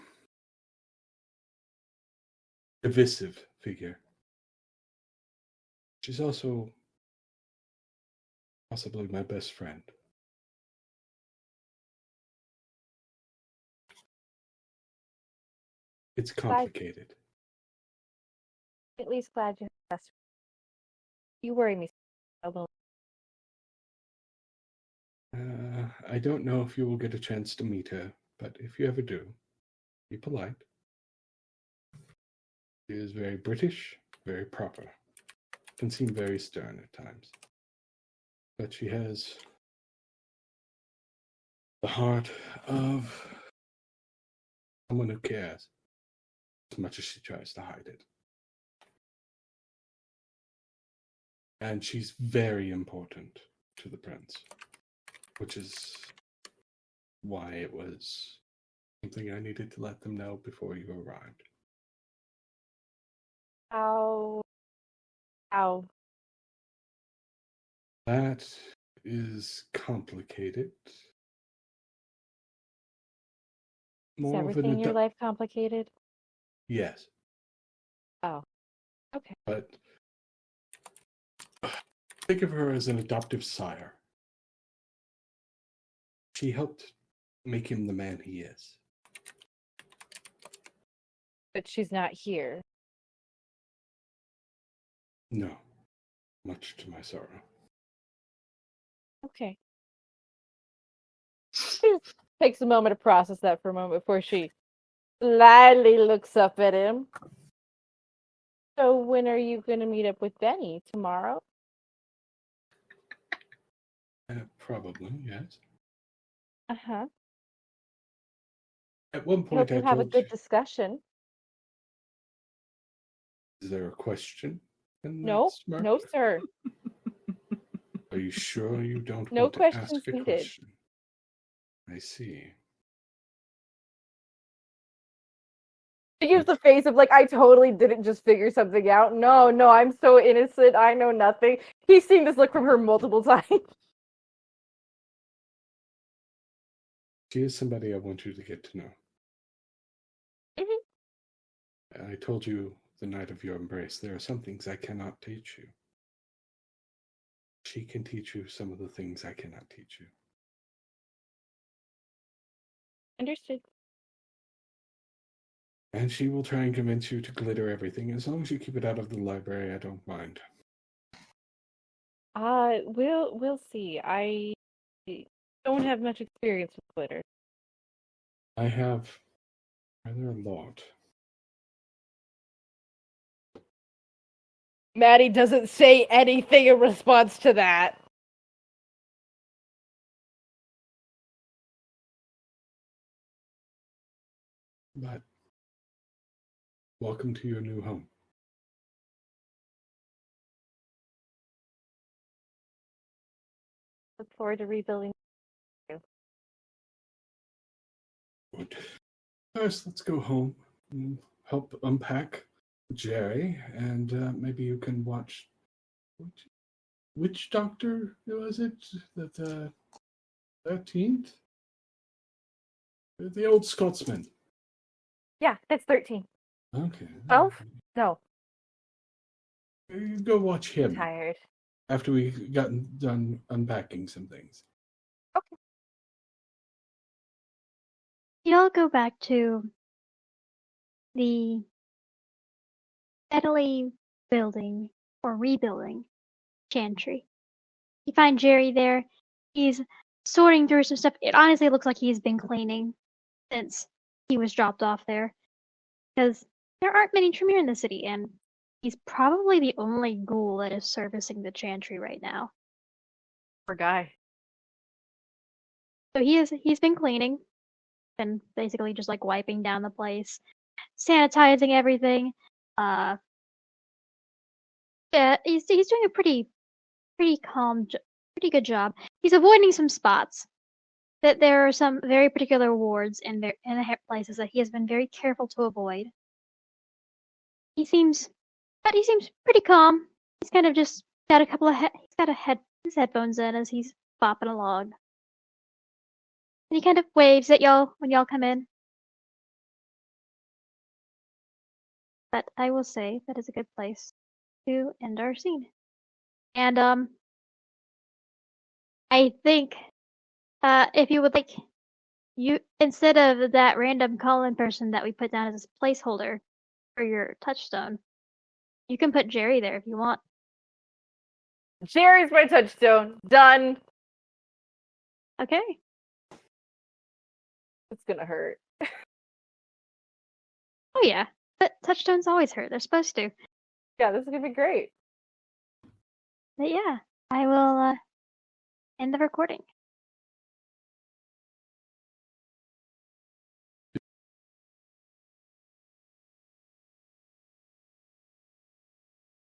divisive figure. She's also possibly my best friend. It's complicated. At least glad you have a best friend. You worry me alone. I don't know if you will get a chance to meet her, but if you ever do, be polite. She is very British, very proper. Can seem very stern at times. But she has the heart of someone who cares, as much as she tries to hide it. And she's very important to the prince, which is why it was something I needed to let them know before you arrived. How? That is complicated. Is everything in your life complicated? Yes. Oh. Okay. But think of her as an adoptive sire. She helped make him the man he is. But she's not here. No. Much to my sorrow. Okay. She takes a moment to process that for a moment before she slyly looks up at him. So when are you going to meet up with Benny? Tomorrow? Probably, yes. Uh-huh. At one I point hope I you have a told good you, discussion. is there a question? No, no, sir. Are you sure you don't No want to ask questions a needed. question? I see. She gives the face of like, I totally didn't just figure something out. No, I'm so innocent. I know nothing. He's seen this look from her multiple times. She is somebody I want you to get to know. Mm-hmm. I told you the night of your embrace, there are some things I cannot teach you. She can teach you some of the things I cannot teach you. Understood. And she will try and convince you to glitter everything. As long as you keep it out of the library, I don't mind. We'll see. I don't have much experience with glitter. I have rather a lot. Maddie doesn't say anything in response to that. But welcome to your new home. Look forward to rebuilding. Good. First, let's go home and help unpack Jerry, and maybe you can watch. Which doctor was it? The 13th? The old Scotsman. Yeah, it's 13. Okay. 12? No, You go watch him tired. after we gotten done unpacking some things. Okay. You all go back to the steadily building or rebuilding chantry. You find Jerry there. He's sorting through some stuff. It honestly looks like he's been cleaning since he was dropped off there. Because there aren't many Tremere in the city, and he's probably the only ghoul that is servicing the chantry right now. Poor guy. So he's been cleaning, and basically just like wiping down the place, sanitizing everything. Yeah, he's doing a pretty calm, pretty good job. He's avoiding some spots. That there are some very particular wards in the places that he has been very careful to avoid. He seems pretty calm. He's kind of just got a couple of his headphones in as he's bopping along. And he kind of waves at y'all when y'all come in. But I will say that is a good place to end our scene. And I think if you would like, you instead of that random call-in person that we put down as a placeholder for your touchstone, you can put Jerry there if you want. Jerry's my touchstone. Done. Okay. It's gonna hurt. Oh yeah, but touchstones always hurt. They're supposed to. Yeah, this is gonna be great. But yeah, I will end the recording.